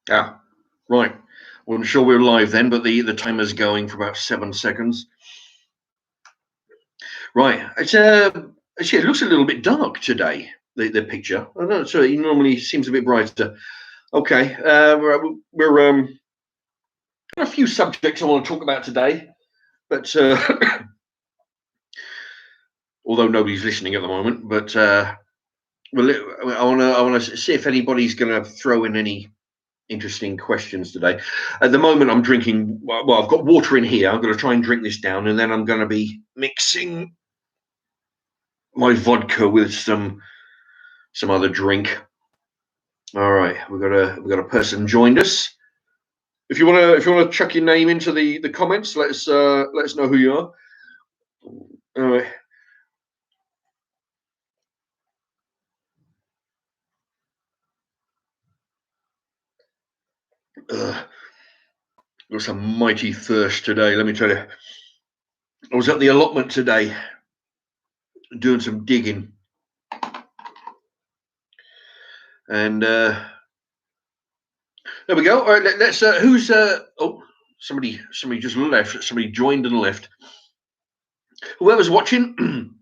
Ah, right. Wasn't sure we were live then, but the timer's going for about 7 seconds. Right. It's actually it looks a little bit dark today. The picture. I don't know. So it normally seems a bit brighter. Okay. We're got a few subjects I want to talk about today, but although nobody's listening at the moment, but well, I want to see if anybody's going to throw in any interesting questions today. At the moment, I'm drinking. Well, I've got water in here. I'm going to try and drink this down, and then I'm going to be mixing my vodka with some other drink. All right, we've got a person joined us. If you wanna chuck your name into the comments, let us know who you are. All right. Got some mighty thirst today. Let me tell you. I was at the allotment today, doing some digging, and there we go. All right, let's. Who's? Oh, somebody just left. Somebody joined and left. Whoever's watching,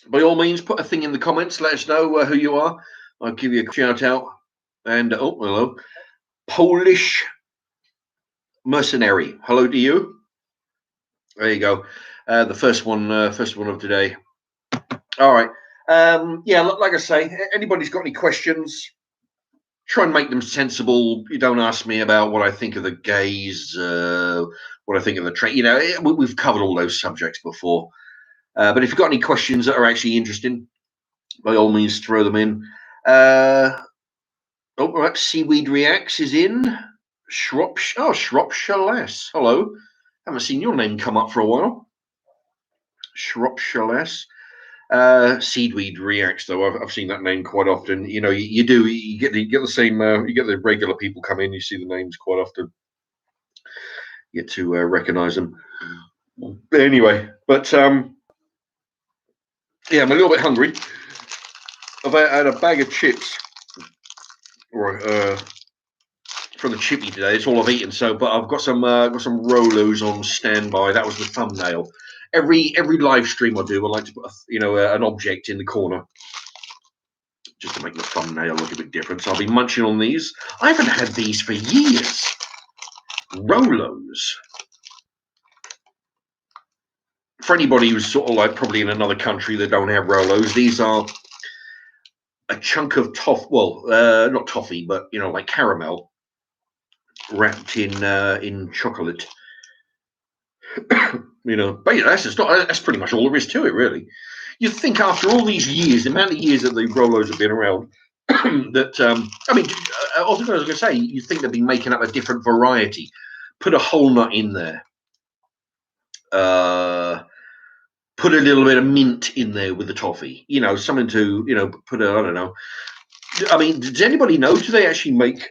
by all means, put a thing in the comments. Let us know who you are. I'll give you a shout out. And oh, hello, Polish mercenary. Hello to you. There you go. The first one of today. All right. Yeah, like I say, anybody's got any questions? Try and make them sensible. You don't ask me about what I think of the gays, what I think of the trade. You know, we've covered all those subjects before. But if you've got any questions that are actually interesting, by all means, throw them in. Oh, right. Seaweed Reacts is in. Shropshire Lass. Hello. Haven't seen your name come up for a while. Shropshire Lass. Seedweed Reacts, though. I've seen that name quite often. You know, you get the same. You get the regular people come in. You see the names quite often. You get to recognize them. But anyway, yeah, I'm a little bit hungry. I've had a bag of chips, or from the chippy today. It's all I've eaten. So, but I've got some Rolos on standby. That was the thumbnail. Every live stream I do, I like to put an object in the corner just to make the thumbnail look a bit different. So I'll be munching on these. I haven't had these for years. Rolos. For anybody who's sort of like probably in another country that don't have Rolos, these are a chunk of toffee. Well, not toffee, but like caramel wrapped in chocolate. But that's pretty much all there is to it, really. You'd think after all these years, the amount of years that the Rolos have been around, that I mean, I was going to say, you'd think they'd be making up a different variety. Put a whole nut in there. Put a little bit of mint in there with the toffee. Something to put a, I don't know. I mean, does anybody know? Do they actually make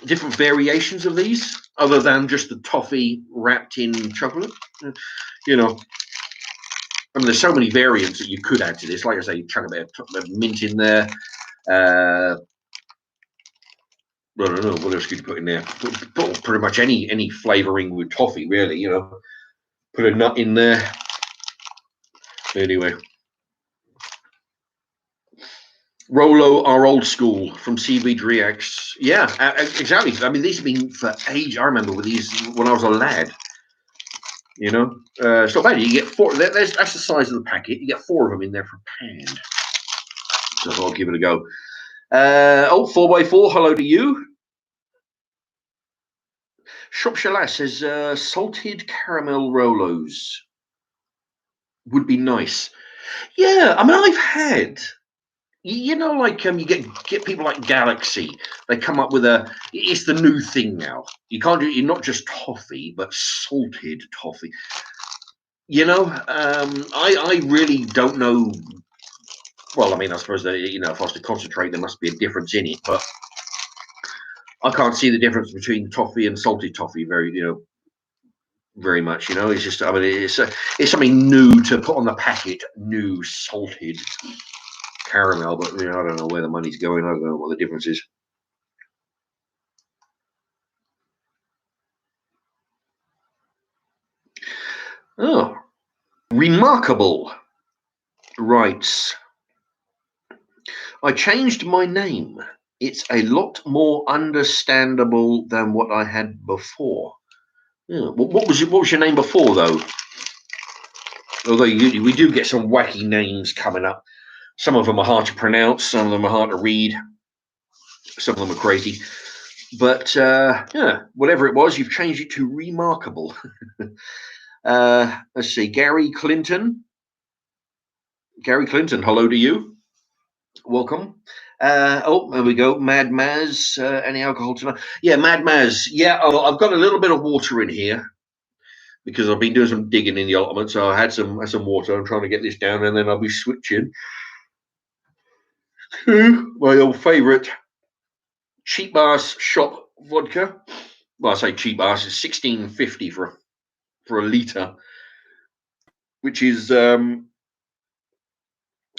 different variations of these other than just the toffee wrapped in chocolate? I mean, there's so many variants that you could add to this. Like I say, chuck a bit of mint in there. I don't know what else could you put in there. Put pretty much any flavoring with toffee, really. Put a nut in there. Anyway, Rolo are old school from Seaweed Reacts. Yeah, exactly. I mean, these have been for age. I remember with these when I was a lad. It's not bad. You get four. That's the size of the packet. You get 4 of them in there for £1. So I'll give it a go. 4x4. Hello to you. Shropshire Lass says salted caramel Rolos would be nice. Yeah, I mean, I've had. Like you get people like Galaxy. They come up with it's the new thing now. You're not just toffee, but salted toffee. I really don't know. Well, I mean, I suppose that if I was to concentrate, there must be a difference in it, but I can't see the difference between toffee and salted toffee very much. It's just, I mean, it's something new to put on the packet. New salted caramel, but I don't know where the money's going. I don't know what the difference is. Oh, Remarkable writes, I changed my name. It's a lot more understandable than what I had before. Yeah. What was your name before, though? Although we do get some wacky names coming up. Some of them are hard to pronounce, some of them are hard to read, some of them are crazy. But yeah, whatever it was, you've changed it to Remarkable. Let's see, Gary Clinton. Gary Clinton, hello to you. Welcome. Oh, there we go. Mad Maz. Any alcohol tonight? Yeah, Mad Maz. Yeah, I've got a little bit of water in here because I've been doing some digging in the Allotment. So I had some water. I'm trying to get this down, and then I'll be switching to my old favourite cheap ass shop vodka. Well, I say cheap ass. It's $16.50 for a litre, which is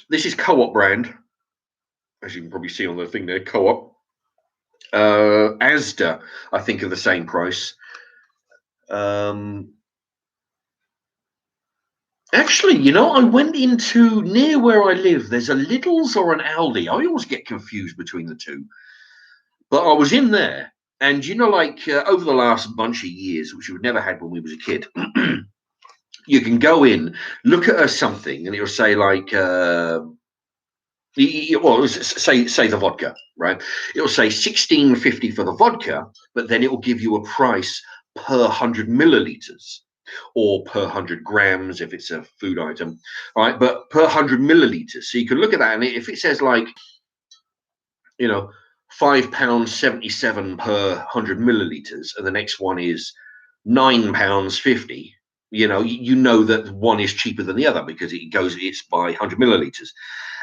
this is Co-op brand, as you can probably see on the thing there. Co-op. Asda, I think, are the same price. Actually, I went into near where I live. There's a Lidl's or an Aldi. I always get confused between the two. But I was in there, and like over the last bunch of years, which we've never had when we was a kid, you can go in, look at something, and it'll say like, well, say the vodka, right? It'll say $16.50 for the vodka, but then it will give you a price per 100 milliliters. Or per 100 grams if it's a food item, all right? But per 100 milliliters. So you can look at that, and if it says like, £5.77 per 100 milliliters, and the next one is £9.50, you know that one is cheaper than the other because it's by 100 milliliters.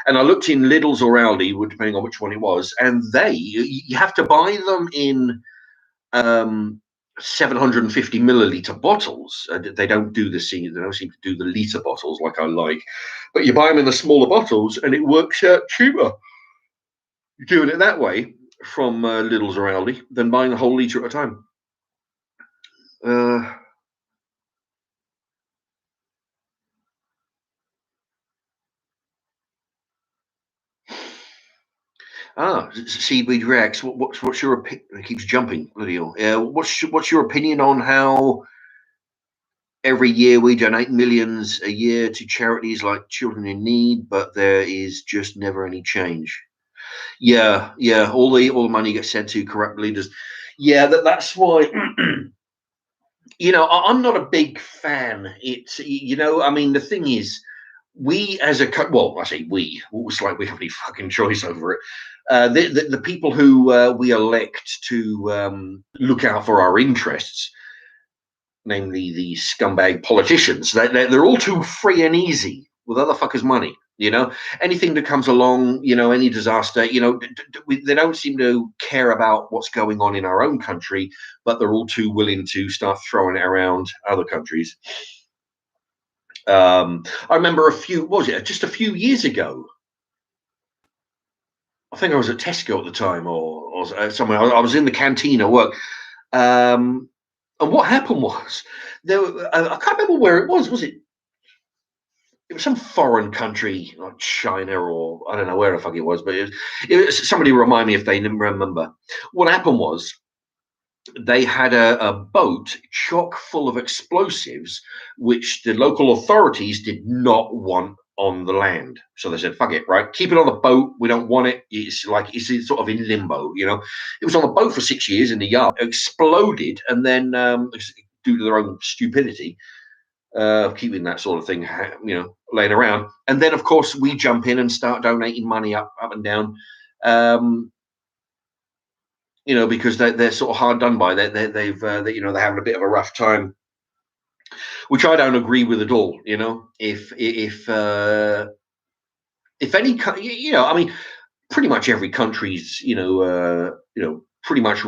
And I looked in Lidl's or Aldi, depending on which one it was, and you have to buy them in 750 milliliter bottles. They don't do they don't seem to do the liter bottles like I like, but you buy them in the smaller bottles and it works out cheaper doing it that way from Lidl's or Aldi than buying a whole liter at a time. Seaweed Rex. What's your opinion? It keeps jumping. Bloody hell. What's your opinion on how every year we donate millions a year to charities like Children in Need, but there is just never any change? Yeah, yeah. All the money gets sent to corrupt leaders. Yeah, that's why. I'm not a big fan. I mean, the thing is, we as a well, I say we. It's like we have any fucking choice over it. The people who we elect to look out for our interests, namely the scumbag politicians, they're all too free and easy with other fuckers' money. Anything that comes along, any disaster, they don't seem to care about what's going on in our own country, but they're all too willing to start throwing it around other countries. I remember just a few years ago, I think I was at Tesco at the time or somewhere. I was in the canteen at work. And what happened was, I can't remember where it was. Was it some foreign country like China or I don't know where the fuck it was, but it was somebody remind me if they remember. What happened was they had a boat chock full of explosives, which the local authorities did not want on the land. So they said, fuck it, right? Keep it on the boat. We don't want it. It's sort of in limbo, It was on the boat for 6 years in the yard, exploded, and then due to their own stupidity, of keeping that sort of thing, laying around. And then, of course, we jump in and start donating money up and down, because they're sort of hard done by. They're having a bit of a rough time, which I don't agree with at all. If any, I mean, pretty much every country's, pretty much,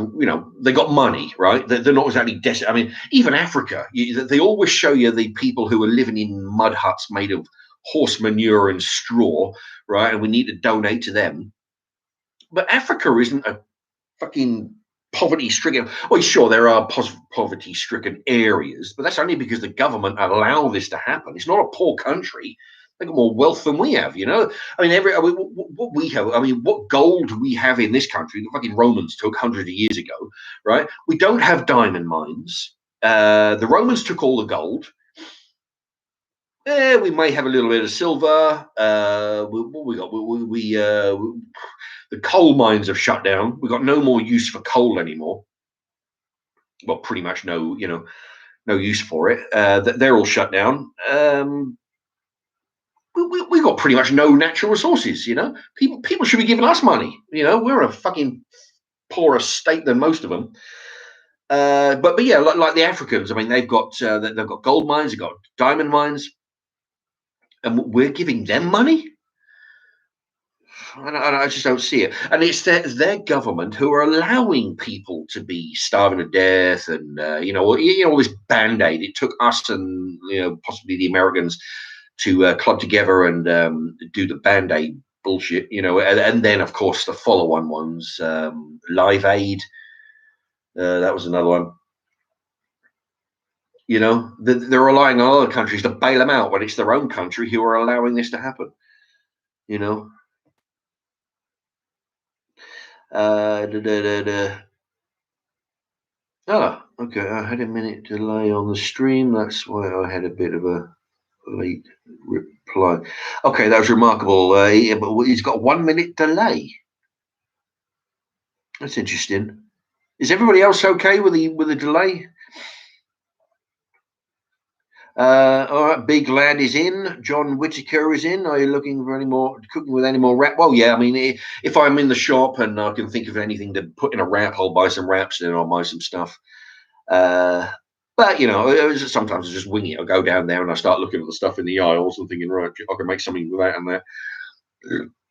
they got money, right? They're not exactly desperate. I mean, even Africa, they always show you the people who are living in mud huts made of horse manure and straw, right? And we need to donate to them. But Africa isn't a fucking poverty-stricken. Well, sure, there are poverty-stricken areas, but that's only because the government allow this to happen. It's not a poor country. They got more wealth than we have, you know. I mean, what we have. I mean, what gold we have in this country, the fucking Romans took hundreds of years ago, right? We don't have diamond mines. The Romans took all the gold. We may have a little bit of silver. What we got? The coal mines have shut down. We've got no more use for coal anymore. Well, pretty much no, no use for it. They're all shut down. We got pretty much no natural resources. People should be giving us money. We're a fucking poorer state than most of them. But yeah, like the Africans. I mean, they've got gold mines, they've got diamond mines, and we're giving them money. I just don't see it. And it's their government who are allowing people to be starving to death, and all this band-aid. It took us and possibly the Americans to club together and do the band-aid bullshit. And then of course the follow-on ones, Live Aid. That was another one. They're relying on other countries to bail them out when it's their own country who are allowing this to happen. Oh, okay. I had a minute delay on the stream. That's why I had a bit of a late reply. Okay, that was remarkable. But he's got a 1 minute delay. That's interesting. Is everybody else okay with the delay? All right, Big Lad is in. John Whitaker is in. Are you looking for any more cooking with any more wrap? Well, yeah. I mean, if I'm in the shop and I can think of anything to put in a wrap, I'll buy some wraps and I'll buy some stuff. But sometimes I just wing it. I go down there and I start looking at the stuff in the aisles and thinking, right, I can make something with that and that.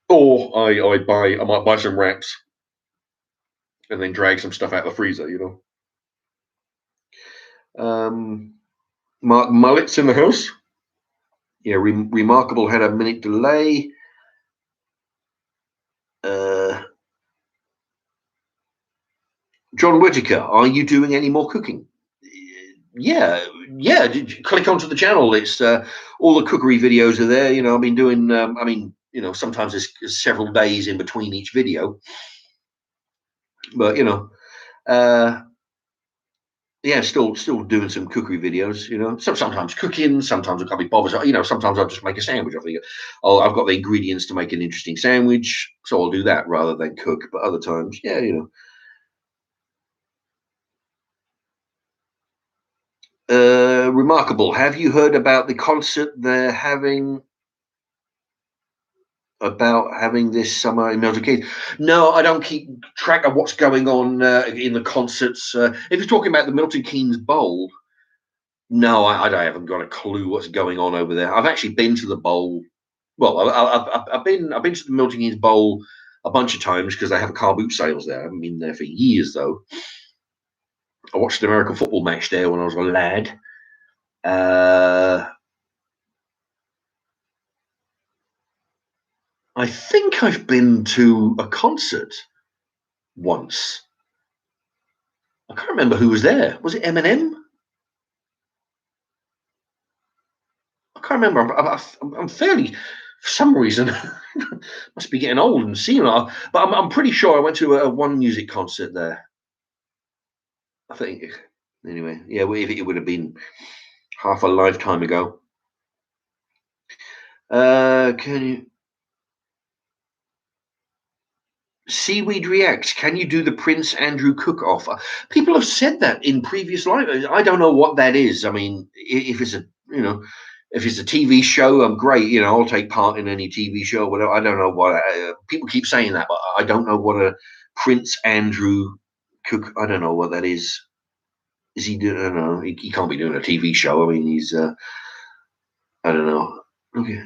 Or I might buy some wraps and then drag some stuff out of the freezer. Mark Mullet's in the house. Yeah, remarkable had a minute delay. John Whitaker, are you doing any more cooking? Yeah. Click onto the channel. It's all the cookery videos are there. I've been doing. Sometimes there's several days in between each video, but yeah, still doing some cookery videos. Sometimes cooking, sometimes I can't be bothered. Sometimes I'll just make a sandwich. I think, I've got the ingredients to make an interesting sandwich, so I'll do that rather than cook. But other times, yeah, Remarkable. Have you heard about the concert they're having? About having this summer in Milton Keynes? No, I don't keep track of what's going on in the concerts. If you're talking about the Milton Keynes Bowl, no, I haven't got a clue what's going on over there. I've actually been to the bowl. Well, I've been to the Milton Keynes Bowl a bunch of times because they have car boot sales there. I haven't been there for years though. I watched an American football match there when I was a lad. I think I've been to a concert once. I can't remember who was there. Was it Eminem? I can't remember. I'm fairly, for some reason, must be getting old and senile. But I'm pretty sure I went to a one music concert there. I think. Anyway, yeah, it would have been half a lifetime ago. Can you? Seaweed Reacts, can you do the Prince Andrew Cook offer? People have said that in previous lives. I don't know what that is. I mean, if it's a TV show, I'm great. I'll take part in any TV show. Whatever. I don't know what people keep saying that, but I don't know what a Prince Andrew Cook. I don't know what that is. Is he doing? I don't know. He can't be doing a TV show. I mean, he's. I don't know. Okay.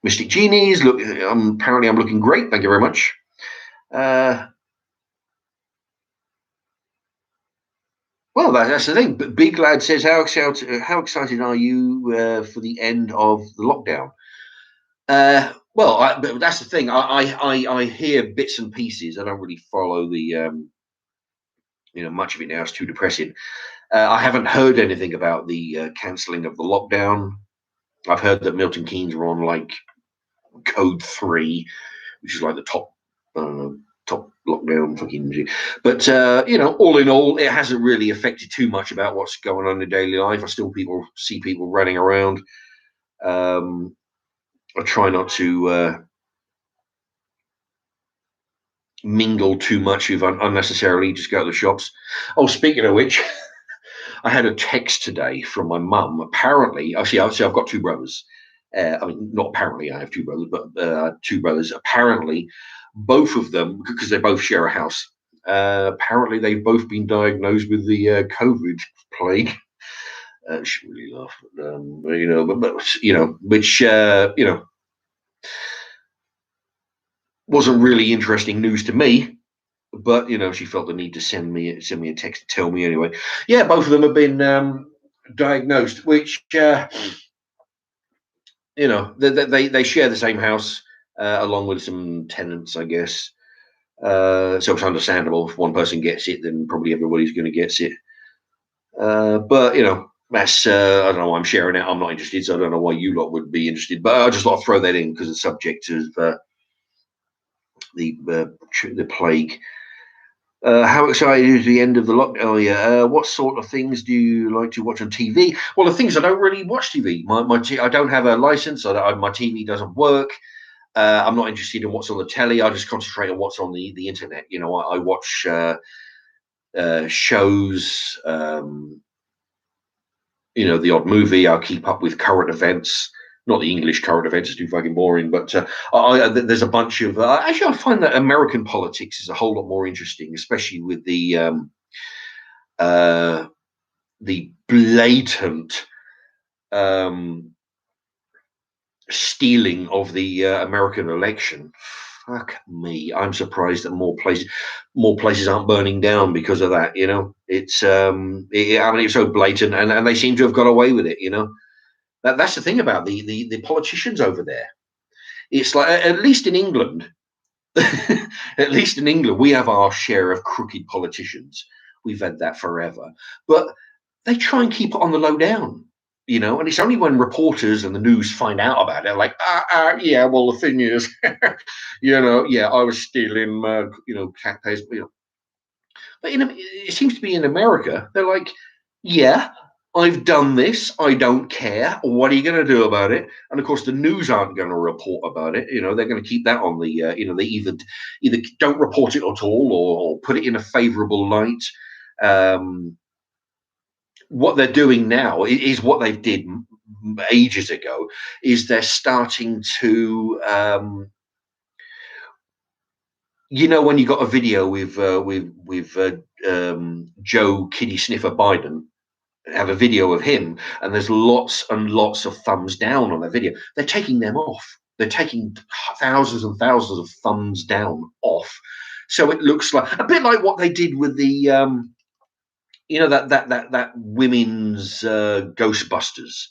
Mystic Genies, look, apparently I'm looking great. Thank you very much. Well, that's the thing. But Big Lad says, how excited are you for the end of the lockdown? Well, but that's the thing. I hear bits and pieces. I don't really follow the much of it now. It's too depressing. I haven't heard anything about the cancelling of the lockdown. I've heard that Milton Keynes were on like code 3, which is like the top lockdown fucking. But all in all, it hasn't really affected too much about what's going on in daily life. I still see people running around. I try not to mingle too much with unnecessarily. Just go to the shops. Oh, speaking of which, I had a text today from my mum. Apparently, actually, I've got two brothers. I mean, not apparently, I have two brothers, but two brothers. Apparently, both of them, because they both share a house. Apparently, they've both been diagnosed with the COVID plague. She really laugh, which wasn't really interesting news to me. But she felt the need to send me a text to tell me anyway. Yeah, both of them have been diagnosed, which they share the same house along with some tenants, I guess. So it's understandable if one person gets it, then probably everybody's going to get it. But that's I don't know why I'm sharing it. I'm not interested, so I don't know why you lot would be interested. But I just thought I'd throw that in because the subject of the plague. How excited is the end of the lockdown? Oh yeah. What sort of things do you like to watch on TV? Well, the things I don't really watch TV. I don't have a license. My TV doesn't work. I'm not interested in what's on the telly. I just concentrate on what's on the internet. I watch shows. The odd movie. I'll keep up with current events. Not the English current events; it's too fucking boring. But there's a bunch of. Actually, I find that American politics is a whole lot more interesting, especially with the blatant stealing of the American election. Fuck me, I'm surprised that more places aren't burning down because of that. It's I mean, it's so blatant, and they seem to have got away with it. That's the thing about the politicians over there. It's like, at least in England, at least in England, we have our share of crooked politicians. We've had that forever, but they try and keep it on the low down. And it's only when reporters and the news find out about it, like, yeah, well, the thing is, yeah, I was stealing, cat pays, but it seems to be in America, they're like, yeah, I've done this. I don't care. What are you going to do about it? And of course, the news aren't going to report about it. They're going to keep that on the, they either don't report it at all or put it in a favourable light. What they're doing now is what they did ages ago. Is they're starting to, when you got a video with Joe Kitty Sniffer Biden, have a video of him, and there's lots and lots of thumbs down on that video. They're taking them off. They're taking thousands and thousands of thumbs down off. So it looks like a bit like what they did with the that women's Ghostbusters.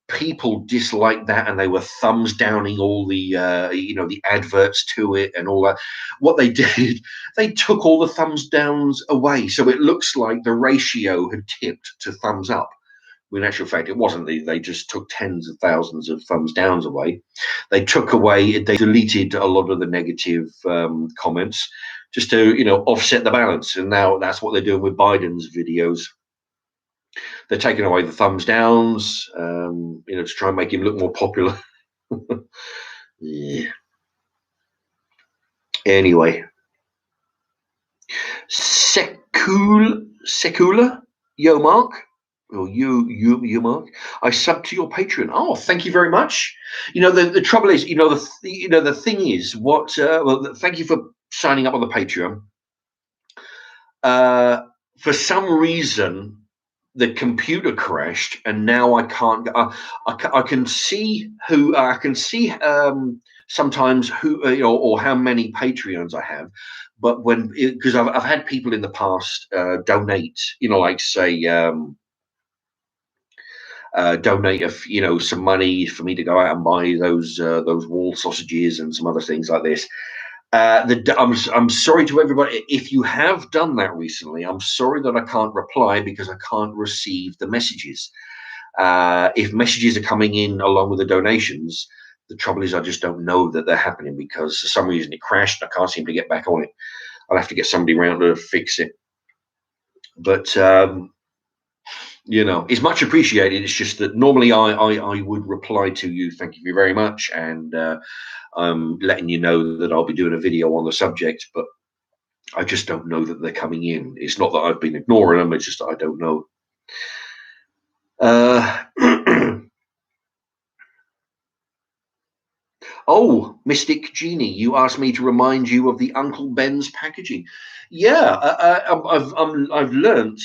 People disliked that, and they were thumbs downing all the the adverts to it and all that. What they did, they took all the thumbs downs away, so it looks like the ratio had tipped to thumbs up. When in actual fact, it wasn't. They just took tens of thousands of thumbs downs away. They deleted a lot of the negative comments just to offset the balance. And now that's what they're doing with Biden's videos. They're taking away the thumbs downs, to try and make him look more popular. Yeah. Anyway, Secula, yo Mark, or you Mark. I sub to your Patreon. Oh, thank you very much. The trouble is, the thing is, what? Thank you for signing up on the Patreon. For some reason, the computer crashed, and now I can't. I can see sometimes who or how many Patreons I have, but because I've had people in the past donate, like say donate some money for me to go out and buy those wall sausages and some other things like this. I'm sorry to everybody if you have done that recently. I'm sorry that I can't reply because I can't receive the messages. If messages are coming in along with the donations, the trouble is I just don't know that they're happening because for some reason it crashed. I can't seem to get back on it. I'll have to get somebody around to fix it. But it's much appreciated. It's just that normally I would reply to you, thank you very much, and I'm letting you know that I'll be doing a video on the subject, but I just don't know that they're coming in. It's not that I've been ignoring them, it's just that I don't know. Oh, Mystic Genie, you asked me to remind you of the Uncle Ben's packaging. Yeah, I've learnt.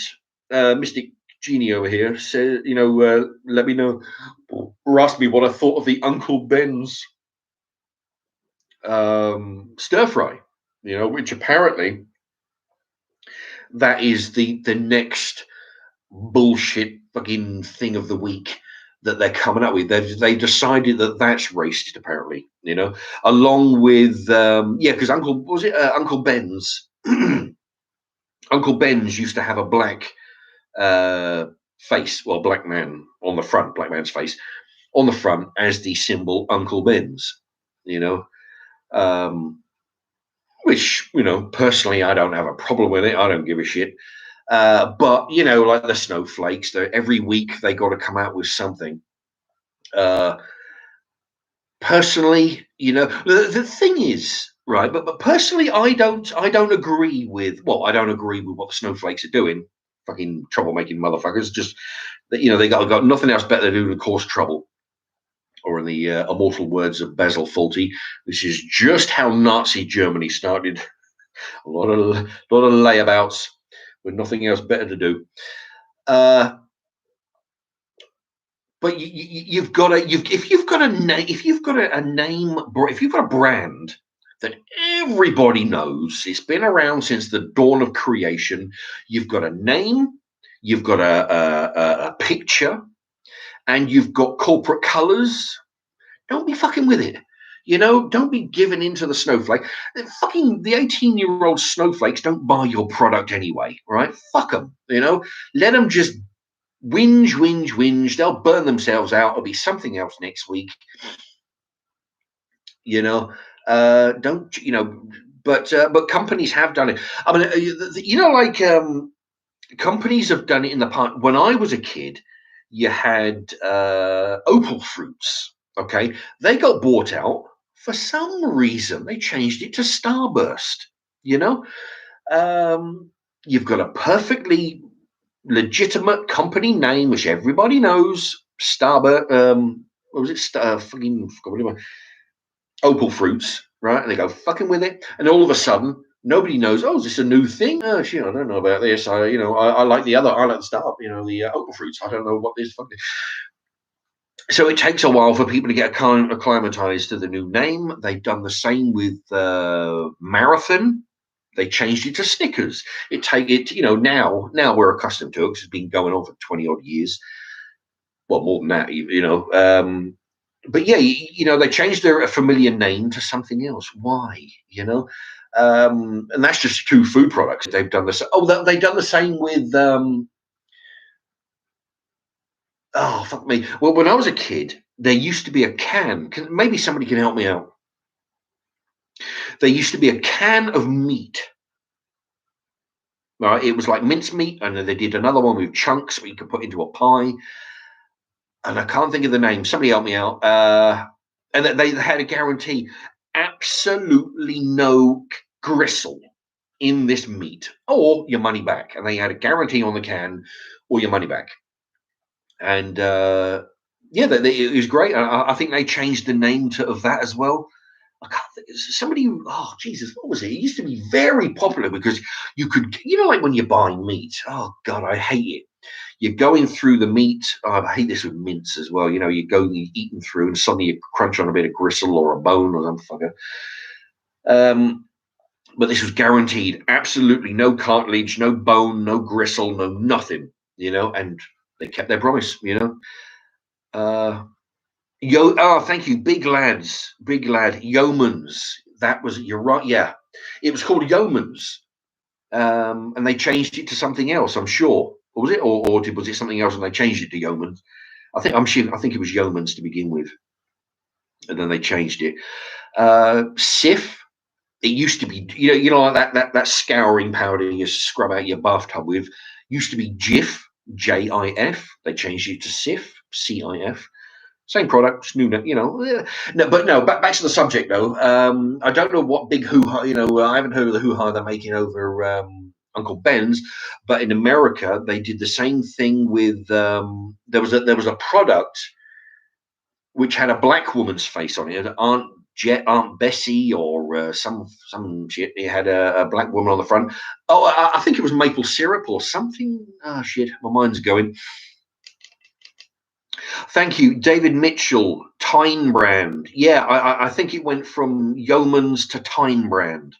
Mystic Genie over here said, let me know or ask me what I thought of the Uncle Ben's stir fry. Which apparently that is the next bullshit fucking thing of the week that they're coming up with. They've decided that that's racist, apparently. Along with because Uncle Ben's. Uncle Ben's used to have a black face, well, black man on the front, black man's face on the front as the symbol Uncle Ben's. Which personally I don't have a problem with it. I don't give a shit. But like the snowflakes, every week they got to come out with something. Personally, the thing is, right? But personally, I don't agree with. Well, I don't agree with what the snowflakes are doing. Fucking troublemaking motherfuckers. Just that they got nothing else better to do than cause trouble. Or in the immortal words of Basil Fawlty, this is just how Nazi Germany started. A lot of layabouts with nothing else better to do. But you've got if you've got a brand that everybody knows, it's been around since the dawn of creation. You've got a name, you've got a picture, and you've got corporate colors. Don't be fucking with it. Don't be giving into the snowflake. The 18-year-old snowflakes don't buy your product anyway, right? Fuck them. Let them just whinge. They'll burn themselves out. It'll be something else next week. Don't but companies have done it. I mean, companies have done it in the past. When I was a kid, you had Opal Fruits. Okay, they got bought out for some reason. They changed it to Starburst. You've got a perfectly legitimate company name, which everybody knows. Starburst. What was it? Opal Fruits, right? And they go fucking with it, and all of a sudden, nobody knows. Oh, is this a new thing? Oh shit, I don't know about this. I like the other. I like the Star. The Opal Fruits. I don't know what this fucking. So it takes a while for people to get acclimatized to the new name. They've done the same with Marathon. They changed it to Snickers. Now we're accustomed to it because it's been going on for 20 odd years. Well, more than that, but yeah, they changed their familiar name to something else. Why? And that's just two food products. They've done this. Oh, they've done the same with. Oh, fuck me. Well, when I was a kid, there used to be a can. Maybe somebody can help me out. There used to be a can of meat. Right, it was like mincemeat, and then they did another one with chunks that you could put into a pie. And I can't think of the name. Somebody help me out. And they had a guarantee: absolutely no gristle in this meat, or your money back. And they had a guarantee on the can, or your money back. And it was great. I think they changed the name of that as well. I can't think. Somebody. Oh Jesus, what was it? It used to be very popular because you could, like when you're buying meat. Oh God, I hate it. You're going through the meat. Oh, I hate this with mince as well. You go and you're eating through, and suddenly you crunch on a bit of gristle or a bone or something. But this was guaranteed: absolutely no cartilage, no bone, no gristle, no nothing. And they kept their promise. Thank you, big lads, big lad, Yeomans. That was, you're right. Yeah, it was called Yeomans, and they changed it to something else. I'm sure, or was it, was it something else and they changed it to Yeomans? I think it was Yeomans to begin with, and then they changed it. Sif. It used to be, like that scouring powder you scrub out your bathtub with. Used to be Jif, Jif. They changed it to Sif, Cif. Same product, new, No, but no. Back to the subject though. I don't know what big hoo ha. I haven't heard of the hoo ha they're making over Uncle Ben's, but in America they did the same thing with. There was a product which had a black woman's face on it. Aunt Bessie, or some shit. It had a black woman on the front. Oh, I think it was maple syrup or something. Ah, shit, my mind's going. Thank you, David Mitchell. Tyne brand. Yeah, I think it went from Yeomans to Tyne brand.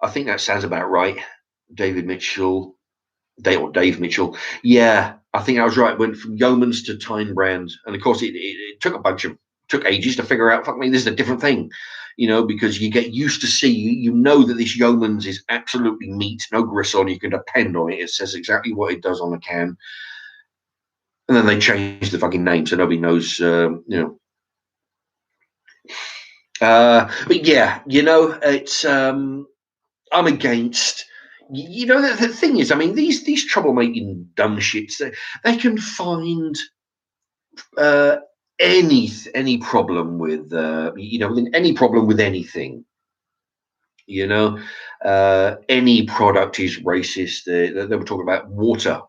I think that sounds about right. David Mitchell, Dave Mitchell. Yeah, I think I was right. It went from Yeomans to Tyne brand, and of course, it took ages to figure out. Fuck me, this is a different thing, because you get used to see. You know that this Yeomans is absolutely meat, no gristle. You can depend on it. It says exactly what it does on the can. And then they changed the fucking name, so nobody knows. But yeah, it's. I'm against. The thing is, I mean, these troublemaking dumb shits. They can find any problem with any problem with anything. Any product is racist. They were talking about water.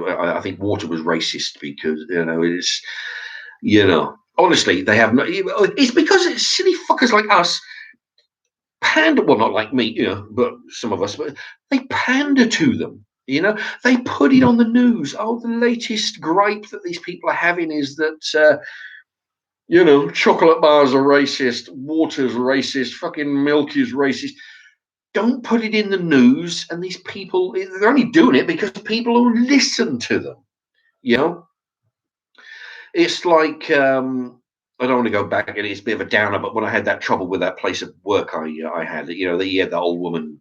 I think water was racist because it's honestly they have no. It's because it's silly fuckers like us pander. Well, not like me, but some of us. But they pander to them. They put it on the news. Oh, the latest gripe that these people are having is that chocolate bars are racist, water's racist, fucking milk is racist. Don't put it in the news, and these people, they're only doing it because people will listen to them. It's like I don't want to go back, and it's a bit of a downer, but when I had that trouble with that place of work I had, the old woman,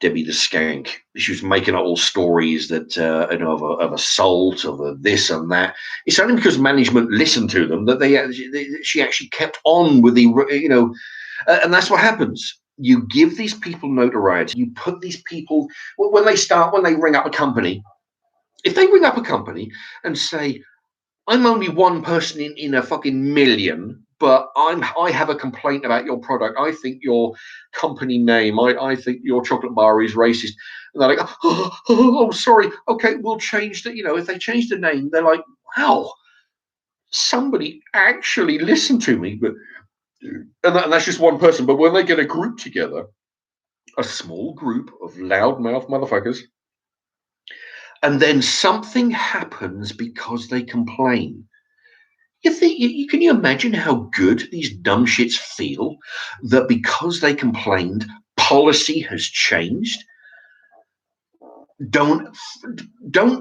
Debbie the Skank. She was making up all stories that of assault, of this and that. It's only because management listened to them that she actually kept on with the and that's what happens. You give these people notoriety. You put these people when they ring up a company. If they ring up a company and say, "I'm only one person in a fucking million, but I have a complaint about your product. I think your company name, I think your chocolate bar is racist." And they're like, oh, sorry. Okay, we'll change that. If they change the name, they're like, wow, somebody actually listened to me. But that's just one person. But when they get a group together, a small group of loudmouth motherfuckers, and then something happens because they complain. Can you imagine how good these dumb shits feel that because they complained, policy has changed? Don't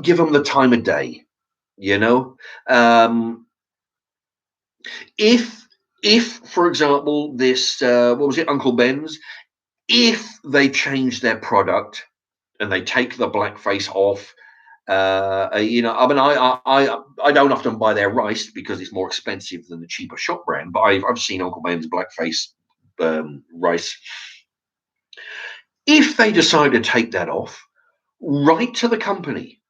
give them the time of day. If for example this what was it, Uncle Ben's, if they change their product and they take the blackface off. I mean, I don't often buy their rice because it's more expensive than the cheaper shop brand. But I've seen Uncle Ben's blackface rice. If they decide to take that off, write to the company,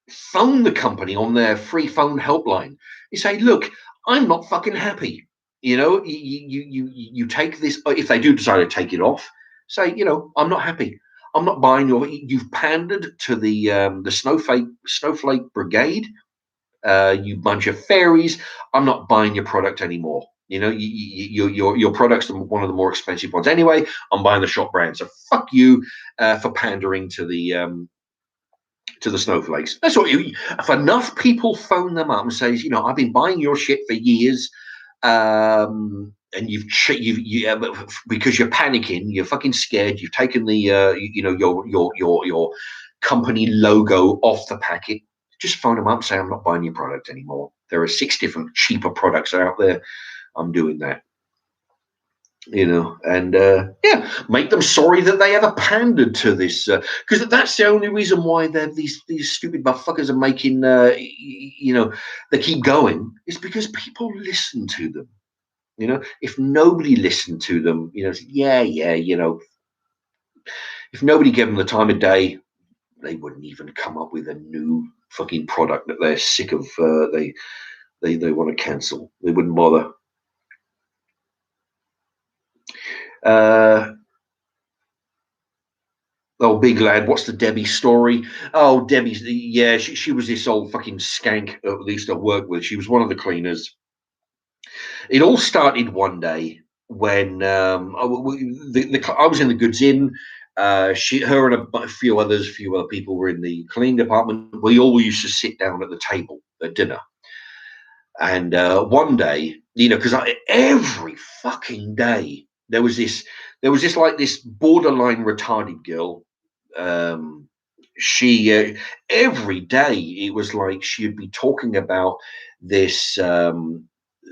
phone the company on their free phone helpline. You say, "Look, I'm not fucking happy. You take this." If they do decide to take it off, say, "I'm not happy. I'm not buying you've pandered to the snowflake brigade. You bunch of fairies. I'm not buying your product anymore. Your product's one of the more expensive ones anyway. I'm buying the shop brand. So fuck you for pandering to the snowflakes." That's what if enough people phone them up and says, "I've been buying your shit for years, and because you're panicking, you're fucking scared. You've taken the your company logo off the packet. just phone them up and say, I'm not buying your product anymore. There are 6 different cheaper products out there. I'm doing that. And yeah, make them sorry that they ever pandered to this, because that's the only reason why they're these stupid motherfuckers are making, they keep going, is because people listen to them. If nobody listened to them, yeah, if nobody gave them the time of day, they wouldn't even come up with a new fucking product that they're sick of. They want to cancel. They wouldn't bother. Oh, big lad, what's the Debbie story? Oh, Debbie's, yeah, she was this old fucking skank that we used to work with. She was one of the cleaners. It all started one day when I was in the goods inn. Her and a few other people were in the cleaning department. We all used to sit down at the table at dinner. And one day, because every fucking day there was this like this borderline retarded girl. She every day it was like she'd be talking about this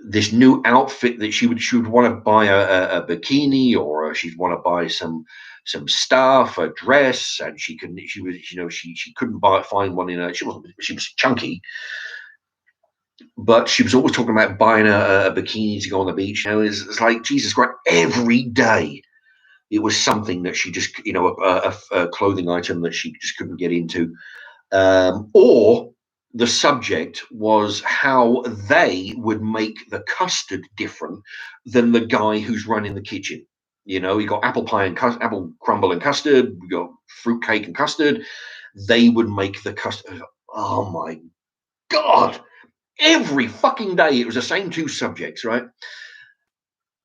this new outfit that she would want to buy a bikini, or she'd want to buy some stuff, a dress, and she couldn't find one in her. She was chunky, but she was always talking about buying a bikini to go on the beach. It's like, Jesus Christ, every day it was something that she just, a clothing item that she just couldn't get into. Or the subject was how they would make the custard different than the guy who's running the kitchen. You got apple pie and apple crumble and custard, you got fruit cake and custard. They would make the custard. Oh my God. Every fucking day it was the same 2 subjects, right?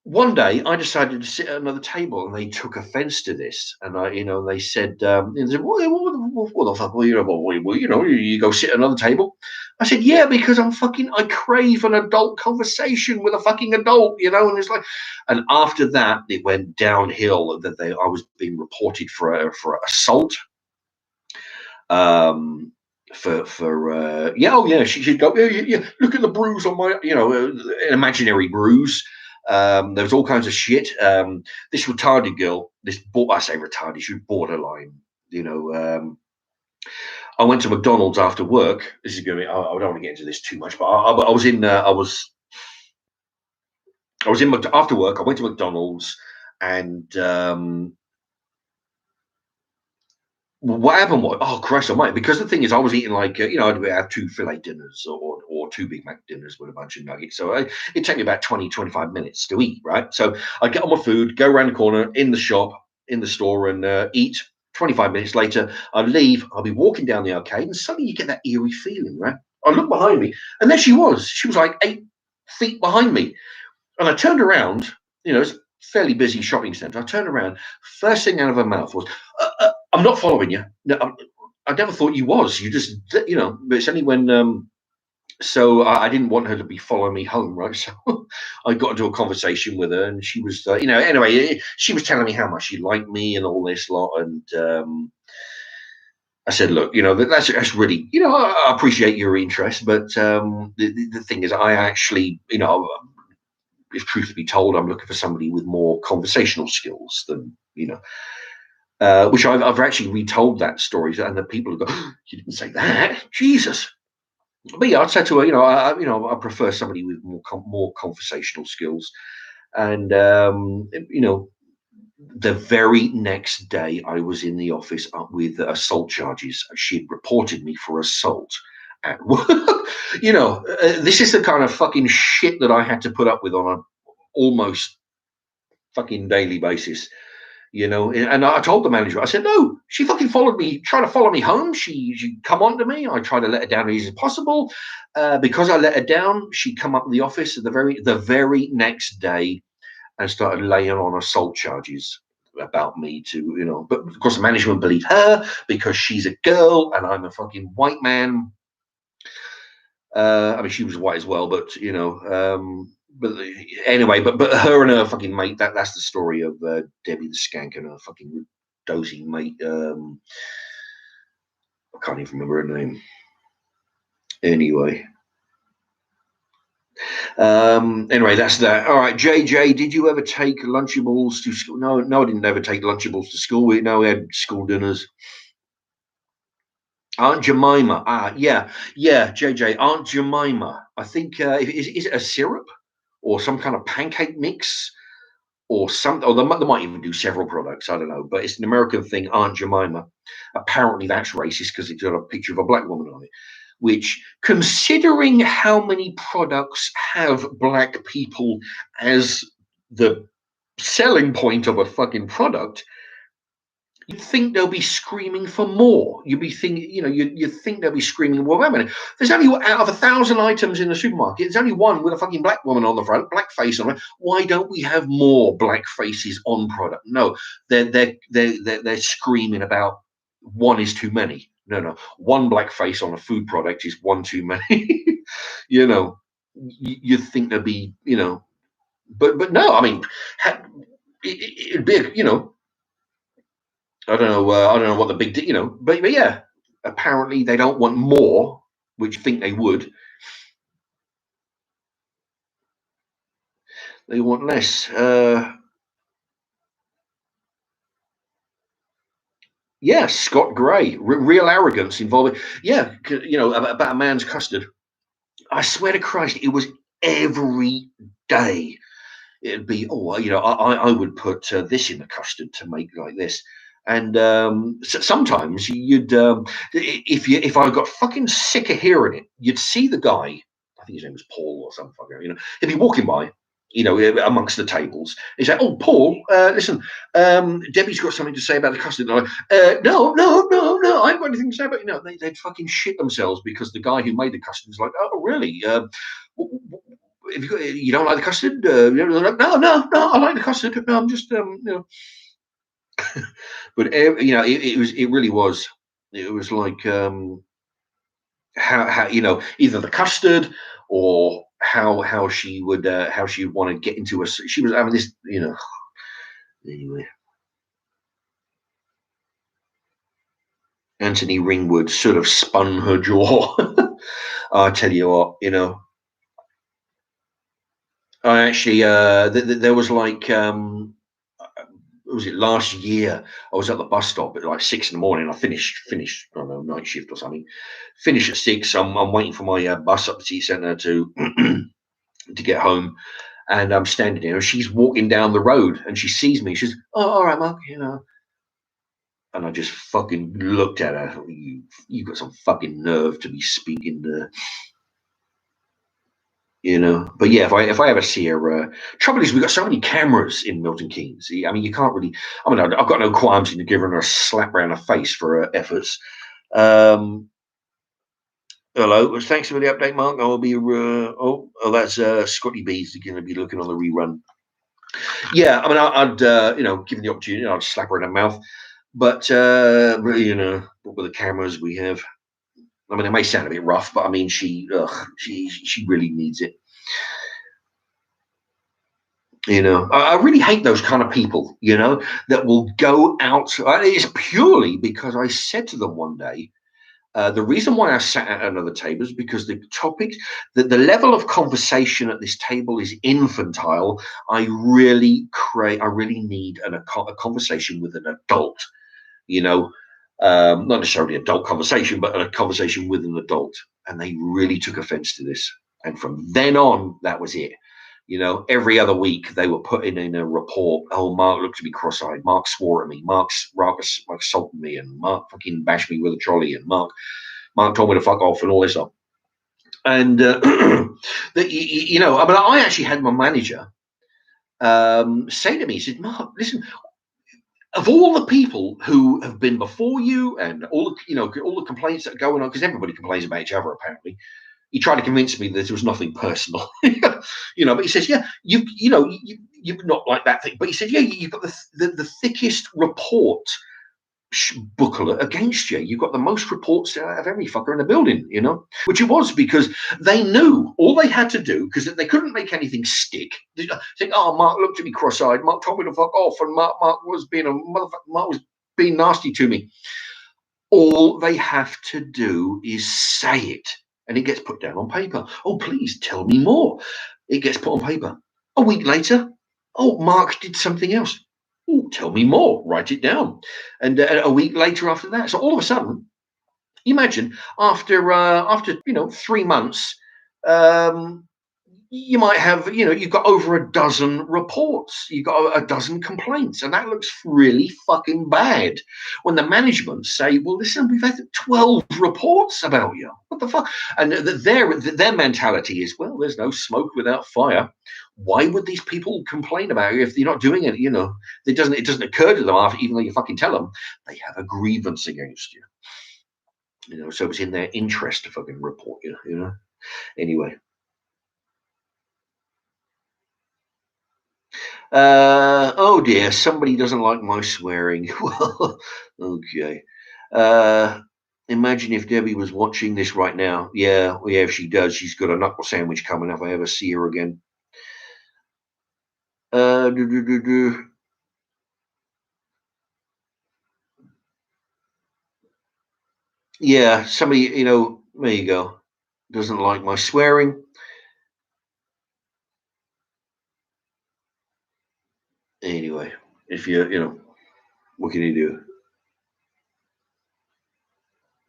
One day I decided to sit at another table, and they took offense to this. And they said, what the fuck, you go sit at another table. I said, yeah, because I crave an adult conversation with a fucking adult, and it's like, and after that it went downhill. That I was being reported for assault. She'd go, yeah, look at the bruise on my, an imaginary bruise. There was all kinds of shit. This retarded girl, I say retarded, she was borderline. I went to McDonald's after work. This is going to be, I don't want to get into this too much, but I was in, after work. I went to McDonald's, and what happened was, oh Christ almighty, because the thing is, I was eating like, I'd have 2 filet dinners, or 2 Big Mac dinners with a bunch of nuggets. So it'd take me about 20-25 minutes to eat, right? So I'd get on my food, go around the corner in the shop, in the store, and eat. 25 minutes later, I'd leave, I'll be walking down the arcade, and suddenly you get that eerie feeling, right? I look behind me, and there she was. She was like 8 feet behind me. And I turned around, it's a fairly busy shopping center. I turned around, first thing out of her mouth was, I'm not following you. No, I never thought you was. You just, but it's only when, so I didn't want her to be following me home, right? So I got into a conversation with her, and she was, anyway, she was telling me how much she liked me and all this lot. And I said, look, that's really, I appreciate your interest, but the thing is, I actually, if truth to be told, I'm looking for somebody with more conversational skills than, which I've actually retold that story, and the people go, oh, you didn't say that, Jesus. But yeah, I'd say to her, I prefer somebody with more conversational skills. And the very next day, I was in the office with assault charges. She'd reported me for assault at work. This is the kind of fucking shit that I had to put up with on an almost fucking daily basis. And I told the manager, I said, no, she fucking followed me, tried to follow me home. She come on to me. I tried to let her down as easy as possible. Because I let her down, she'd come up in the office the very next day and started laying on assault charges about me but of course the management believed her because she's a girl and I'm a fucking white man. I mean, she was white as well, but but anyway, but her and her fucking mate. That's the story of Debbie the skank and her fucking dozy mate. I can't even remember her name. Anyway. Anyway, that's that. All right, JJ, did you ever take Lunchables to school? No, I didn't ever take Lunchables to school. We had school dinners. Aunt Jemima. Yeah, JJ, Aunt Jemima. I think is it a syrup or some kind of pancake mix or something? Or they might even do several products. I don't know, but it's an American thing. Aunt Jemima. Apparently, that's racist because it's got a picture of a black woman on it. Which, considering how many products have black people as the selling point of a fucking product, you'd think they'll be screaming for more. You'd be thinking, you'd think they'll be screaming, well, wait a minute, there's only, out of 1,000 items in the supermarket, there's only one with a fucking black woman on the front, black face on it. Why don't we have more black faces on product? No, they're screaming about one is too many. No, one black face on a food product is one too many. You'd think there'd be, but no, I mean, it'd be, I don't know. I don't know what the big, but yeah, apparently they don't want more, which I think they would. They want less. Yeah, Scott Gray, real arrogance involving. Yeah, about a man's custard. I swear to Christ, it was every day. It'd be, I would put this in the custard to make like this. And sometimes you'd, if I got fucking sick of hearing it, you'd see the guy. I think his name was Paul or some fucker. He'd be walking by, amongst the tables. He'd say, "Oh, Paul, listen, Debbie's got something to say about the custard." And no, I haven't got anything to say about it. They'd fucking shit themselves because the guy who made the custard was like, "Oh, really? If you don't like the custard, no, I like the custard. No, I'm just, but it really was. It was like how either the custard or how she would want to get into us. She was having this, anyway. Anthony Ringwood sort of spun her jaw. I tell you what, I actually there was like was it last year? I was at the bus stop at like 6 in the morning. I finished I don't know, night shift or something. Finish at 6. I'm waiting for my bus up the city centre to to get home, and I'm standing there. And she's walking down the road, and she sees me. She's, "Oh, all right, Mark, And I just fucking looked at her. You've got some fucking nerve to be speaking to. But yeah, if I ever see her, trouble is we've got so many cameras in Milton Keynes. I mean, you can't really. I mean, I've got no qualms in giving her a slap around the face for her efforts. Hello, thanks for the update, Mark. I'll be. That's Scotty B's going to be looking on the rerun. Yeah, I mean, I'd given the opportunity, I'd slap her in the mouth. But with the cameras we have, I mean, it may sound a bit rough, but I mean, she really needs it. I really hate those kind of people, that will go out. It's purely because I said to them one day, the reason why I sat at another table is because the topic, the level of conversation at this table is infantile. I really need a conversation with an adult, not necessarily adult conversation, but a conversation with an adult. And they really took offense to this. And from then on, that was it. Every other week they were putting in a report. Oh, Mark looked at me cross-eyed. Mark swore at me. Mark assaulted me, and Mark fucking bashed me with a trolley, and Mark told me to fuck off, and all this stuff. And I mean, I actually had my manager say to me, he said, "Mark, listen, of all the people who have been before you, and all the complaints that are going on, because everybody complains about each other apparently." He tried to convince me that it was nothing personal, but he says, "Yeah, you're not like that thing." But he said, "Yeah, you've got the thickest report booklet against you. You've got the most reports out of every fucker in the building, which it was because they knew all they had to do, because they couldn't make anything stick. They think, "Oh, Mark looked at me cross-eyed. Mark told me to fuck off, and Mark was being a motherfucker. Mark was being nasty to me." All they have to do is say it. and it gets put down on paper. Oh, please tell me more. It gets put on paper. A week later, oh, Mark did something else. Oh, tell me more. Write it down. And a week later after that. So all of a sudden, imagine after 3 months, um, you might have, you've got over a dozen reports, you've got a dozen complaints, and that looks really fucking bad. When the management say, well, listen, we've had 12 reports about you. What the fuck? And their mentality is, well, there's no smoke without fire. Why would these people complain about you if you're not doing it? It doesn't occur to them after, even though you fucking tell them, they have a grievance against you. So it's in their interest to fucking report you. Anyway. Oh dear, somebody doesn't like my swearing. Well, okay. Imagine if Debbie was watching this right now. Yeah, if she does, she's got a knuckle sandwich coming if I ever see her again. Yeah, somebody, there you go. Doesn't like my swearing. Anyway, if what can you do?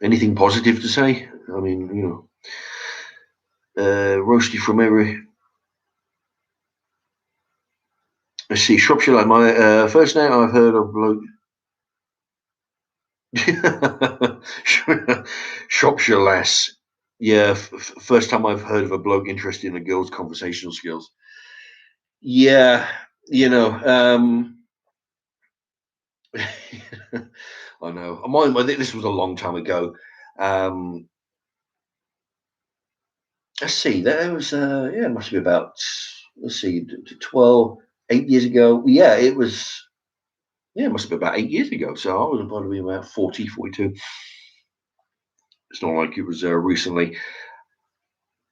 Anything positive to say? I mean, roasty from every. Let's see, Shropshire, like my first name I've heard of bloke. Shropshire lass. Yeah, first time I've heard of a bloke interested in a girl's conversational skills. Yeah, I know. This was a long time ago. Let's see, there was, it must be about, let's see, 8 years ago. Yeah, it was, it must be about 8 years ago. So I was probably about 40, 42. It's not like it was recently.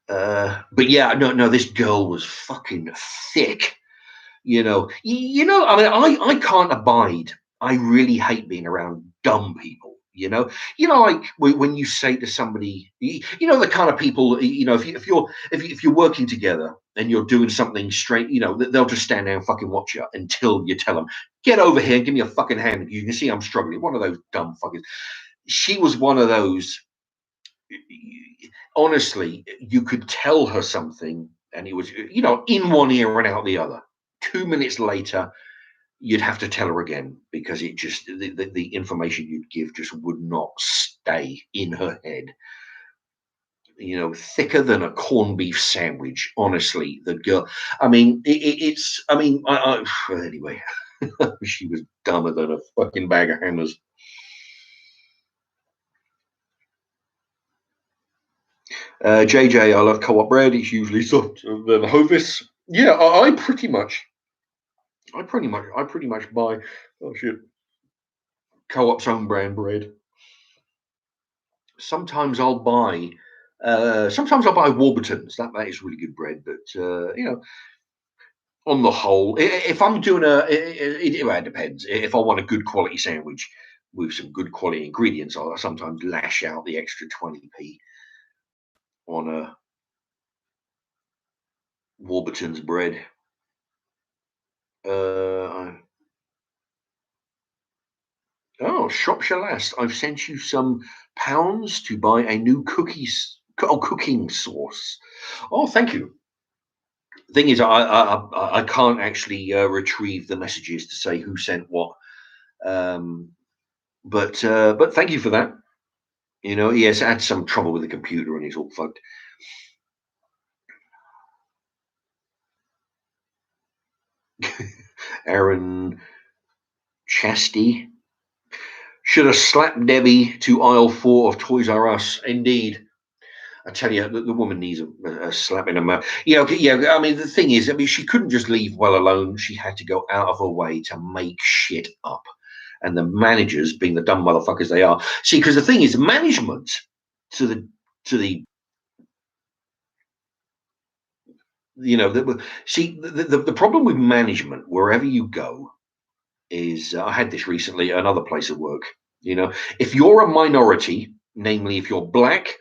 But yeah, no, this girl was fucking thick. I mean, I can't abide. I really hate being around dumb people. Like when you say to somebody, the kind of people, if you're working together and you're doing something straight, they'll just stand there and fucking watch you until you tell them, get over here and give me a fucking hand. You can see I'm struggling. One of those dumb fuckers. She was one of those. Honestly, you could tell her something, and it was, in one ear and out the other. 2 minutes later, you'd have to tell her again because it just the information you'd give just would not stay in her head. Thicker than a corned beef sandwich. Honestly, the girl. I mean, it's. I mean, anyway, she was dumber than a fucking bag of hammers. JJ, I love co-op bread. It's usually softer than Hovis. Yeah, I pretty much buy co-op's own brand bread. Sometimes I'll buy Warburton's. That is really good bread, but on the whole, if I'm doing it depends. If I want a good quality sandwich with some good quality ingredients, I'll sometimes lash out the extra 20p on a Warburton's bread. Oh, Shropshire Lass, I've sent you some pounds to buy a new cooking sauce. Oh, thank you. Thing is, I can't actually retrieve the messages to say who sent what. But thank you for that. He has had some trouble with the computer and he's all fucked. Aaron Chasty should have slapped Debbie to aisle 4 of Toys R Us. Indeed. I tell you, the woman needs a slap in the mouth. Yeah. I mean, the thing is, she couldn't just leave well alone. She had to go out of her way to make shit up. And the managers, being the dumb motherfuckers they are, see, because the thing is, management to the the problem with management wherever you go is, I had this recently at another place of work. If you're a minority, namely if you're black,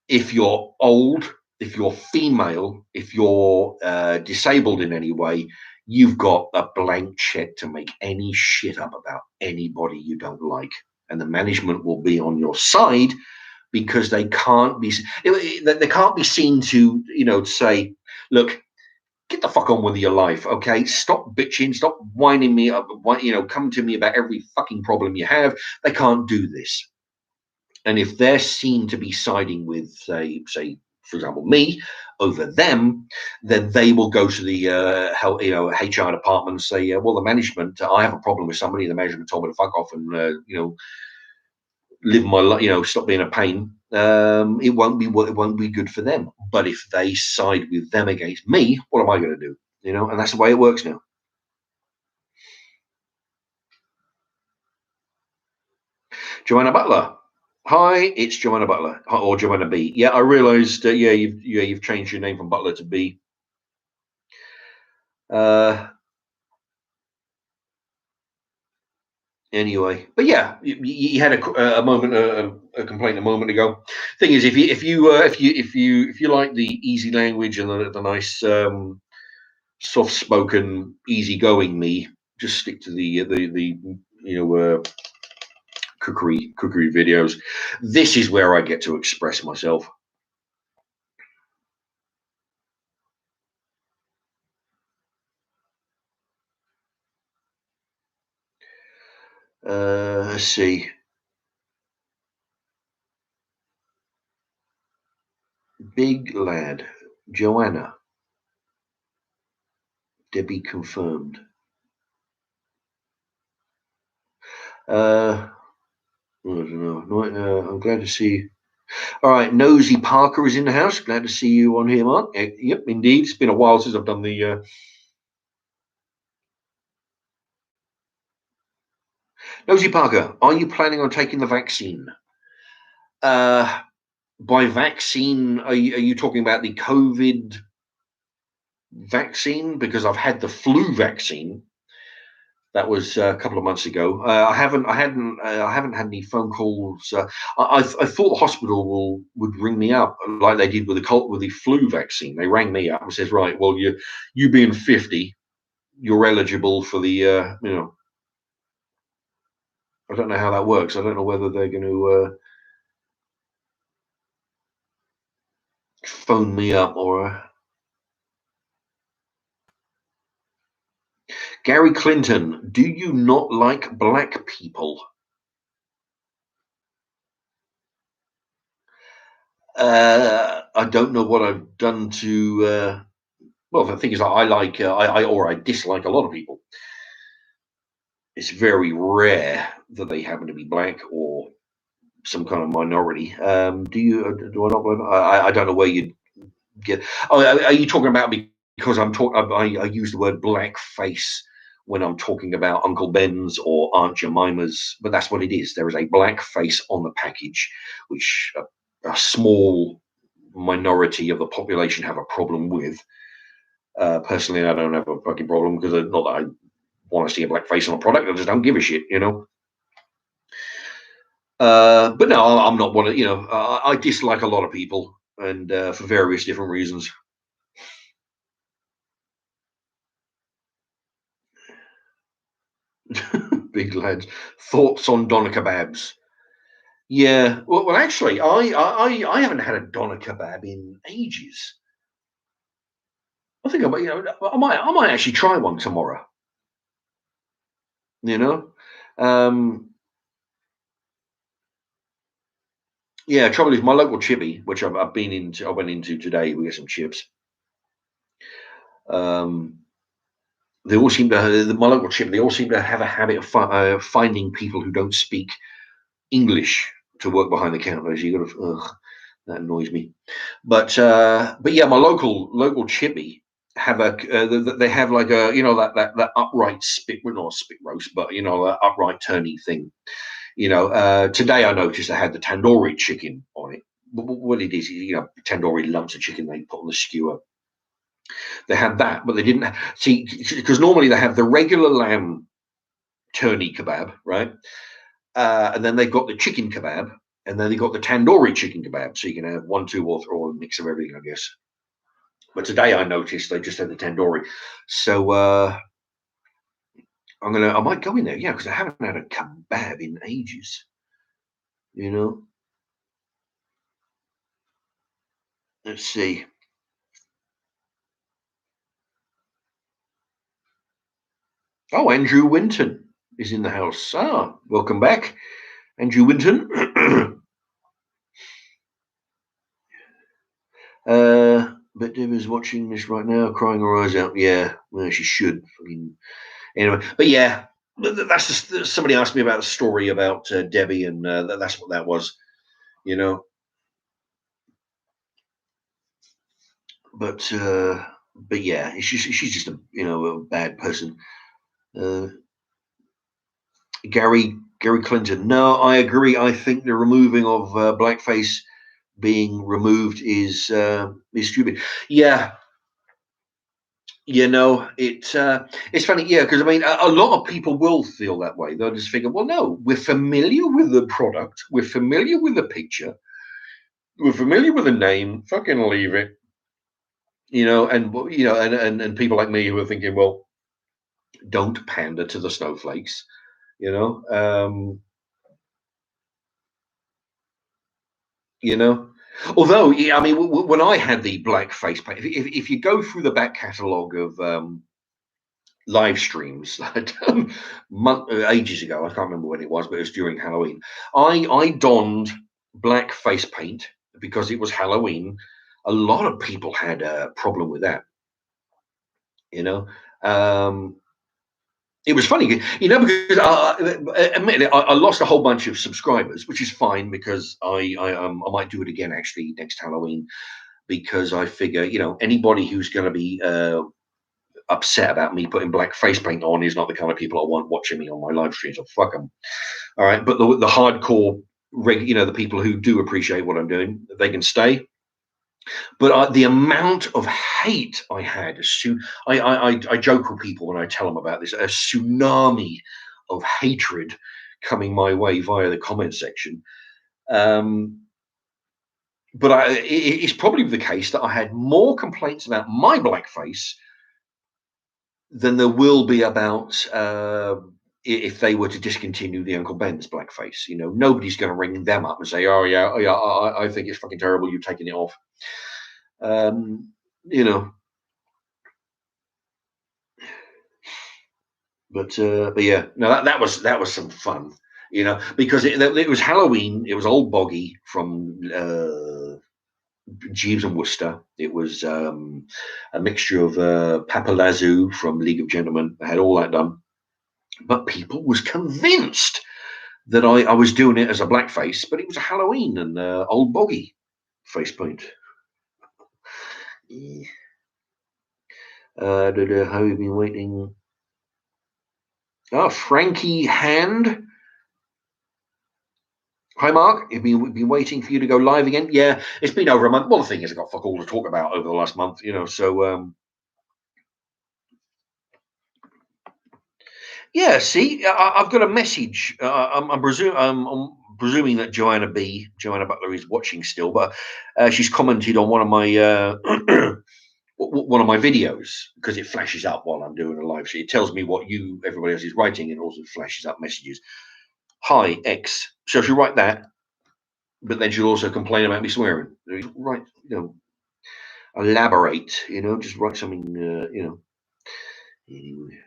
if you're old, if you're female, if you're disabled in any way, you've got a blank check to make any shit up about anybody you don't like. And the management will be on your side because they can't be seen to, say, look, get the fuck on with your life, okay? Stop bitching, stop whining me up, come to me about every fucking problem you have. They can't do this. And if they're seen to be siding with, say, for example, me over them, then they will go to the HR department and say, well, the management, I have a problem with somebody. The management told me to fuck off and live my life, stop being a pain. It won't be good for them. But if they side with them against me, what am I going to do? And that's the way it works now. Joanna Butler. Hi, it's Joanna Butler or Joanna B. Yeah, I realised. You've changed your name from Butler to B. Anyway, but yeah, you had a moment, a complaint a moment ago. Thing is, if you like the easy language and the nice, soft-spoken, easygoing me, just stick to the cookery videos. This is where I get to express myself. Let's see. Big lad, Joanna. Debbie confirmed. I don't know. I'm glad to see you. All right, Nosy Parker is in the house. Glad to see you on here, Mark. Yep, indeed. It's been a while since I've done the. Nosy Parker, are you planning on taking the vaccine? By vaccine, are you talking about the COVID vaccine? Because I've had the flu vaccine. That was a couple of months ago. I haven't had any phone calls. I thought the hospital would ring me up like they did with the flu vaccine. They rang me up and says, right, well, you being 50, you're eligible for the. I don't know how that works. I don't know whether they're going to phone me up or. Gary Clinton, do you not like black people? I don't know what I've done to. Well, the thing is, I dislike a lot of people. It's very rare that they happen to be black or some kind of minority. Do I not? I don't know where you get. Oh, are you talking about because I'm talking? I use the word black face when I'm talking about Uncle Ben's or Aunt Jemima's, but that's what it is. There is a black face on the package, which a small minority of the population have a problem with. Personally, I don't have a fucking problem because not that I want to see a black face on a product. I just don't give a shit, But no, I'm not one of, I dislike a lot of people and for various different reasons. Big lads. Thoughts on doner kebabs? Yeah. Well, actually, I haven't had a doner kebab in ages. I think I might actually try one tomorrow. Um, Yeah, trouble is my local chippy, which I went into today. We get some chips. They all seem to my local chip. They all seem to have a habit of finding people who don't speak English to work behind the counter. So you got to, that annoys me. But yeah, my local chippy have they have like a that upright spit, well, not a spit roast, but that upright turny thing. Today I noticed they had the tandoori chicken on it. What it is, tandoori lumps of chicken they put on the skewer. They had that, but they didn't see, because normally they have the regular lamb turny kebab, right? And then they've got the chicken kebab, And then they got the tandoori chicken kebab, so you can have one, two, or a mix of everything, I guess. But today I noticed they just had the tandoori, so I might go in there, yeah, because I haven't had a kebab in ages. You know, let's see. Oh, Andrew Winton is in the house. Ah, welcome back, Andrew Winton. But Dev is watching this right now, crying her eyes out. Yeah, well, she should. Anyway, but yeah, that's just somebody asked me about a story about Debbie, and that's what that was. You know, but yeah, she's just a bad person. Uh, Gary Clinton. No, I agree. I think the removing of blackface being removed is stupid. Yeah, it's funny. Yeah, because I mean, a lot of people will feel that way. They'll just figure, well, no, we're familiar with the product, we're familiar with the picture, we're familiar with the name. Fucking leave it. And people like me who are thinking, well, don't pander to the snowflakes. You know, um, you know. Although, yeah, I mean, when I had the blackface, if you go through the back catalogue of live streams ages ago, I can't remember when it was, but it was during Halloween. I donned black face paint because it was Halloween. A lot of people had a problem with that. You know, um, it was funny, because admittedly, I lost a whole bunch of subscribers, which is fine because I might do it again actually next Halloween, because I figure anybody who's going to be upset about me putting black face paint on is not the kind of people I want watching me on my live streams. So fuck them. All right, but the hardcore, the people who do appreciate what I'm doing, they can stay. But the amount of hate I had, I joke with people when I tell them about this, a tsunami of hatred coming my way via the comment section. But it's probably the case that I had more complaints about my blackface than there will be about if they were to discontinue the Uncle Ben's blackface. Nobody's going to ring them up and say, oh yeah, I think it's fucking terrible. You're taking it off. You know, but yeah, no, that was some fun. Because it was Halloween. It was Old Boggy from Jeeves and Worcester. It was a mixture of Papa Lazoo from League of Gentlemen. I had all that done, but people was convinced that I was doing it as a blackface, but it was a Halloween and Old Boggy face paint. Yeah. How have you been waiting? Oh, Frankie Hand. Hi, Mark. We've been waiting for you to go live again. Yeah, it's been over a month. Well, the thing is, I've got fuck all to talk about over the last month, so yeah. See, I've got a message. I'm presuming that Joanna Butler is watching still, but she's commented on one of my one of my videos, because it flashes up while I'm doing a live stream. It tells me what everybody else is writing, and also flashes up messages. Hi, X. So she'll write that, but then she'll also complain about me swearing. Right, elaborate. Just write something. Anyway,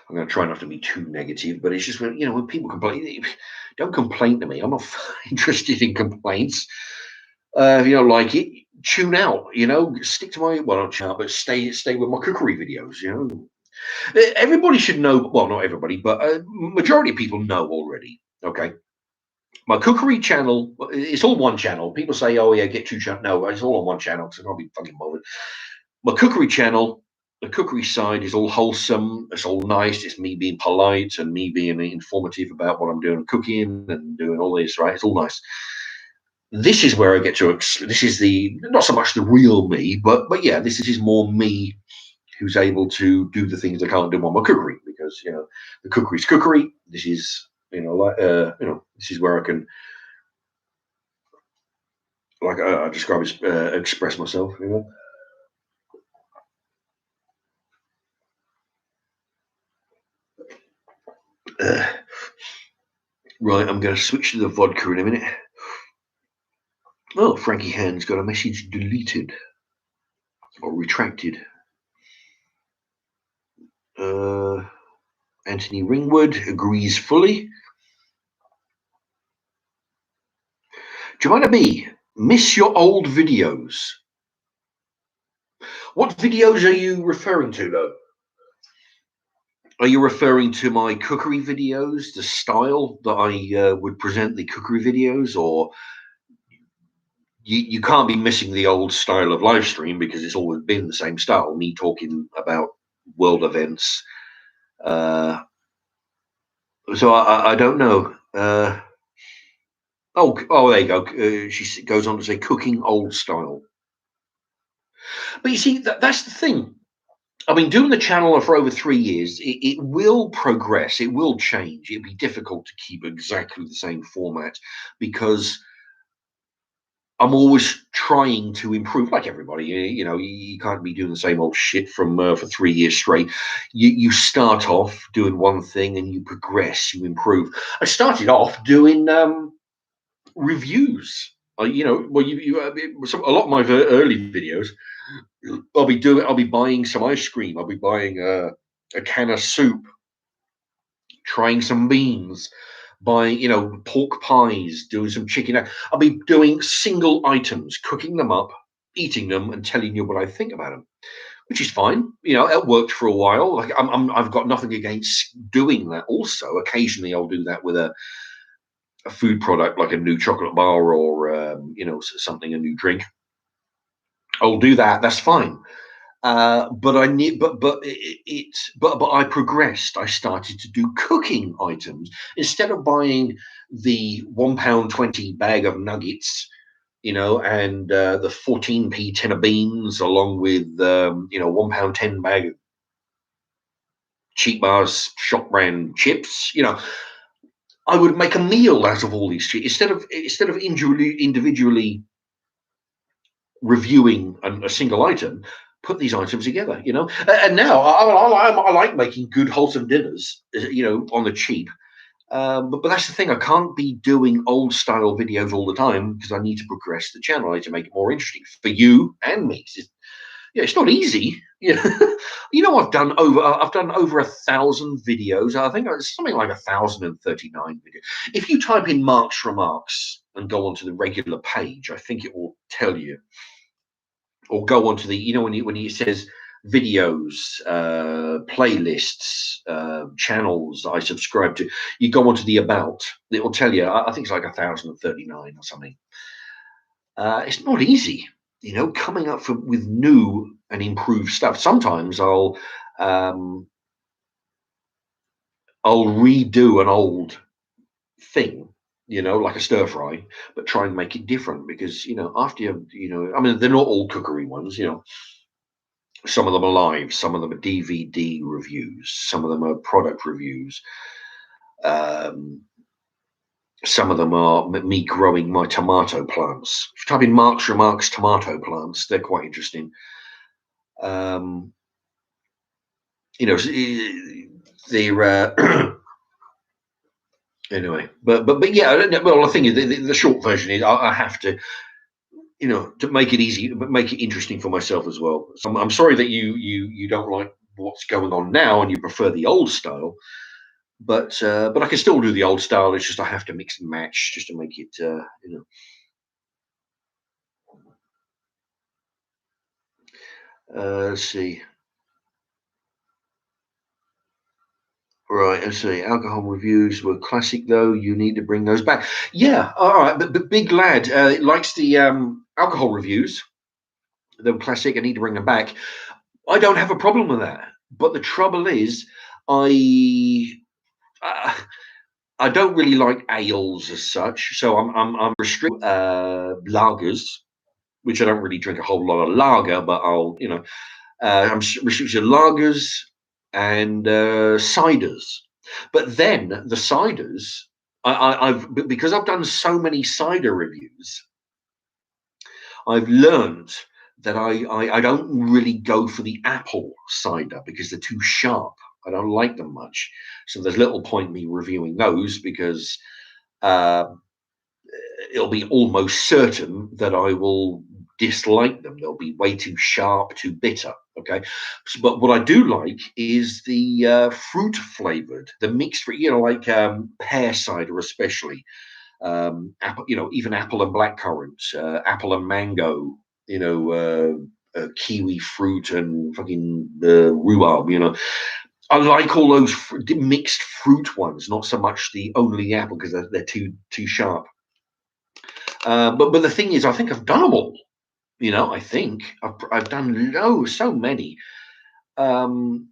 I'm going to try not to be too negative, but it's just when people complain, don't complain to me. I'm not interested in complaints. If you don't like it, tune out. Stick to not tune out, but stay with my cookery videos. Everybody should know. Well, not everybody, but majority of people know already. Okay, my cookery channel. It's all one channel. People say, "Oh yeah, get two channels." No, it's all on one channel, so I can't be fucking bothered. My cookery channel, the cookery side, is all wholesome. It's all nice. It's me being polite and me being informative about what I'm doing, cooking and doing all this. Right? It's all nice. This is where I get to. This is the not so much the real me, but yeah, this is more me who's able to do the things I can't do on my cookery, because the cookery's cookery. This is This is where I can, like I describe it, express myself. Uh, right, I'm going to switch to the vodka in a minute. Oh, Frankie Hand's got a message deleted or retracted. Anthony Ringwood agrees fully. Jemina B, miss your old videos. What videos are you referring to, though? Are you referring to my cookery videos, the style that I would present the cookery videos, or you can't be missing the old style of live stream because it's always been the same style, me talking about world events. So I don't know. Oh, there you go. She goes on to say cooking old style. But you see, that's the thing. I mean, doing the channel for over 3 years, it will progress. It will change. It'll be difficult to keep exactly the same format because I'm always trying to improve, like everybody. You can't be doing the same old shit for 3 years straight. You start off doing one thing and you progress, you improve. I started off doing reviews. A lot of my early videos. I'll be buying some ice cream. I'll be buying a can of soup, trying some beans, buying pork pies, doing some chicken. I'll be doing single items, cooking them up, eating them, and telling you what I think about them, which is fine. It worked for a while. Like I've got nothing against doing that. Also, occasionally I'll do that with a food product like a new chocolate bar or something, a new drink. I'll do that. That's fine. But I need, but I progressed. I started to do cooking items instead of buying the £1.20 bag of nuggets, and the 14p tin of beans, along with £1.10 bag of cheap bars shop brand chips. I would make a meal out of all these shit instead of individually reviewing a single item, put these items together, And now I like making good, wholesome dinners, on the cheap. But that's the thing. I can't be doing old style videos all the time because I need to progress the channel. I need to make it more interesting for you and me. It's not easy. I've done over 1,000 videos. I think it's something like 1,039 videos. If you type in Mark's Remarks and go onto the regular page, I think it will tell you. Or go onto the, when it says videos, playlists, channels that I subscribe to, you go onto the about. It will tell you. I think it's like 1,039 or something. It's not easy, coming up with new and improved stuff. Sometimes I'll redo an old thing, like a stir fry, but try and make it different because after I mean, they're not all cookery ones, Some of them are live, some of them are DVD reviews, some of them are product reviews. Some of them are me growing my tomato plants. If you type in Mark's Remarks tomato plants, they're quite interesting. They're anyway, but yeah, well, the thing is, the short version is I have to, to make it easy, but make it interesting for myself as well. So I'm sorry that you don't like what's going on now and you prefer the old style, but I can still do the old style. It's just I have to mix and match just to make it, Let's see. Right, let's see. Alcohol reviews were classic, though. You need to bring those back. Yeah, all right. But Big Lad likes the alcohol reviews. They were classic. I need to bring them back. I don't have a problem with that. But the trouble is, I don't really like ales as such. So I'm restricted lagers, which I don't really drink a whole lot of lager, but I'll I'm restricted to lagers and ciders. But then the ciders, I've because I've done so many cider reviews, I've learned that I don't really go for the apple cider because they're too sharp. I don't like them much. So there's little point me reviewing those because uh, it'll be almost certain that I will dislike them. They'll be way too sharp, too bitter. Okay, but what I do like is the fruit flavored, the mixed fruit. You know, like pear cider, especially apple. You know, even apple and blackcurrant, apple and mango. You know, kiwi fruit and fucking rhubarb. You know, I like all those mixed fruit ones, not so much the only the apple because they're too sharp. But the thing is, I think I've done them all. You know, I think I've done so many. Um,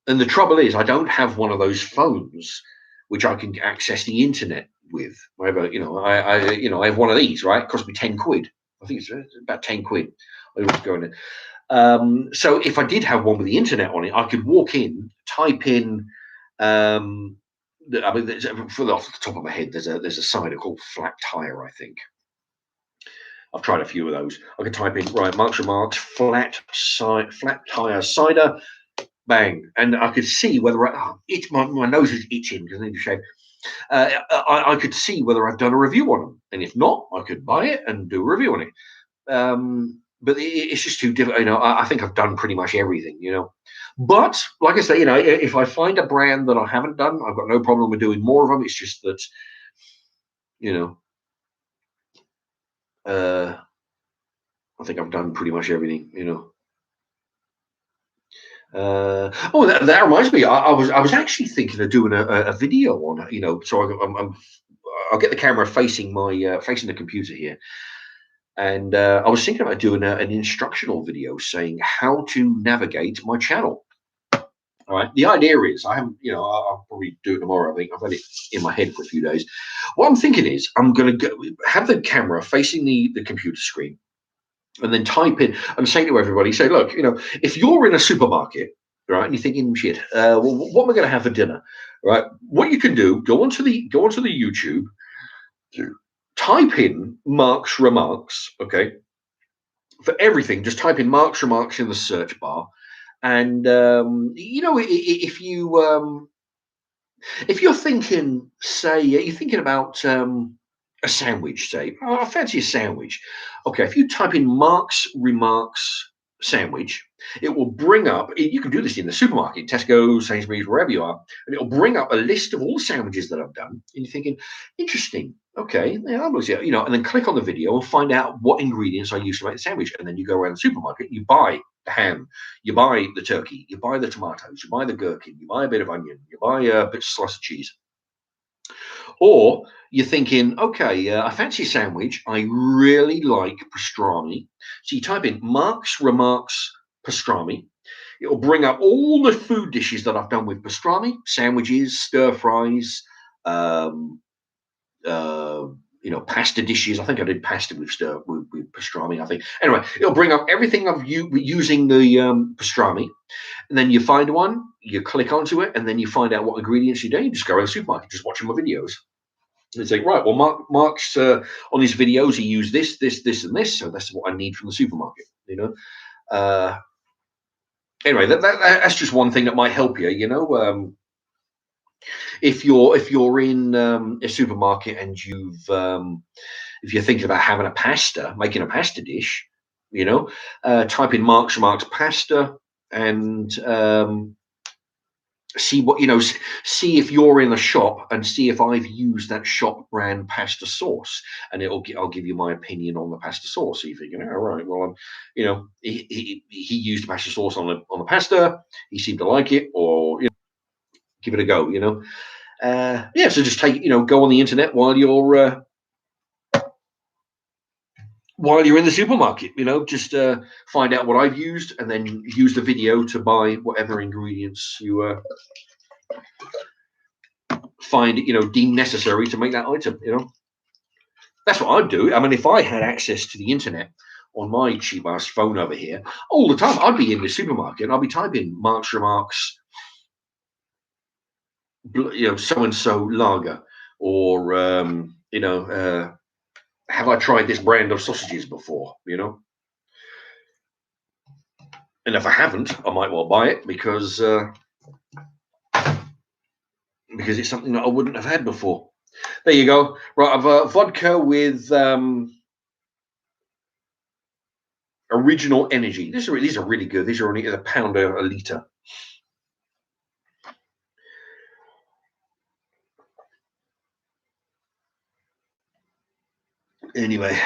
and the trouble is, I don't have one of those phones which I can access the internet with. Whatever, you know, I have one of these. Right, it cost me 10 quid. I think it's about 10 quid. I always go in it. So if I did have one with the internet on it, I could walk in, type in. I mean, off the top of my head, there's a cider called Flat Tire, I think. I've tried a few of those. I could type in right Marks Remarks flat tire cider, bang, and I could see whether my nose is itching because I need to shave. I could see whether I've done a review on them, and if not, I could buy it and do a review on it. But it's just too difficult. You know, I think I've done pretty much everything. You know, but like I say, you know, if I find a brand that I haven't done, I've got no problem with doing more of them. It's just that, you know. I think I've done pretty much everything, you know. That reminds me. I was actually thinking of doing a video on it, you know. So I'll get the camera facing facing the computer here, and I was thinking about doing an instructional video saying how to navigate my channel. All right. The idea is I haven't, you know, I'll probably do it tomorrow. I think I've had it in my head for a few days. What I'm thinking is I'm going to have the camera facing the computer screen and then type in and say to everybody, say, look, you know, if you're in a supermarket, right, and you're thinking, shit, well, what am I going to have for dinner, right? What you can do, go onto the YouTube, type in Mark's Remarks, okay, for everything. Just type in Mark's Remarks in the search bar, and you know, if you're thinking, say, you're thinking about a sandwich, say, oh, I fancy a sandwich. Okay, if you type in Mark's Remarks sandwich, it will bring up, you can do this in the supermarket, Tesco, Sainsbury's, wherever you are, and it'll bring up a list of all the sandwiches that I've done. And you're thinking, interesting. Okay, yeah, you know, and then click on the video and find out what ingredients I use to make the sandwich. And then you go around the supermarket, you buy the ham, you buy the turkey, you buy the tomatoes, you buy the gherkin, you buy a bit of onion, you buy a bit of slice of cheese. Or you're thinking, okay, I fancy a sandwich. I really like pastrami. So you type in Mark's Remarks pastrami. It will bring up all the food dishes that I've done with pastrami, sandwiches, stir fries, um, uh, you know, pasta dishes. I think I did pasta with pastrami. I think anyway, it'll bring up everything of you using the pastrami, and then you find one, you click onto it, and then you find out what ingredients you do. You just go to the supermarket, just watching my videos. And say, right, well, Mark's on his videos, he used this, and this, so that's what I need from the supermarket. You know. Anyway, that's just one thing that might help you. You know, if you're in a supermarket and if you're thinking about having making a pasta dish, you know, type in Mark's Remarks pasta and see what, you know, see if you're in a shop and see if I've used that shop brand pasta sauce, and I'll give you my opinion on the pasta sauce. So you're thinking, all right, well, you know, he used pasta sauce on the pasta, he seemed to like it, or, you know, give it a go, you know. Yeah, so just go on the internet while you're in the supermarket, you know, just find out what I've used and then use the video to buy whatever ingredients you find, you know, deemed necessary to make that item, you know. That's what I'd do. I mean, if I had access to the internet on my cheap ass phone over here all the time, I'd be in the supermarket and I'd be typing Mark's Remarks so and so lager, or have I tried this brand of sausages before? And if I haven't, I might well buy it because it's something that I wouldn't have had before. There you go. Right, I've vodka with original energy. These are really good. These are only a pound a litre. Anyway,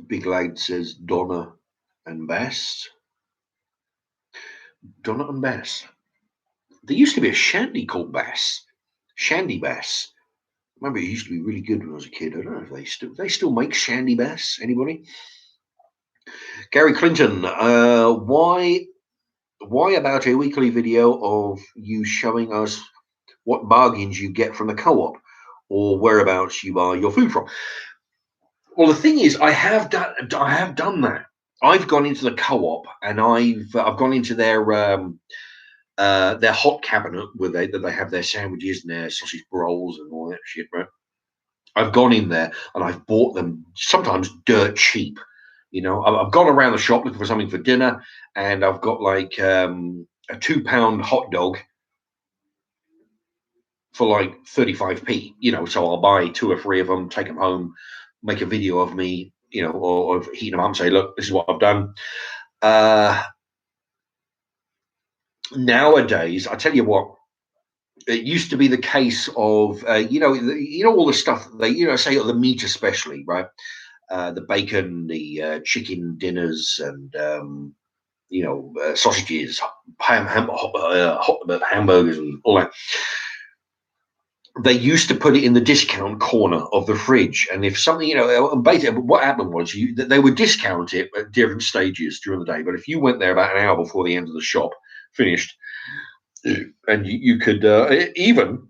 Big Lad says Donna and Bass. Donna and Bass. There used to be a shandy called Bass. Shandy Bass. I remember it used to be really good when I was a kid. I don't know if they still make Shandy Bass. Anybody? Gary Clinton. Why about a weekly video of you showing us what bargains you get from the co-op or whereabouts you buy your food from? Well, the thing is, I have done that. I've gone into the co-op and I've gone into their hot cabinet where they have their sandwiches and their sausage rolls and all that shit, right? I've gone in there and I've bought them sometimes dirt cheap. I've gone around the shop looking for something for dinner, and I've got like a £2 hot dog for like 35p. So I'll buy two or three of them, take them home, make a video of me, or of heating them up and say, look, this is what I've done. Nowadays, I tell you what, it used to be the case of all the stuff they say the meat especially, right? The bacon, the chicken dinners, and sausages, hamburgers, and all that. They used to put it in the discount corner of the fridge, and if something, basically what happened was they would discount it at different stages during the day. But if you went there about an hour before the end of the shop finished, and you could even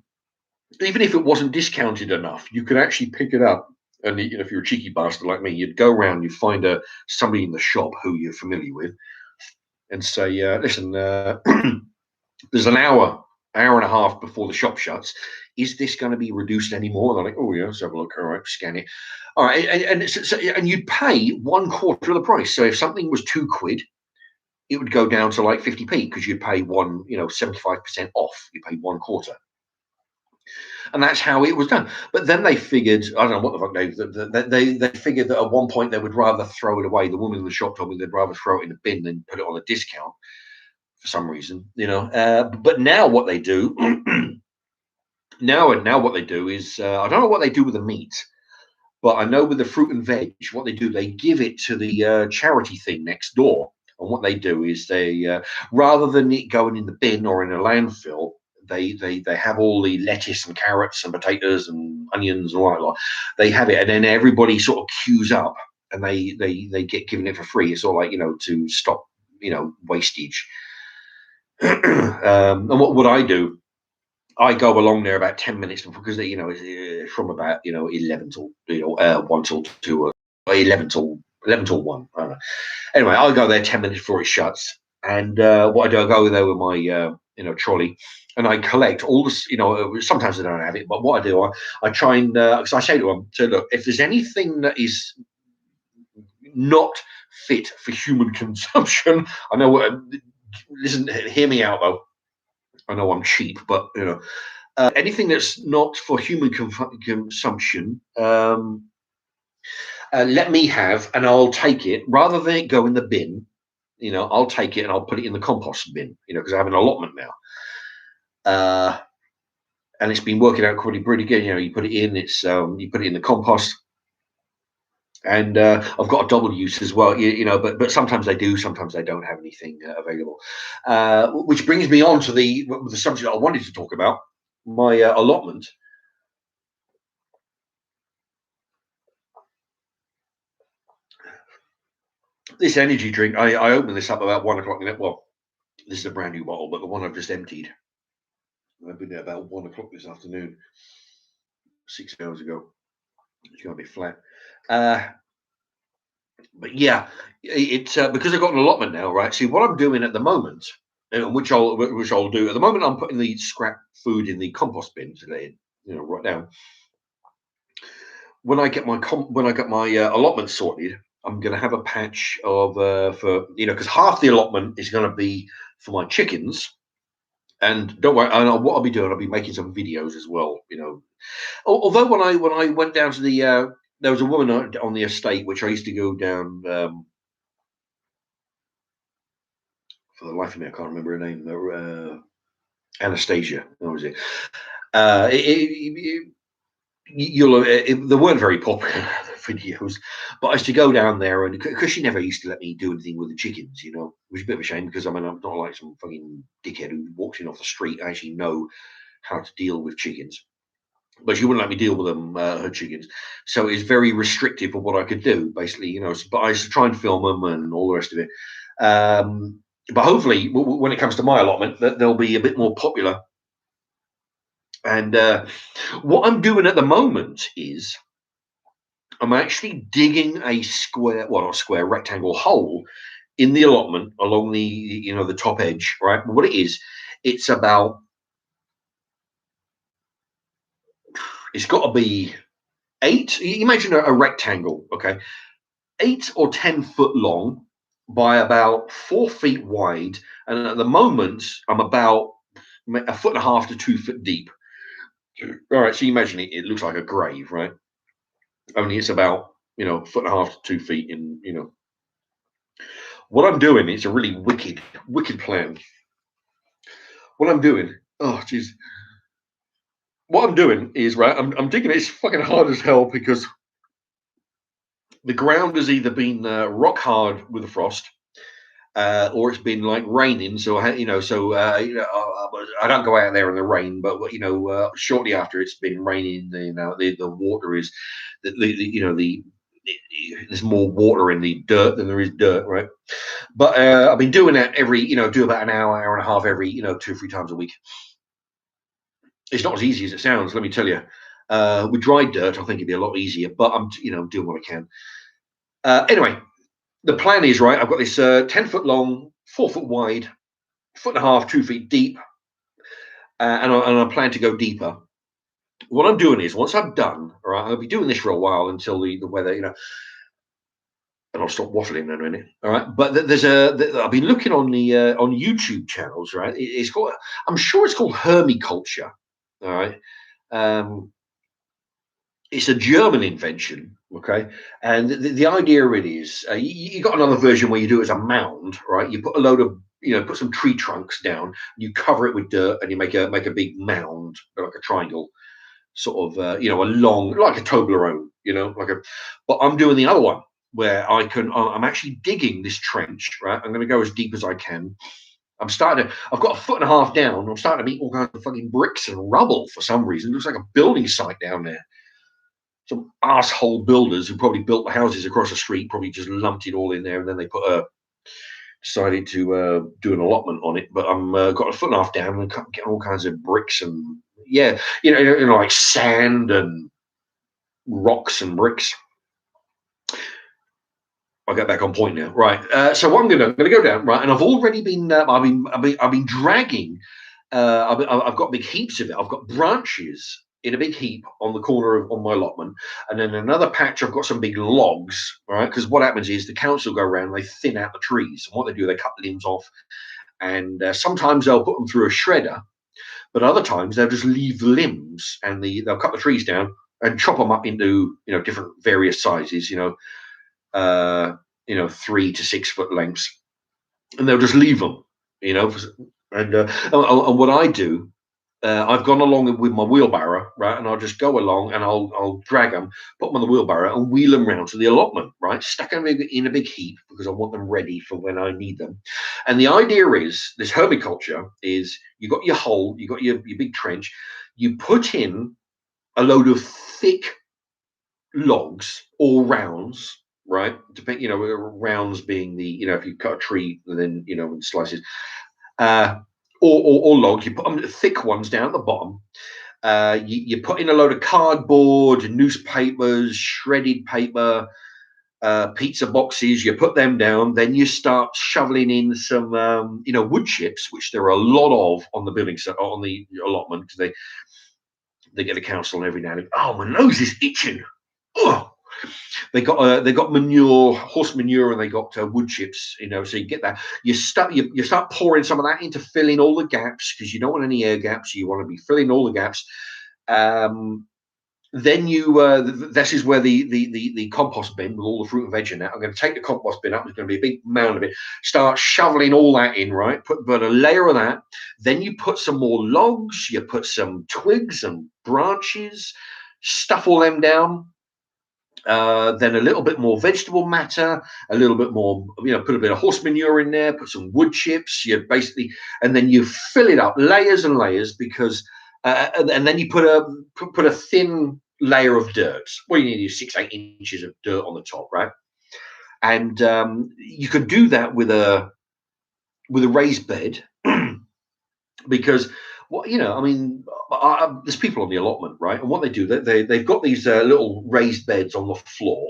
if it wasn't discounted enough, you could actually pick it up. And if you're a cheeky bastard like me, you'd go around, you'd find somebody in the shop who you're familiar with, and say, "Listen, there's an hour and a half before the shop shuts. Is this going to be reduced anymore?" And they're like, "Oh yeah, let's have a look. All right, scan it. All right," and you'd pay 1/4 of the price. So if something was £2, it would go down to like 50p because you'd pay 75% off. You pay 1/4. And that's how it was done. But then they figured, I don't know what the fuck they figured that at one point they would rather throw it away. The woman in the shop told me they'd rather throw it in the bin than put it on a discount for some reason, But now what they do, now what they do is, I don't know what they do with the meat, but I know with the fruit and veg, what they do, they give it to the charity thing next door. And what they do is they, rather than it going in the bin or in a landfill, they have all the lettuce and carrots and potatoes and onions and all that lot. They have it, and then everybody sort of queues up, and they get given it for free. It's all like to stop wastage. And what I do, I go along there about 10 minutes before, because it's from about 11 till 1 till 2 or 11 till 1. I don't know. Anyway, I'll go there 10 minutes before it shuts, and what I do, I go there with my trolley, and I collect all this. Sometimes I don't have it, but what I do, I try and because I say to them, look, if there's anything that is not fit for human consumption, I know what. Listen, hear me out though. I know I'm cheap, but anything that's not for human consumption, let me have, and I'll take it rather than it go in the bin. I'll take it and I'll put it in the compost bin. Because I have an allotment now, and it's been working out pretty good. You put it in, you put it in the compost. And I've got a double use as well, but sometimes they do, sometimes they don't have anything available. Which brings me on to the subject that I wanted to talk about, my allotment. This energy drink, I opened this up about 1 o'clock. Well, this is a brand new bottle, but the one I've just emptied, I opened it about 1 o'clock this afternoon, 6 hours ago. It's going to be flat. But yeah, it's because I've got an allotment now, right? See, what I'm doing at the moment, which I'll do at the moment, I'm putting the scrap food in the compost bin today. Right now. When I get my allotment sorted, I'm going to have a patch of for because half the allotment is going to be for my chickens. And don't worry, what I'll be doing, I'll be making some videos as well. Although when I went down to the there was a woman on the estate which I used to go down. For the life of me, I can't remember her name. Anastasia, that was it. They weren't very popular videos, but I used to go down there, and because she never used to let me do anything with the chickens, which is a bit of a shame because I mean I'm not like some fucking dickhead who walks in off the street. I actually know how to deal with chickens, but she wouldn't let me deal with them, her chickens. So it's very restrictive of what I could do, basically. But I used to try and film them and all the rest of it. But hopefully, when it comes to my allotment, that they'll be a bit more popular. And what I'm doing at the moment is I'm actually digging a square, well, not square, rectangle hole in the allotment along the top edge, right? What it is, it's about, it's got to be eight. Imagine a rectangle, okay, 8 or 10 foot long by about 4 feet wide, and at the moment I'm about a foot and a half to 2 foot deep. All right, so you imagine it looks like a grave, right? Only it's about a foot and a half to 2 feet in. What I'm doing is a really wicked plan. What I'm doing, oh jeez, what I'm doing is right. I'm digging it. It's fucking hard as hell because the ground has either been rock hard with the frost, or it's been like raining. So I don't go out there in the rain, but shortly after it's been raining, the water is there's more water in the dirt than there is dirt, right? But I've been doing that do about an hour and a half every 2 or 3 times a week. It's not as easy as it sounds, let me tell you. With dry dirt, I think it'd be a lot easier, but I'm doing what I can. Anyway, the plan is right. I've got this 10 foot long, 4 foot wide, foot and a half, 2 feet deep, and I plan to go deeper. What I'm doing is once I'm done, all right, I'll be doing this for a while until the weather, and I'll stop waffling in a minute. All right, but I've been looking on YouTube channels, right? It's called, I'm sure it's called hermiculture. All right, um, it's a German invention, okay? And the idea really is you got another version where you do it as a mound, right? You put a load of put some tree trunks down, you cover it with dirt, and you make a big mound, like a triangle, sort of a long, like a Toblerone, But I'm doing the other one where I'm actually digging this trench, right? I'm going to go as deep as I can. I've got a foot and a half down. I'm starting to meet all kinds of fucking bricks and rubble for some reason. It looks like a building site down there. Some asshole builders who probably built the houses across the street probably just lumped it all in there, and then they decided to do an allotment on it. But I'm got a foot and a half down and getting all kinds of bricks and like sand and rocks and bricks. I'll get back on point now. Right. So what I'm gonna go down, right, and I've already been I've been dragging. I've got big heaps of it. I've got branches in a big heap on the corner on my allotment, and then another patch. I've got some big logs, right? Because what happens is the council go around and they thin out the trees, and what they do, they cut limbs off, and sometimes they'll put them through a shredder, but other times they'll just leave the limbs and they'll cut the trees down and chop them up into different various sizes, 3 to 6 foot lengths, and they'll just leave them, and what I do, I've gone along with my wheelbarrow, right, and I'll just go along and I'll drag them, put them on the wheelbarrow, and wheel them round to the allotment, right, stack them in a big heap because I want them ready for when I need them. And the idea is this herbiculture is you got your hole, you got your big trench, you put in a load of thick logs or rounds, right? Rounds being if you cut a tree and then in slices, uh, or logs, you put them thick ones down at the bottom. You put in a load of cardboard, newspapers, shredded paper, pizza boxes, you put them down, then you start shoveling in some, wood chips, which there are a lot of on the building, on the allotment, because they get a council every now and then. Oh, my nose is itching. Oh, they got manure, horse manure, and they got wood chips. So you get that. You start pouring some of that into filling all the gaps, because you don't want any air gaps. You want to be filling all the gaps. Then this is where the compost bin with all the fruit and veg in that. I'm going to take the compost bin up. There's going to be a big mound of it. Start shoveling all that in, right? Put a layer of that. Then you put some more logs. You put some twigs and branches. Stuff all them down. Then a little bit more vegetable matter, a little bit more, put a bit of horse manure in there, put some wood chips. And then you fill it up, layers and layers, because, and then you put a thin layer of dirt. Well, you need 6-8 inches of dirt on the top, right? And you could do that with a raised bed, because there's people on the allotment, right? And what they do, they've got these little raised beds on the floor.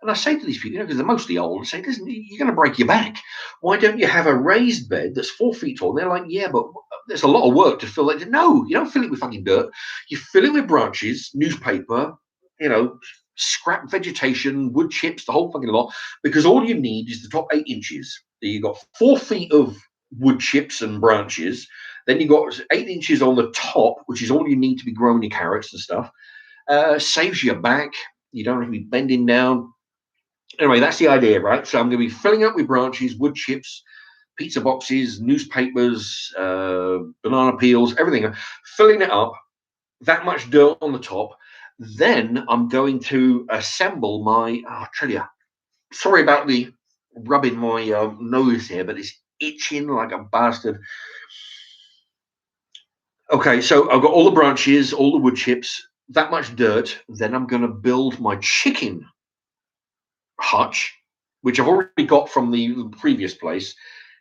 And I say to these people, because they're mostly old, I say, listen, you're going to break your back. Why don't you have a raised bed that's 4 feet tall? And they're like, yeah, but there's a lot of work to fill it. No, you don't fill it with fucking dirt. You fill it with branches, newspaper, scrap vegetation, wood chips, the whole fucking lot, because all you need is the top 8 inches. You've got 4 feet of wood chips and branches. Then you've got 8 inches on the top, which is all you need to be growing your carrots and stuff. Saves your back. You don't have to be bending down. Anyway, that's the idea, right? So I'm going to be filling up with branches, wood chips, pizza boxes, newspapers, banana peels, everything. Filling it up, that much dirt on the top. Then I'm going to assemble I'll tell you, sorry about the rubbing my nose here, but it's itching like a bastard. Okay, so I've got all the branches, all the wood chips, that much dirt. Then I'm going to build my chicken hutch, which I've already got from the previous place.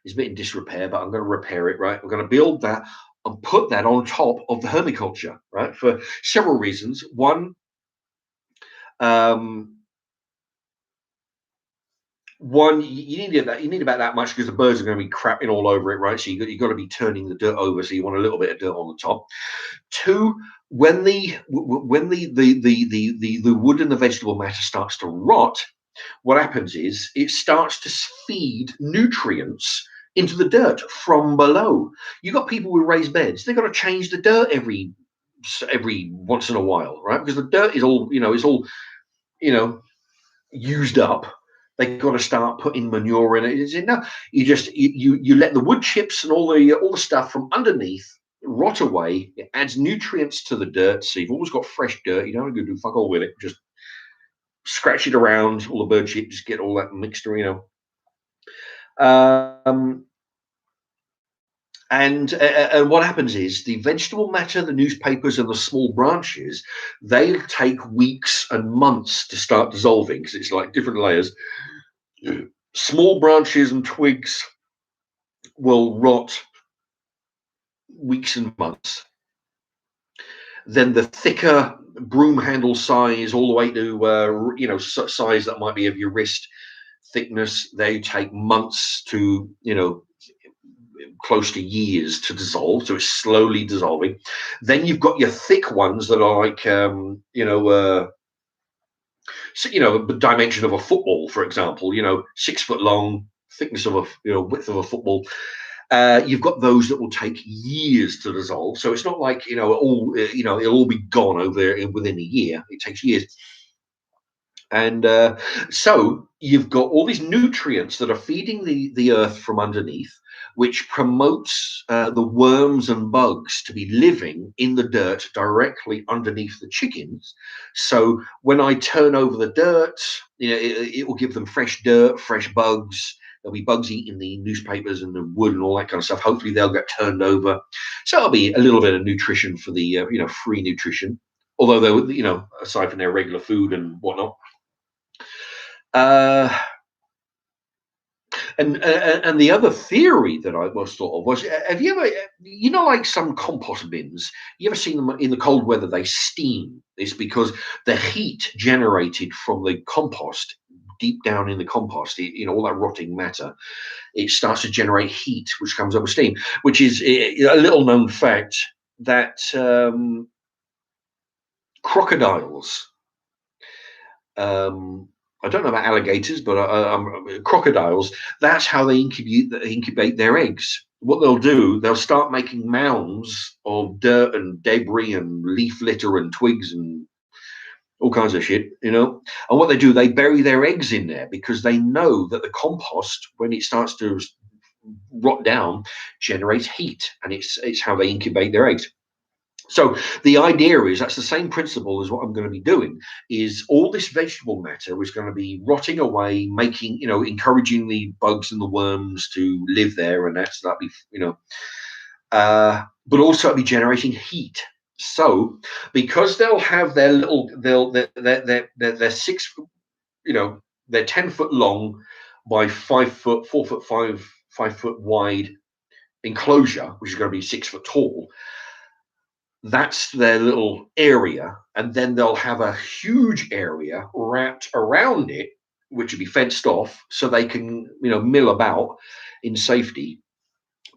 It's a bit in disrepair, but I'm going to repair it, right? I'm going to build that and put that on top of the hermiculture, right? For several reasons. One, you need about that much, because the birds are going to be crapping all over it, right? So you've got to be turning the dirt over, so you want a little bit of dirt on the top. Two, when the wood and the vegetable matter starts to rot, what happens is it starts to feed nutrients into the dirt from below. You've got people with raised beds; they've got to change the dirt every once in a while, right? Because the dirt is all used up. They've got to start putting manure in it. No, you let the wood chips and all the stuff from underneath rot away. It adds nutrients to the dirt, so you've always got fresh dirt. You don't have to do fuck all with it. Just scratch it around, all the bird shit, just get all that mixture, And what happens is the vegetable matter, the newspapers, and the small branches, they take weeks and months to start dissolving, because it's like different layers. Small branches and twigs will rot weeks and months. Then the thicker broom handle size, all the way to size that might be of your wrist thickness, they take months to close to years to dissolve, so it's slowly dissolving. Then you've got your thick ones that are like the dimension of a football, for example, 6 foot long, thickness of a width of a football. You've got those that will take years to dissolve, so it's not like it'll all be gone over within a year. It takes years. And so you've got all these nutrients that are feeding the earth from underneath, which promotes the worms and bugs to be living in the dirt directly underneath the chickens. So when I turn over the dirt, it will give them fresh dirt, fresh bugs. There'll be bugs eating the newspapers and the wood and all that kind of stuff. Hopefully they'll get turned over. So it'll be a little bit of nutrition for the free nutrition, although they aside from their regular food and whatnot. And the other theory that I was thought of was, have you ever, like some compost bins, you ever seen them in the cold weather, they steam? It's because the heat generated from the compost deep down in the compost, all that rotting matter, it starts to generate heat, which comes up with steam, which is a little known fact that crocodiles, I don't know about alligators, but crocodiles, that's how they incubate their eggs. What they'll do, they'll start making mounds of dirt and debris and leaf litter and twigs and all kinds of shit, And what they do, they bury their eggs in there because they know that the compost, when it starts to rot down, generates heat, and it's how they incubate their eggs. So the idea is that's the same principle as what I'm going to be doing. Is all this vegetable matter is going to be rotting away, making encouraging the bugs and the worms to live there, and that'll be but also it'll be generating heat. So because they'll have their little they're 6 they're 10 foot long by 5 foot, 4 foot 5 foot wide enclosure, which is going to be 6 foot tall. That's their little area, and then they'll have a huge area wrapped around it, which will be fenced off so they can mill about in safety.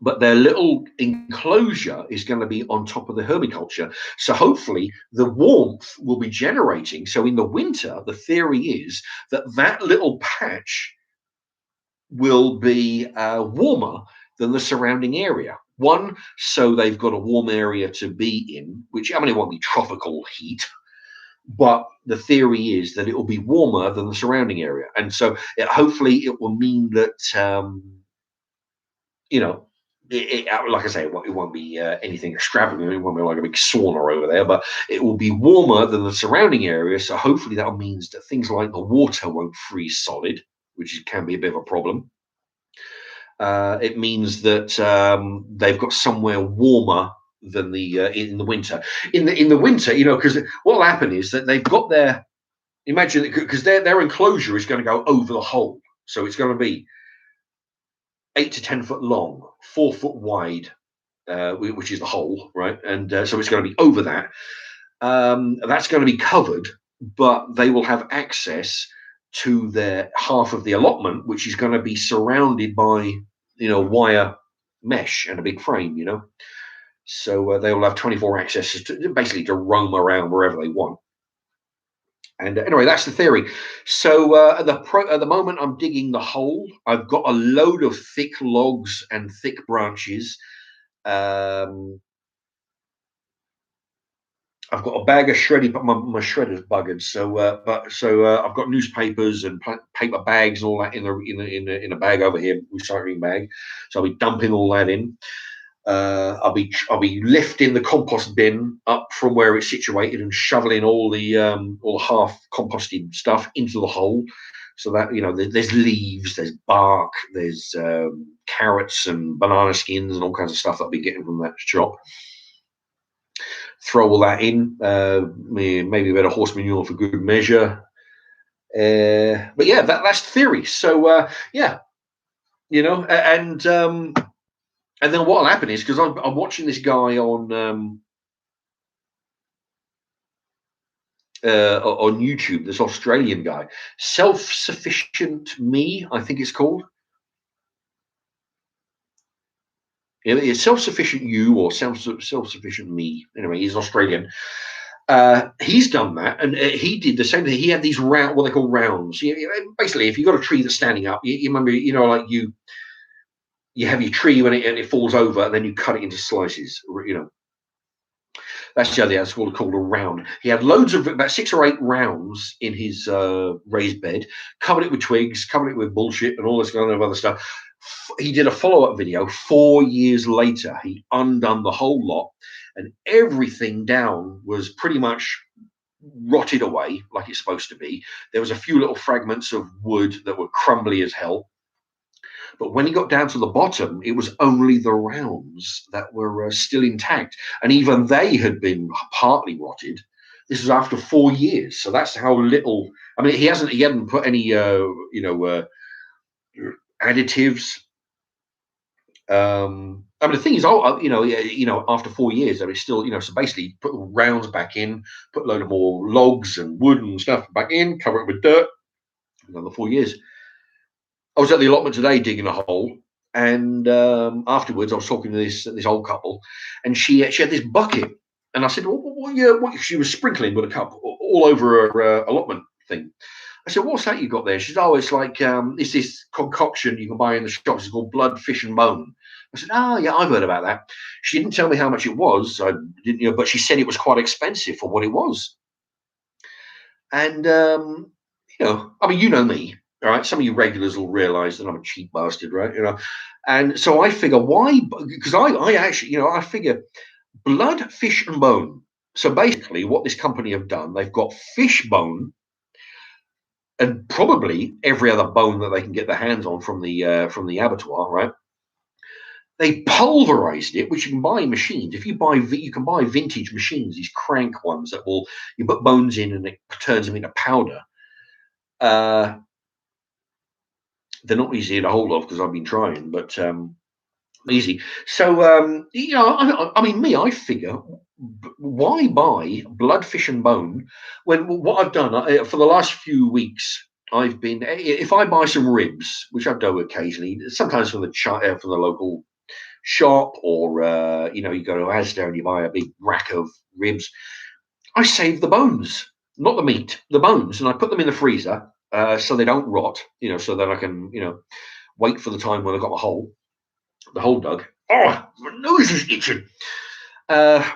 But their little enclosure is going to be on top of the herbiculture, so hopefully the warmth will be generating. So in the winter, the theory is that little patch will be warmer than the surrounding area. One, so they've got a warm area to be in, which, it won't be tropical heat, but the theory is that it will be warmer than the surrounding area. And so hopefully it will mean that, like I say, it won't be anything extravagant. It won't be like a big sauna over there, but it will be warmer than the surrounding area. So hopefully that means that things like the water won't freeze solid, which can be a bit of a problem. It means that they've got somewhere warmer than in the winter. In the winter, because what will happen is that they've got imagine, because their enclosure is going to go over the hole, so it's going to be 8 to 10 foot long, 4 foot wide, which is the hole, right? And so it's going to be over that. That's going to be covered, but they will have access to their half of the allotment, which is going to be surrounded by wire mesh and a big frame, so they will have 24 accesses basically to roam around wherever they want. And anyway, that's the theory. So at the moment I'm digging the hole. I've got a load of thick logs and thick branches. I've got a bag of shredded, but my shredder's buggered. So, I've got newspapers and paper bags and all that in a bag over here, recycling bag. So I'll be dumping all that in. I'll be lifting the compost bin up from where it's situated and shoveling all the half composted stuff into the hole. So that there's leaves, there's bark, there's carrots and banana skins and all kinds of stuff that I'll be getting from that shop. Throw all that in, maybe a bit of horse manure for good measure. But yeah, that's the theory. So yeah, and then what will happen is, because I'm watching this guy on YouTube, this Australian guy, Self-Sufficient Me, I think it's called. It's Self-Sufficient You or Self-Sufficient Me. Anyway, he's Australian. He's done that, and he did the same thing. He had these what they call rounds. Basically, if you've got a tree that's standing up, you remember, like you have your tree when it falls over, and then you cut it into slices. That's the other. That's called a round. He had loads of about 6 or 8 rounds in his raised bed, covered it with twigs, covered it with bullshit, and all this kind of other stuff. He did a follow-up video 4 years later. He undone the whole lot, and everything down was pretty much rotted away like it's supposed to be. There was a few little fragments of wood that were crumbly as hell, but when he got down to the bottom, it was only the rounds that were still intact, and even they had been partly rotted. This was after 4 years, so that's how little. I mean, he hadn't put any additives. I mean, the thing is, after 4 years, it's still, so basically put rounds back in, put a load of more logs and wood and stuff back in, cover it with dirt, another 4 years. I was at the allotment today digging a hole, and afterwards I was talking to this old couple, and she had this bucket, and I said, what?" She was sprinkling with a cup all over her allotment thing. I said, "What's that you got there?" She said, "Oh, it's like it's this concoction you can buy in the shops. It's called blood, fish, and bone." I said, "Oh, yeah, I've heard about that." She didn't tell me how much it was. I didn't, but she said it was quite expensive for what it was. And I mean, you know me, all right. Some of you regulars will realise that I'm a cheap bastard, right? And so I figure why? Because I actually, I figure blood, fish, and bone. So basically, what this company have done, they've got fish bone and probably every other bone that they can get their hands on from the abattoir, right? They pulverized it, which you can buy in machines. If you buy, you can buy vintage machines, these crank ones that will you put bones in and it turns them into powder. Uh, they're not easy to get a hold of because I've been trying, but easy. So I mean, I figure why buy blood, fish, and bone when what I've done for the last few weeks. I've been if I buy some ribs, which I do occasionally, sometimes from from the local shop, or you go to Asda and you buy a big rack of ribs. I save the bones, not the meat, the bones, and I put them in the freezer so they don't rot. So that I can wait for the time when I've got the hole dug. Oh, my nose is itching. Uh,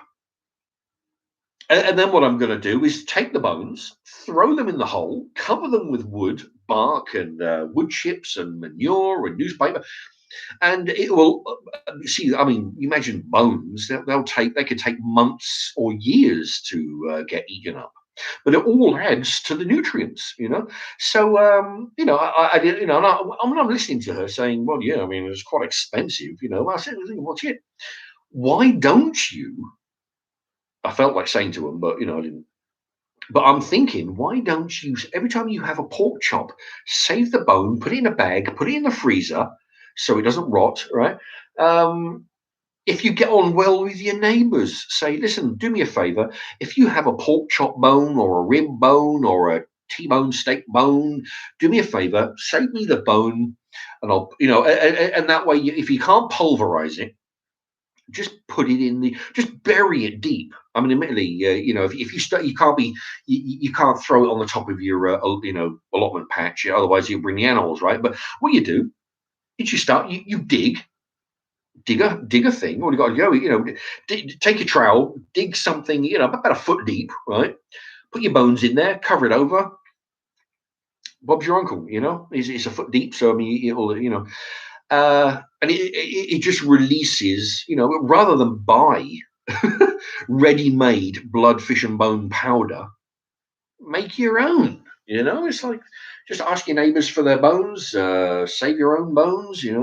and then what I'm going to do is take the bones, throw them in the hole, cover them with wood, bark, and wood chips, and manure, and newspaper, and it will. See, I mean, imagine bones. They could take months or years to get eaten up, but it all adds to the nutrients. So I did, and I'm listening to her saying, well, yeah, I mean, it's quite expensive. I said, what's it? Why don't you? I felt like saying to him, but I didn't. But I'm thinking, why don't you, every time you have a pork chop, save the bone, put it in a bag, put it in the freezer so it doesn't rot, right? Um, if you get on well with your neighbors, say, listen, do me a favor. If you have a pork chop bone or a rib bone or a T-bone steak bone, do me a favor, save me the bone, and and that way, if you can't pulverize it, just put it in just bury it deep. I mean, admittedly, if you start, you can't throw it on the top of your, allotment patch. Otherwise, you'll bring the animals, right? But what you do is you start, you dig a thing. All you got to go, take your trowel, dig something, about a foot deep, right? Put your bones in there, cover it over. Bob's your uncle, it's a foot deep. So I mean, and it just releases, rather than buy ready-made blood, fish, and bone powder, make your own. It's like just ask your neighbors for their bones, save your own bones. This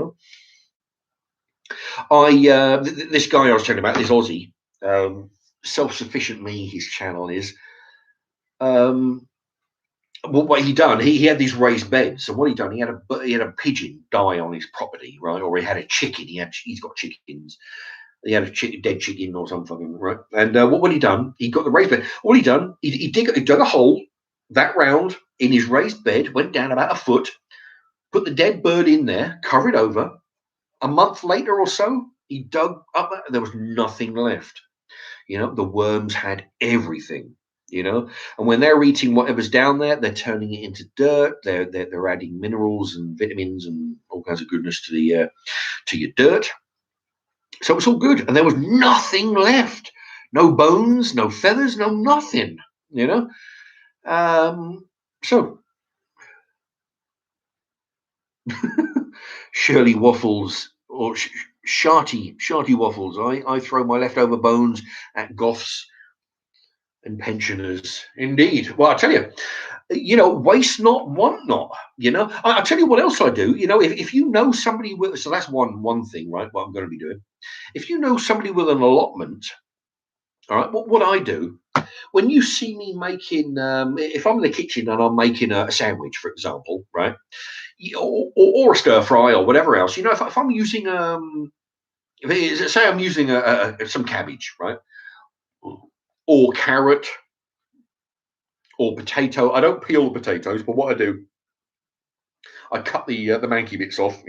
guy I was talking about, this Aussie, self-sufficient me, his channel is. Well, what he done, he had these raised beds, and what he done, he had a pigeon die on his property, right? Or he had a chicken. He's got chickens. He had a dead chicken or something, right? And what he done? He got the raised bed. What he done? He dug a hole that round in his raised bed, went down about a foot, put the dead bird in there, covered over. A month later or so, he dug up. There was nothing left. The worms had everything. And when they're eating whatever's down there, they're turning it into dirt. They're adding minerals and vitamins and all kinds of goodness to your dirt. So it's all good, and there was nothing left. No bones, no feathers, no nothing. You know. So Shirley waffles or Sharty waffles. I throw my leftover bones at goths and pensioners. Indeed. Well, I tell you, waste not, want not. I'll tell you what else I do. If you know somebody with, so that's one thing, right? What I'm going to be doing. If you know somebody with an allotment, all right, what I do when you see me making, if I'm in the kitchen and I'm making a sandwich, for example, right, or a stir fry or whatever else, if I'm using, say I'm using some cabbage, right, or carrot or potato. I don't peel the potatoes, but what I do, I cut the manky bits off.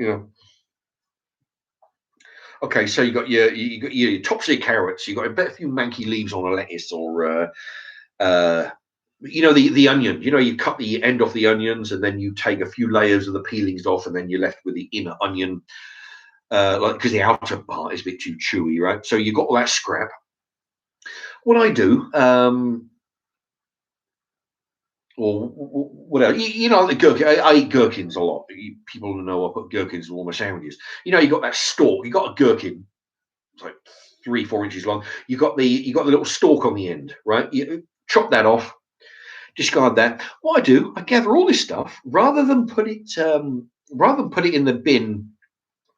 Okay, so you got your top tier carrots. You got a better few manky leaves on a lettuce, or the onion. You cut the end off the onions, and then you take a few layers of the peelings off, and then you're left with the inner onion, like because the outer part is a bit too chewy, right? So you got all that scrap. What I do, or whatever, the gherkin. I eat gherkins a lot. People know I put gherkins in all my sandwiches. You got that stalk. You got a gherkin, it's like 3-4 inches long. You got the little stalk on the end, right? You chop that off, discard that. What I do, I gather all this stuff rather than put it in the bin,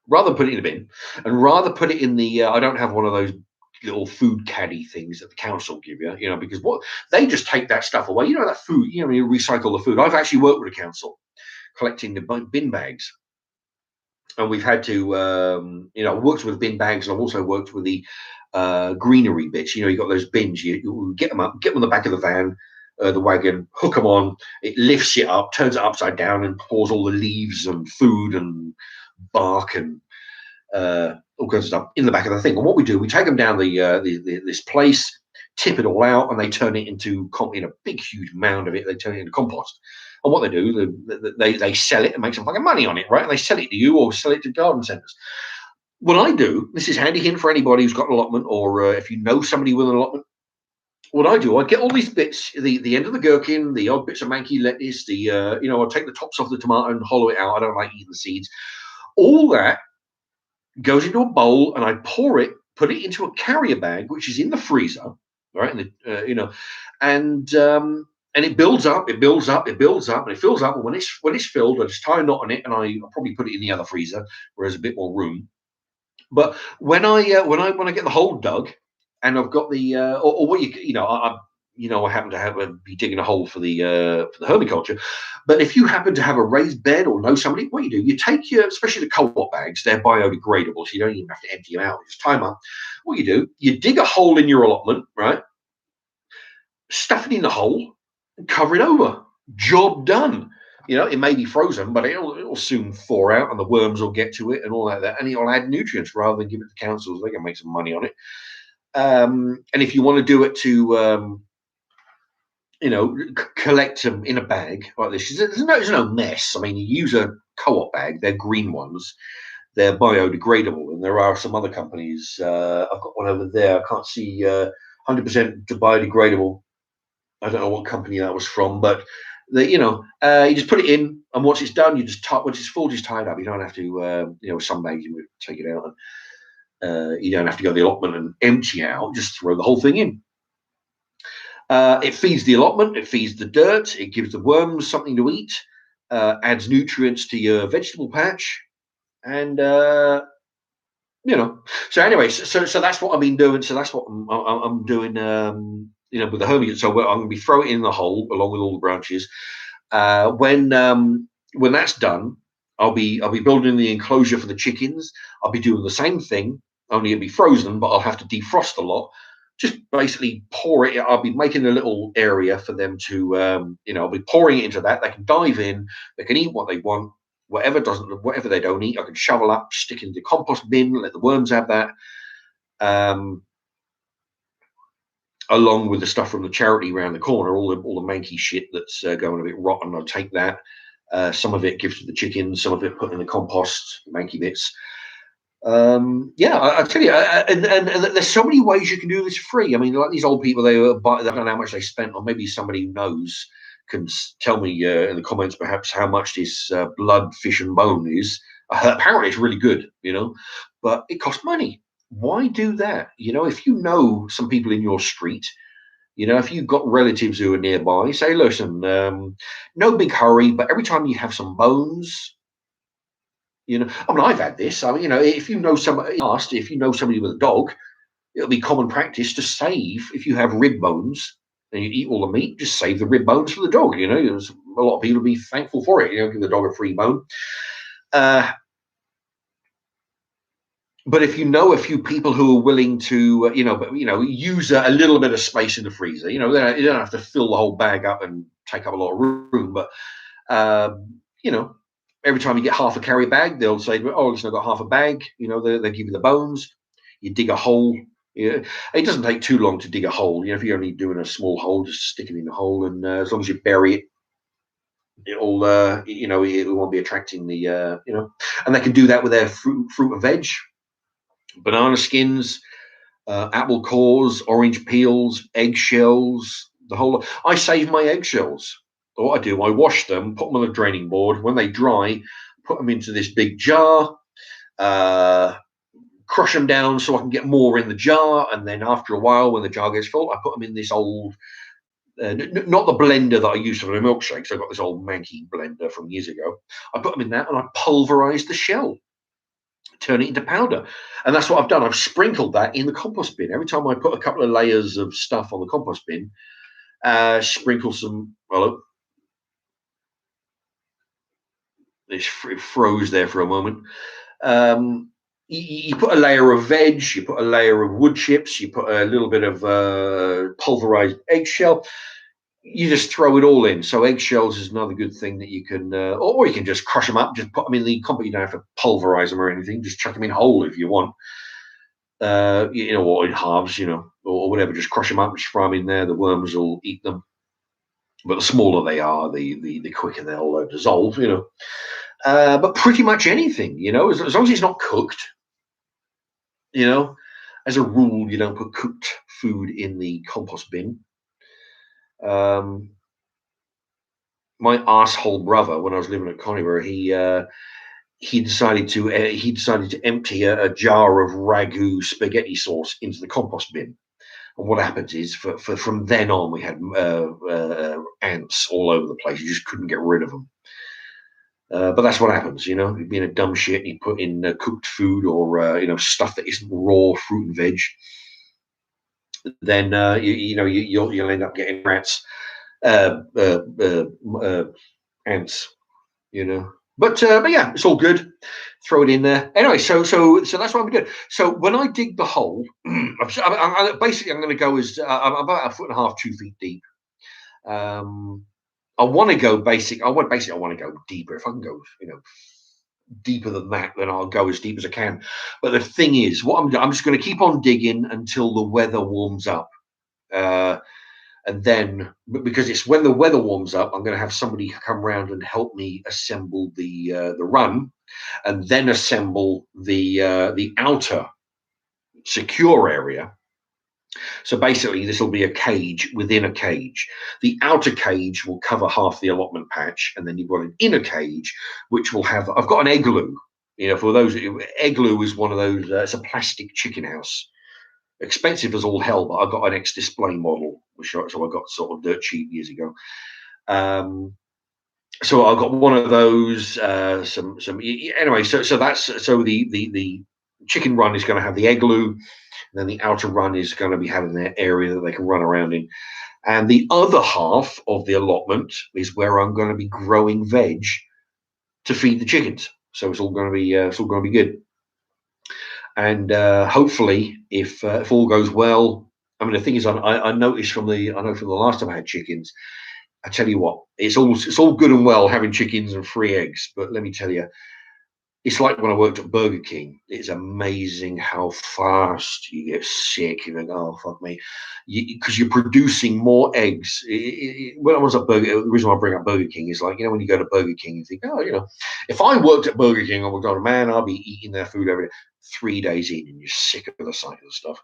and rather put it in the. I don't have one of those little food caddy things that the council give you, because what they just take that stuff away. That food, you recycle the food. I've actually worked with the council collecting the bin bags, and we've had to, worked with bin bags, and I've also worked with the greenery bits. You got those bins. You get them up, get them on the back of the van, the wagon, hook them on. It lifts it up, turns it upside down, and pours all the leaves and food and bark and all kinds of stuff in the back of the thing. And what we do, we take them down this place, tip it all out, and they turn it into in a big, huge mound of it. They turn it into compost. And what they do, they sell it and make some fucking money on it, right? And they sell it to you or sell it to garden centres. What I do, this is handy hint for anybody who's got an allotment, or if you know somebody with an allotment. What I do, I get all these bits, the end of the gherkin, the odd bits of manky lettuce, I'll take the tops off the tomato and hollow it out. I don't like eating the seeds. All that goes into a bowl, and I put it into a carrier bag, which is in the freezer, right? And it builds up, it builds up, it builds up, and it fills up. And when it's filled, I just tie a knot on it, and I'll probably put it in the other freezer where there's a bit more room. But when I get the hole dug, and I've got the or what I happen to be digging a hole for the hermiculture. But if you happen to have a raised bed or know somebody, what you take especially the co-op bags, they're biodegradable, so you don't even have to empty them out. You just tie them up. What you do, you dig a hole in your allotment, right? Stuff it in the hole, and cover it over. Job done. It may be frozen, but it'll soon thaw out, and the worms will get to it and all that, and it'll add nutrients rather than give it to councils. They can make some money on it. And if you want to do it to collect them in a bag like this, there's no mess. I mean, you use a co-op bag, they're green ones, they're biodegradable, and there are some other companies. I've got one over there. I can't see 100% biodegradable. I don't know what company that was from, but you just put it in, and once it's done, once it's full, just tie it up. You don't have to, some bags you would take it out, and you don't have to go to the allotment and empty out. Just throw the whole thing in. It feeds the allotment, it feeds the dirt, it gives the worms something to eat, adds nutrients to your vegetable patch, and So anyway, so that's what I've been doing. So that's what I'm doing. With the hermit. So I'm going to be throwing it in the hole along with all the branches. When that's done, I'll be building the enclosure for the chickens. I'll be doing the same thing, only it'll be frozen, but I'll have to defrost a lot. Just basically pour it. I'll be making a little area for them to, I'll be pouring it into that. They can dive in. They can eat what they want. Whatever they don't eat, I can shovel up, stick in the compost bin, let the worms have that. Along with the stuff from the charity around the corner, all the manky shit that's going a bit rotten, I'll take that. Some of it gives to the chickens, some of it put in the compost, manky bits. I tell you, and there's so many ways you can do this free. I mean, like these old people, they don't know how much they spent, or maybe somebody who knows can tell me in the comments perhaps how much this blood, fish, and bone is. Apparently, it's really good, but it costs money. Why do that? If you know some people in your street, if you've got relatives who are nearby, say, listen, no big hurry, but every time you have some bones. I've had this. I mean, if you know somebody with a dog, it'll be common practice to save. If you have rib bones and you eat all the meat, just save the rib bones for the dog. There's a lot of people will be thankful for it. Give the dog a free bone. But if you know a few people who are willing to, use a little bit of space in the freezer, you don't have to fill the whole bag up and take up a lot of room. But every time you get half a carry bag, they'll say, "Oh, listen, I've got half a bag." They give you the bones. You dig a hole. Yeah, it doesn't take too long to dig a hole. If you're only doing a small hole, just stick it in the hole, and as long as you bury it, it'll it won't be attracting the and they can do that with their fruit and veg, banana skins, apple cores, orange peels, eggshells, the whole. I save my eggshells. What I do, I wash them, put them on a draining board. When they dry, put them into this big jar, uh, crush them down so I can get more in the jar. And then after a while, when the jar gets full, I put them in this old, not the blender that I use for the milkshakes. I've got this old Maggie blender from years ago. I put them in that and I pulverize the shell, turn it into powder. And that's what I've done. I've sprinkled that in the compost bin. Every time I put a couple of layers of stuff on the compost bin, sprinkle some, well, it froze there for a moment. You put a layer of veg, you put a layer of wood chips, you put a little bit of pulverized eggshell. You just throw it all in. So eggshells is another good thing that you can, or you can just crush them up, just put them in the compost. You don't have to pulverize them or anything. Just chuck them in whole if you want, or in halves, or whatever. Just crush them up, just throw them in there. The worms will eat them. But the smaller they are, the quicker they'll dissolve. But pretty much anything, as long as it's not cooked, as a rule, you don't put cooked food in the compost bin. My asshole brother, when I was living at Connemara, he decided to empty a jar of ragu spaghetti sauce into the compost bin. And what happens is, from then on, we had ants all over the place. You just couldn't get rid of them. But that's what happens, You'd be in a dumb shit and you put in cooked food or stuff that isn't raw fruit and veg. Then you'll end up getting rats, ants, But yeah, it's all good. Throw it in there. Anyway, so that's what I'm doing. So when I dig the hole, basically I'm going to go as I'm about 1.5 foot, 2 feet deep. I want to go basic. I want to go deeper. If I can go, deeper than that, then I'll go as deep as I can. But the thing is, what I'm just going to keep on digging until the weather warms up. And then, because it's when the weather warms up, I'm going to have somebody come around and help me assemble the run, and then assemble the outer secure area. So basically, this will be a cage within a cage. The outer cage will cover half the allotment patch, and then you've got an inner cage, which will have. I've got an igloo. For those, igloo is one of those. It's a plastic chicken house. Expensive as all hell, but I got an ex-display model, so I got sort of dirt cheap years ago. So I got one of those. Some anyway. So the chicken run is going to have the igloo, and then the outer run is going to be having their area that they can run around in, and the other half of the allotment is where I'm going to be growing veg to feed the chickens. So it's all going to be good. And hopefully, if all goes well, I mean, the thing is, I noticed from the last time I had chickens, I tell you what, it's all good and well having chickens and free eggs, but let me tell you, it's like when I worked at Burger King. It's amazing how fast you get sick. You think, oh, fuck me. Because you're producing more eggs. When I was at the reason why I bring up Burger King is like, when you go to Burger King, you think, oh, if I worked at Burger King, I would go, man, I'll be eating their food every day. 3 days in and you're sick of the sight of the stuff.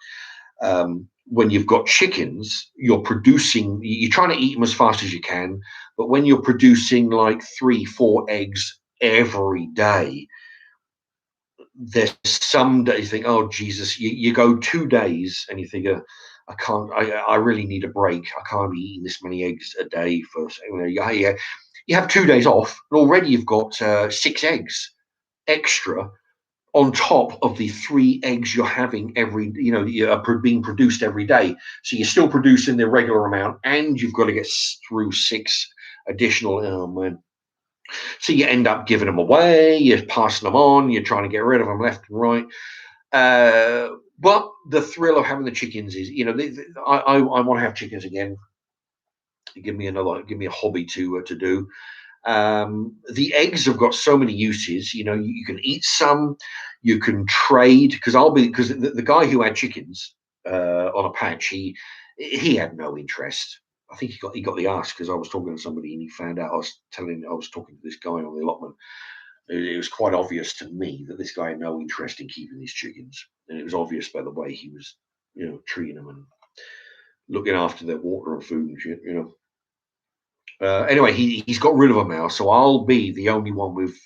When you've got chickens, you're trying to eat them as fast as you can. But when you're producing like 3-4 eggs every day, there's some days you think, oh Jesus, you go 2 days and you think, I really need a break. I can't be eating this many eggs a day for you have 2 days off and already you've got 6 eggs extra on top of the 3 eggs you're having being produced every day. So you're still producing the regular amount and you've got to get through 6 additional. Oh man. So you end up giving them away, you're passing them on, you're trying to get rid of them left and right. But the thrill of having the chickens is, I want to have chickens again. Give me a hobby to do. The eggs have got so many uses. You can eat some, you can trade. Because the guy who had chickens on a patch, he had no interest. I think he got the ask because I was talking to somebody and he found out I was talking to this guy on the allotment. It was quite obvious to me that this guy had no interest in keeping these chickens, and it was obvious by the way he was, treating them and looking after their water and food and shit. Anyway, he's got rid of them now, so I'll be the only one with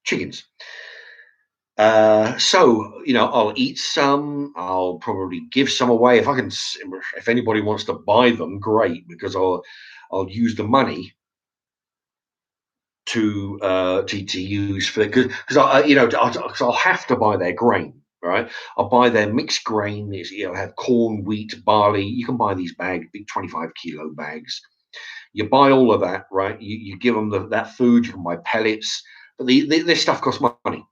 chickens. So I'll eat some. I'll probably give some away if I can. If anybody wants to buy them, great, because I'll use the money to use for because I'll have to buy their grain. Right, I'll buy their mixed grain. Have corn, wheat, barley. You can buy these bags, big 25-kilo bags. You buy all of that, right? You give them that food. You can buy pellets, but this stuff costs money,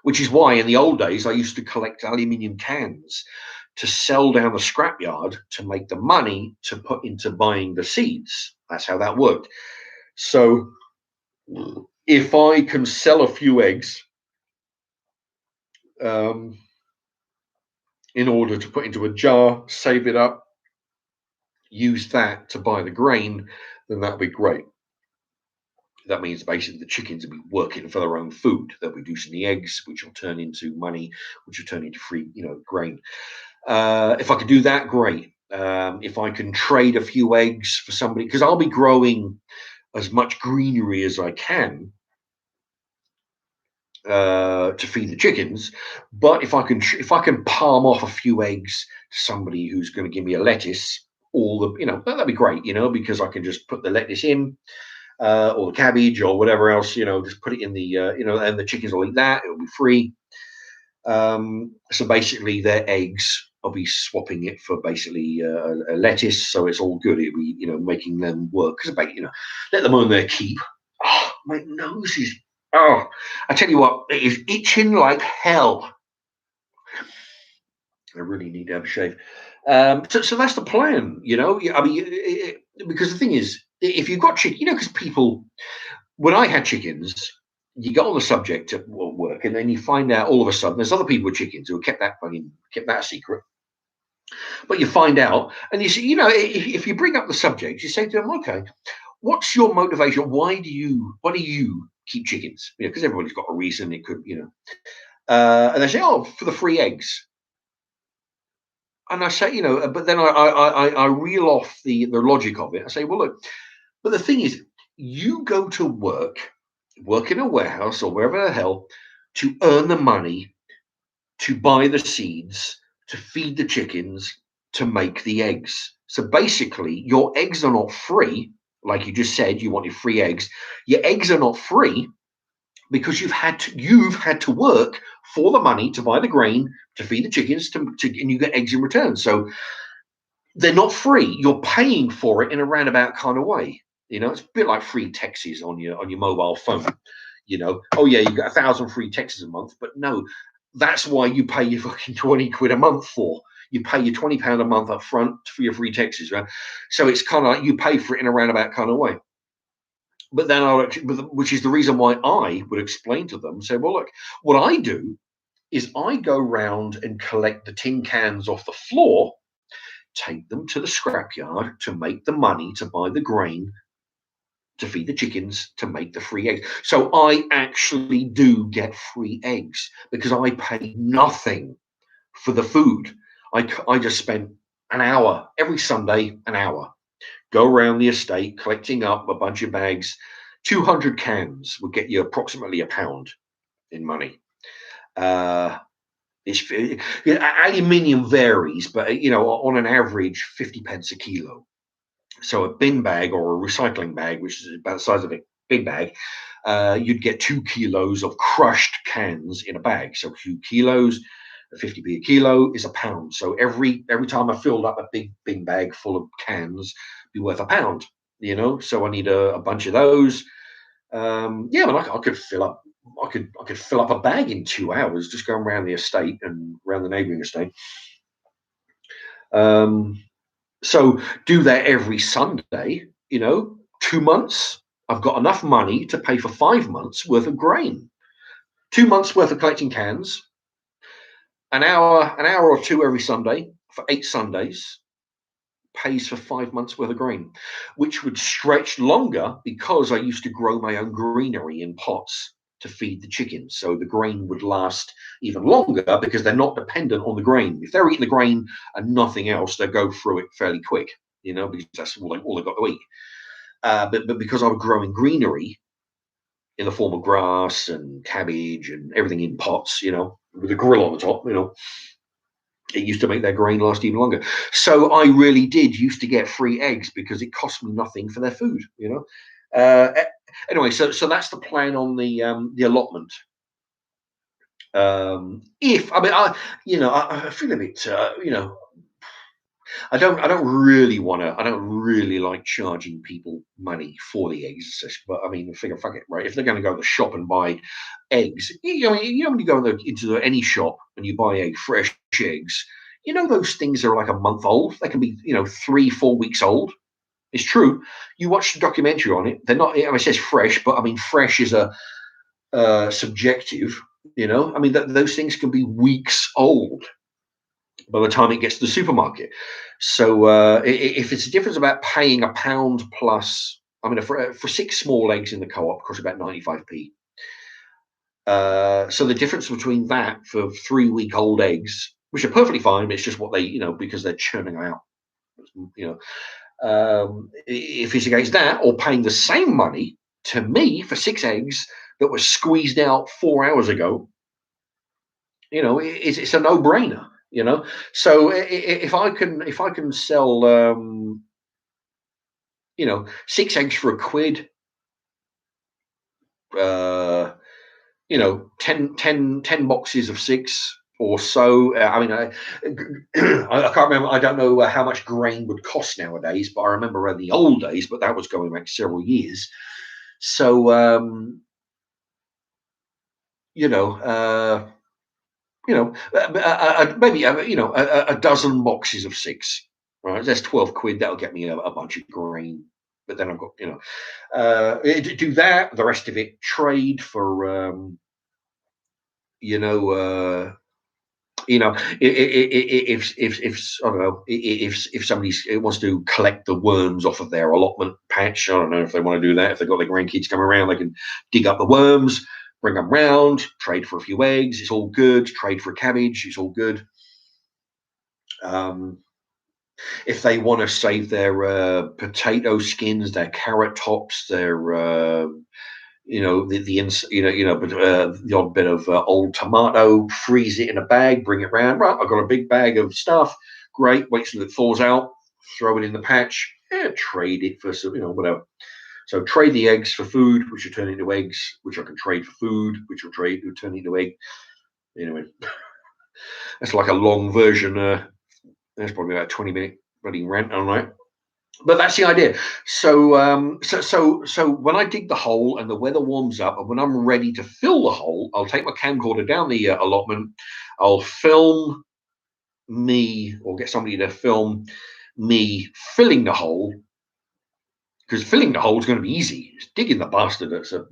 which is why in the old days I used to collect aluminium cans to sell down the scrapyard to make the money to put into buying the seeds. That's how that worked. So if I can sell a few eggs in order to put into a jar, save it up, use that to buy the grain, then that'll be great. That means basically the chickens will be working for their own food. They'll be producing the eggs, which will turn into money, which will turn into free, grain. If I could do that, great. If I can trade a few eggs for somebody, because I'll be growing as much greenery as I can to feed the chickens. But if I can palm off a few eggs to somebody who's going to give me a lettuce, that'd be great. Because I can just put the lettuce in. Or the cabbage or whatever else, just put it in the, and the chickens will eat that. It'll be free. So basically, their eggs, I'll be swapping it for basically a lettuce, so it's all good. It'll be, making them work because, let them own their keep. Oh, my nose is. Oh, I tell you what, it is itching like hell. I really need to have a shave. So that's the plan, I mean, because the thing is, if you've got chicken, because people, when I had chickens, you go on the subject at work, and then you find out all of a sudden there's other people with chickens who kept that a secret. But you find out, and you see, if you bring up the subject, you say to them, okay, what's your motivation? Why do you keep chickens? Because everybody's got a reason. It could, and they say, oh, for the free eggs. And I say, but then I reel off the logic of it. I say, well, look, but the thing is, you go to work in a warehouse or wherever the hell, to earn the money, to buy the seeds, to feed the chickens, to make the eggs. So basically, your eggs are not free. Like you just said, you wanted free eggs. Your eggs are not free because you've had to work for the money to buy the grain, to feed the chickens, and you get eggs in return. So they're not free. You're paying for it in a roundabout kind of way. It's a bit like free texts on your mobile phone. Oh yeah, you get 1,000 free texts a month, but no, that's why you pay your fucking 20 quid a month for. You pay your £20 a month up front for your free texts, right? So it's kind of like you pay for it in a roundabout kind of way. But then which is the reason why I would explain to them, say, well, look, what I do is I go round and collect the tin cans off the floor, take them to the scrapyard to make the money to buy the grain, to feed the chickens, to make the free eggs. So I actually do get free eggs because I pay nothing for the food. I just spent an hour every Sunday, go around the estate collecting up a bunch of bags. 200 cans would get you approximately £1 in money. Aluminium varies, but on an average, 50 pence a kilo. So a bin bag or a recycling bag, which is about the size of a big bag, you'd get 2 kilos of crushed cans in a bag. So 2 kilos, 50p a kilo is £1. So every time I filled up a big bin bag full of cans, be worth £1. So I need a bunch of those. But I could fill up. I could fill up a bag in 2 hours just going around the estate and around the neighbouring estate. So do that every Sunday, 2 months, I've got enough money to pay for 5 months worth of grain, 2 months worth of collecting cans, an hour or two every Sunday for 8 Sundays pays for 5 months worth of grain, which would stretch longer because I used to grow my own greenery in pots to feed the chickens. So the grain would last even longer because they're not dependent on the grain. If they're eating the grain and nothing else, they go through it fairly quick, because that's all they got to eat. But because I was growing greenery in the form of grass and cabbage and everything in pots, with a grill on the top, it used to make their grain last even longer. So I really did used to get free eggs because it cost me nothing for their food. Anyway, so that's the plan on the allotment. If I mean, I feel a bit, I don't really like charging people money for the eggs, but I mean, figure, fuck it, right? If they're going to go to the shop and buy eggs, when you go into any shop and you buy fresh eggs, those things are like a month old. They can be, 3-4 weeks old. It's true. You watch the documentary on it. They're not. It says fresh, but I mean, fresh is a subjective. I mean, those things can be weeks old by the time it gets to the supermarket. So if it's a difference about paying £1 plus, I mean, for 6 small eggs in the co-op costs about 95p. So the difference between that for 3-week-old eggs, which are perfectly fine, it's just what they, because they're churning out, if it's against that or paying the same money to me for 6 eggs that were squeezed out 4 hours ago, it's a no-brainer. So if I can sell 6 eggs for £1, 10 boxes of 6 or so. I mean, I can't remember. I don't know how much grain would cost nowadays, but I remember in the old days, but that was going back several years. So maybe a dozen boxes of 6. Right, that's £12. That'll get me a bunch of grain. But then I've got do that. The rest of it trade for if I don't know, if somebody wants to collect the worms off of their allotment patch, I don't know if they want to do that. If they've got their grandkids come around, they can dig up the worms, bring them round, trade for a few eggs. It's all good. Trade for a cabbage. It's all good. If they want to save their potato skins, their carrot tops, their the odd bit of old tomato, freeze it in a bag, bring it round. Right, I've got a big bag of stuff. Great, wait till it thaws out, throw it in the patch, trade it for some, whatever. So trade the eggs for food, which will turn into eggs, which I can trade for food, which will turn into egg. Anyway, that's like a long version. That's probably about a 20-minute bloody rant, all right. But that's the idea. So, so when I dig the hole and the weather warms up, and when I'm ready to fill the hole, I'll take my camcorder down the allotment. I'll film me, or get somebody to film me filling the hole, because filling the hole is going to be easy. It's digging the bastard that's a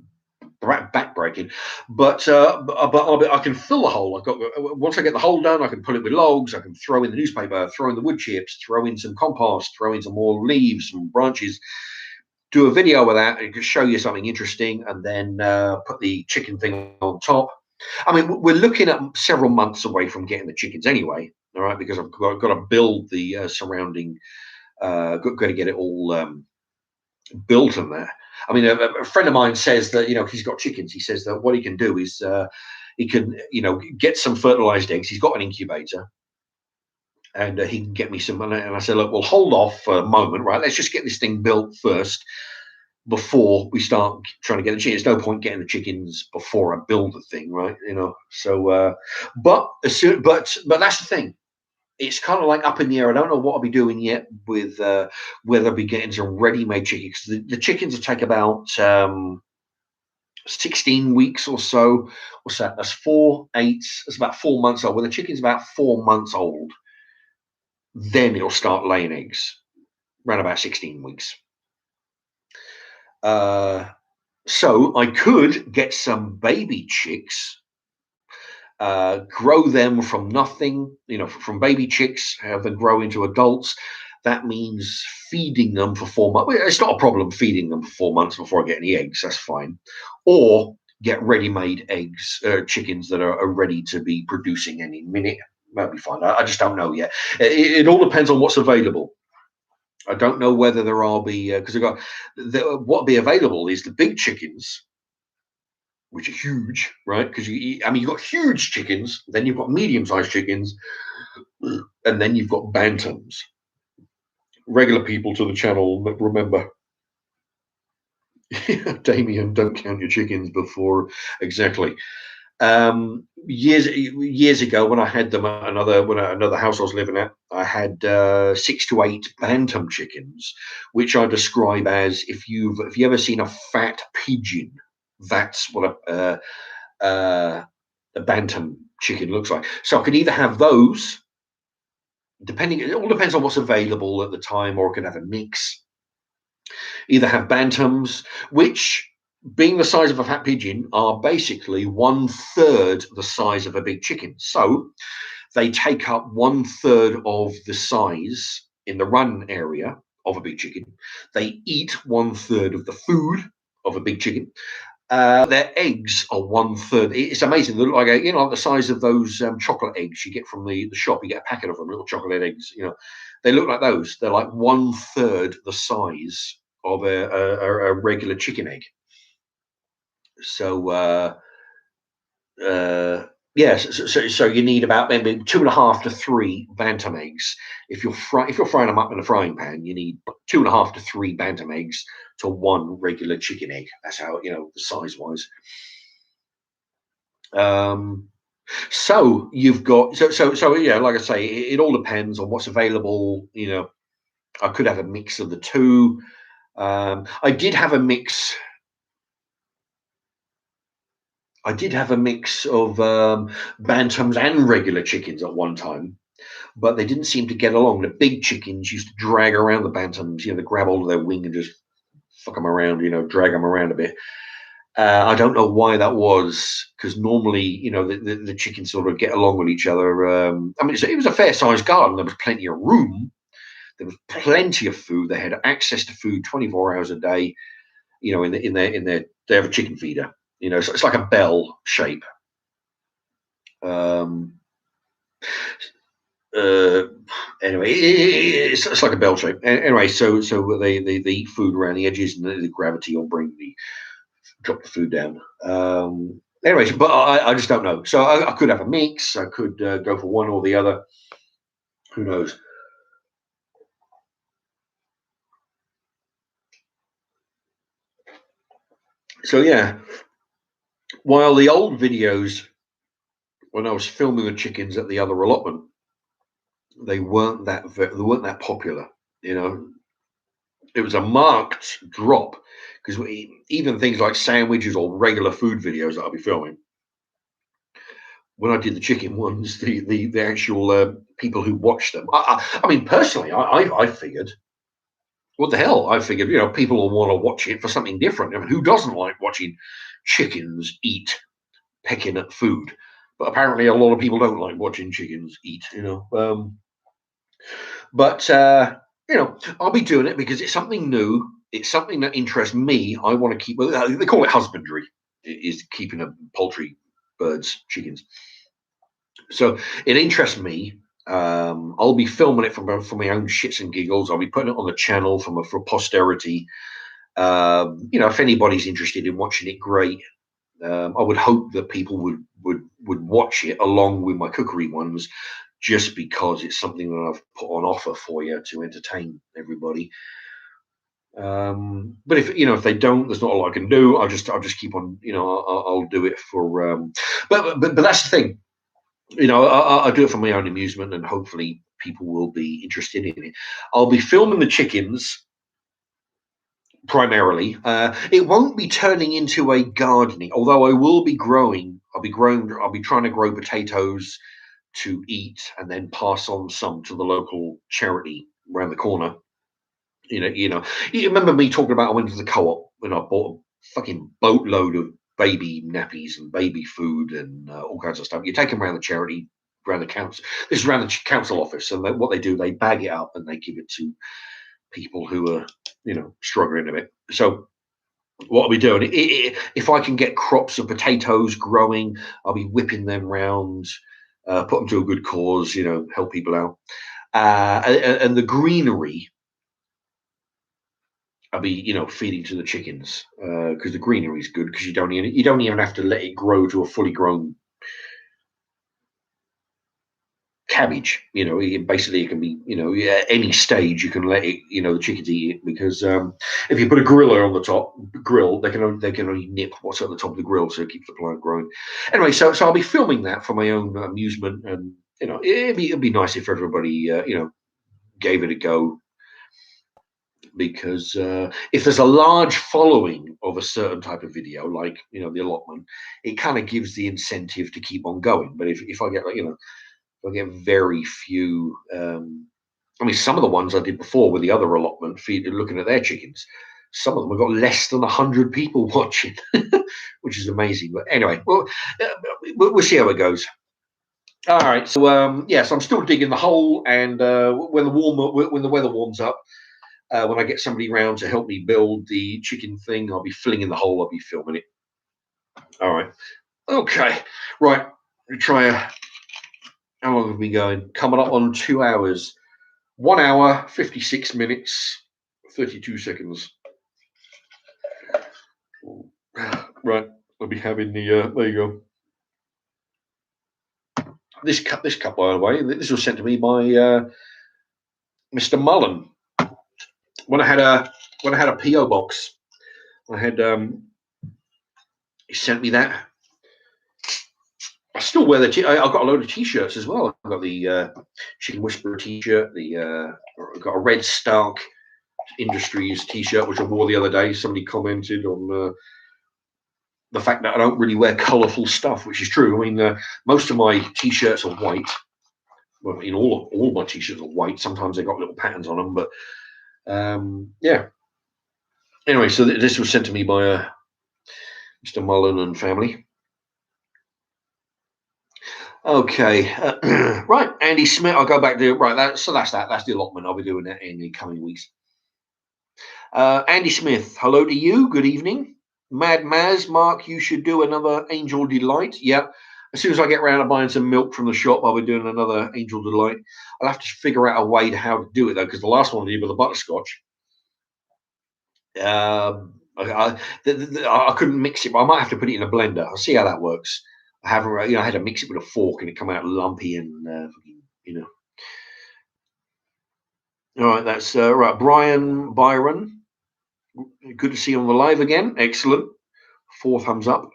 backbreaking, but I can fill the hole. Once I get the hole done, I can pull it with logs. I can throw in the newspaper, throw in the wood chips, throw in some compost, throw in some more leaves, some branches. Do a video with that. It can show you something interesting, and then put the chicken thing on top. I mean, we're looking at several months away from getting the chickens anyway. All right, because I've got to build the surrounding. Got to get it all built on there. I mean, a friend of mine says that he's got chickens. He says that what he can do is he can get some fertilized eggs. He's got an incubator, and he can get me some. And I said, look, we'll hold off for a moment, right? Let's just get this thing built first before we start trying to get the chickens. There's no point getting the chickens before I build the thing, right? So but that's the thing. It's kind of like up in the air. I don't know what I'll be doing yet with whether I'll be getting some ready-made chickens. The chickens will take about 16 weeks or so. What's that? That's 4, 8. That's about 4 months old. When the chicken's about 4 months old, then it'll start laying eggs. Around about 16 weeks. So I could get some baby chicks, grow them from nothing, from baby chicks, have them grow into adults. That means feeding them for 4 months. Well, it's not a problem feeding them for 4 months before I get any eggs. That's fine. Or get ready-made eggs, chickens that are ready to be producing any minute. That'll be fine. I just don't know yet. It all depends on what's available. I don't know whether there will be because I've got what be available is the big chickens, which are huge, right? Because you've got huge chickens, then you've got medium-sized chickens, and then you've got bantams. Regular people to the channel remember, Damien, don't count your chickens before exactly. Years ago, when I had them at another house I was living at, I had 6 to 8 bantam chickens, which I describe as if you ever seen a fat pigeon, that's what a bantam chicken looks like. So I could either have those, it all depends on what's available at the time, or I could have a mix. Either have bantams, which, being the size of a fat pigeon, are basically 1/3 the size of a big chicken. So they take up 1/3 of the size in the run area of a big chicken. They eat 1/3 of the food of a big chicken. Their eggs are 1/3. It's amazing. They look like the size of those chocolate eggs you get from the shop. You get a packet of them, little chocolate eggs. They look like those. They're like 1/3 the size of a regular chicken egg. So yes, so you need about maybe 2.5 to 3 bantam eggs. If you're frying them up in a frying pan, you need 2.5 to 3 bantam eggs to 1 regular chicken egg. That's how the size wise. So you've got so yeah, like I say, it all depends on what's available. I could have a mix of the two. I did have a mix. I did have a mix of bantams and regular chickens at one time, but they didn't seem to get along. The big chickens used to drag around the bantams, they grab hold of their wing and just fuck them around, drag them around a bit. I don't know why that was, because normally, the chickens sort of get along with each other. It was a fair sized garden. There was plenty of room. There was plenty of food. They had access to food 24 hours a day. They have a chicken feeder. So it's like a bell shape. Anyway, it's like a bell shape. Anyway, so they eat food around the edges, and the gravity will drop the food down. Anyways, but I just don't know. So I could have a mix. I could go for one or the other. Who knows? So yeah, while the old videos, when I was filming the chickens at the other allotment, they weren't that popular. It was a marked drop, because even things like sandwiches or regular food videos that I'll be filming, when I did the chicken ones, the actual people who watched them, I mean, personally, I figured, what the hell? I figured, people will want to watch it for something different. I mean, who doesn't like watching chickens eat, pecking at food? But apparently, a lot of people don't like watching chickens eat. But I'll be doing it because it's something new. It's something that interests me. I want to keep. Well, they call it husbandry. Is keeping a poultry, birds, chickens. So it interests me. I'll be filming it for my own shits and giggles. I'll be putting it on the channel for posterity. If anybody's interested in watching it, great. I would hope that people would watch it along with my cookery ones, just because it's something that I've put on offer for you to entertain everybody. But if they don't, there's not a lot I can do. I'll just keep on. I'll do it for. But that's the thing. I do it for my own amusement, and hopefully people will be interested in it. I'll be filming the chickens primarily. It won't be turning into a gardening, although I will be growing. I'll be trying to grow potatoes to eat, and then pass on some to the local charity around the corner. You remember me talking about I went to the co-op when I bought a fucking boatload of baby nappies and baby food and all kinds of stuff. You take them around the charity, around the council. This is around the council office, and what they do, they bag it up and they give it to people who are, struggling a bit. So what I'll be doing, if I can get crops of potatoes growing, I'll be whipping them round, put them to a good cause, help people out. And the greenery, I'll be, feeding to the chickens because the greenery is good because you don't even have to let it grow to a fully grown cabbage. Basically it can be, at any stage you can let it, the chickens eat it because if you put a griller on the top grill, they can only nip what's at the top of the grill, so it keeps the plant growing. Anyway, so I'll be filming that for my own amusement, and it'd be nice if everybody gave it a go. Because if there's a large following of a certain type of video, like the allotment, it kind of gives the incentive to keep on going. But if I get I get very few. I mean, some of the ones I did before with the other allotment, looking at their chickens, some of them have got less than 100 people watching, which is amazing. But anyway, we'll see how it goes. All right, so so I'm still digging the hole, and when the weather warms up, when I get somebody around to help me build the chicken thing, I'll be filling in the hole. I'll be filming it. All right, okay, right. Let me try how long have we been going? Coming up on 2 hours. 1 hour, 56 minutes, 32 seconds. Right, I'll be having the, there you go. This cup, by the way, this was sent to me by Mr. Mullen. When I had a PO box, I had he sent me that. I still wear I've got a load of t-shirts as well. I've got the Chicken Whisperer t-shirt. I've got a Red Stark Industries t-shirt which I wore the other day. Somebody commented on the fact that I don't really wear colourful stuff, which is true. I mean, most of my t-shirts are white. Well, all my t-shirts are white. Sometimes they got little patterns on them, but yeah. Anyway, so this was sent to me by Mr. Mullen and family. Okay, right, Andy Smith. I'll go back to that's the allotment. I'll be doing that in the coming weeks. Andy Smith, hello to you. Good evening, Mad Maz. Mark, you should do another Angel Delight. Yeah, as soon as I get around to buying some milk from the shop, I'll be doing another Angel Delight. I'll have to figure out a way to how to do it though, because the last one I did with the butterscotch. I couldn't mix it, but I might have to put it in a blender. I'll see how that works. I haven't, I had to mix it with a fork and it come out lumpy and, All right, that's right. Brian Byron, good to see you on the live again. Excellent. 4 thumbs up.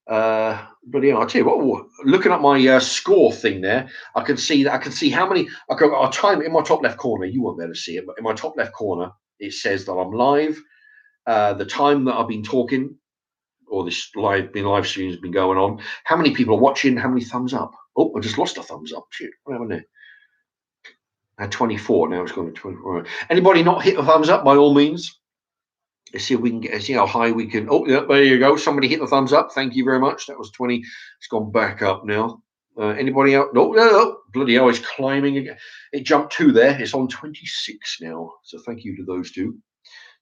But yeah, I'll tell you what. Looking at my score thing there, I can see how many. I'll time it in my top left corner. You won't be able to see it, but in my top left corner, it says that I'm live. The time that I've been talking, or this live stream has been going on. How many people are watching? How many thumbs up? Oh, I just lost a thumbs up. Shit, what happened there? I had 24. Now it's gone to 24. Anybody not hit the thumbs up? By all means. Let's see if we can see how high we can. Oh, yeah, there you go. Somebody hit the thumbs up. Thank you very much. That was 20. It's gone back up now. Anybody out? No. Bloody hell, it's climbing again. It jumped 2 there. It's on 26 now. So thank you to those two.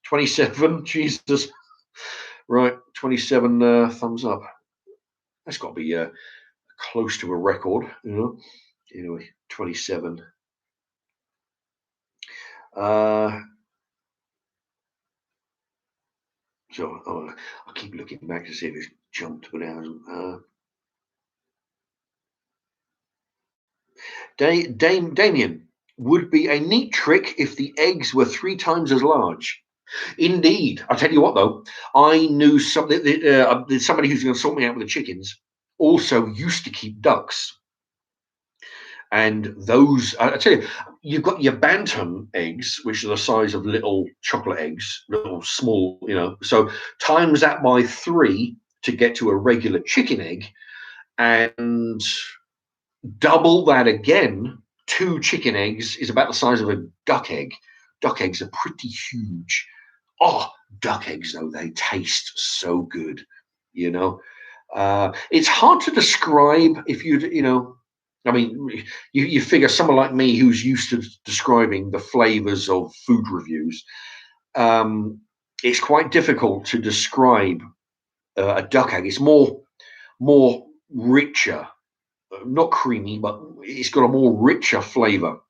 27. Jesus. Right. 27 thumbs up. That's got to be close to a record, Anyway, 27. So I keep looking back to see if it's jumped, but it hasn't. Damien, would be a neat trick if the eggs were 3 times as large. Indeed. I'll tell you what, though. I knew somebody who's going to sort me out with the chickens also used to keep ducks. And those, I tell you, you've got your bantam eggs, which are the size of little chocolate eggs, little small, so times that by 3 to get to a regular chicken egg, and double that again. 2 chicken eggs is about the size of a duck egg. Duck eggs are pretty huge. Oh, Duck eggs, though, they taste so good, you know. It's hard to describe if you know. I mean, you figure someone like me who's used to describing the flavors of food reviews, um, it's quite difficult to describe a duck egg. It's more richer, not creamy, but it's got a more richer flavor.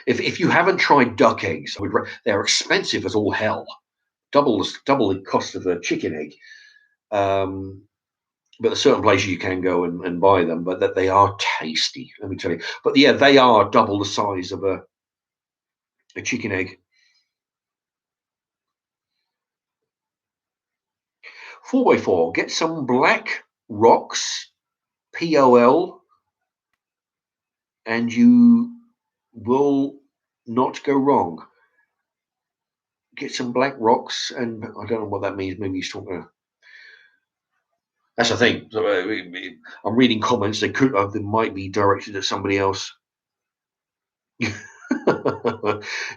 If you haven't tried duck eggs, they're expensive as all hell, double the cost of a chicken egg. Um, but there's certain places you can go and buy them, but that they are tasty. Let me tell you. But yeah, they are double the size of a chicken egg. 4x4. Get some black rocks, POL, and you will not go wrong. Get some black rocks, and I don't know what that means. Maybe he's talking. That's the thing. So, I'm reading comments. They might be directed at somebody else.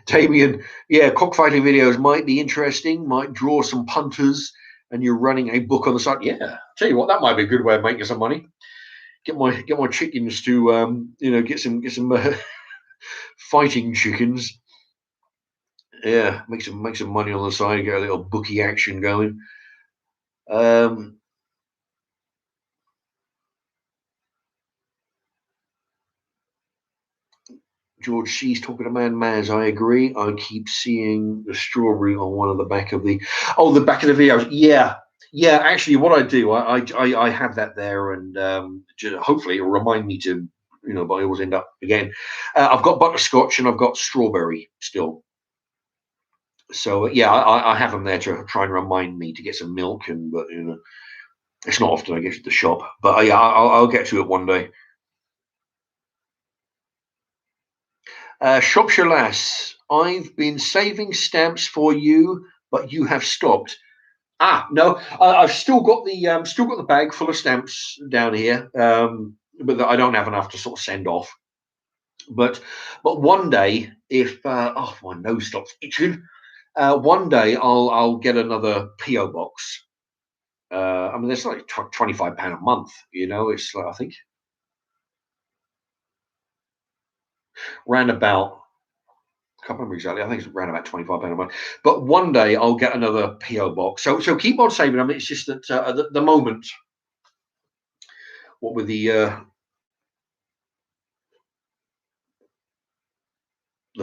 Damien, yeah, cockfighting videos might be interesting. Might draw some punters, and you're running a book on the side. Yeah, tell you what, that might be a good way of making some money. Get my chickens to get some fighting chickens. Yeah, make some money on the side. Get a little bookie action going. George C's talking to Man Maz. I agree. I keep seeing the strawberry on one of the back of the back of the videos. Yeah. Actually, what I do, I have that there, and hopefully it'll remind me to, but I always end up again. I've got butterscotch and I've got strawberry still. So yeah, I have them there to try and remind me to get some milk, but it's not often I get to the shop. But yeah, I'll get to it one day. Shropshire Lass, I've been saving stamps for you, but you have stopped. No, I've still got the bag full of stamps down here, but I don't have enough to sort of send off. But one day, if my nose stops itching, one day I'll get another PO box. I mean, there's like £25 a month. It's like, I think round about. I can't remember exactly. I think it's around about £25 a month. But one day I'll get another PO box. So keep on saving them. It's just that at the moment, what with the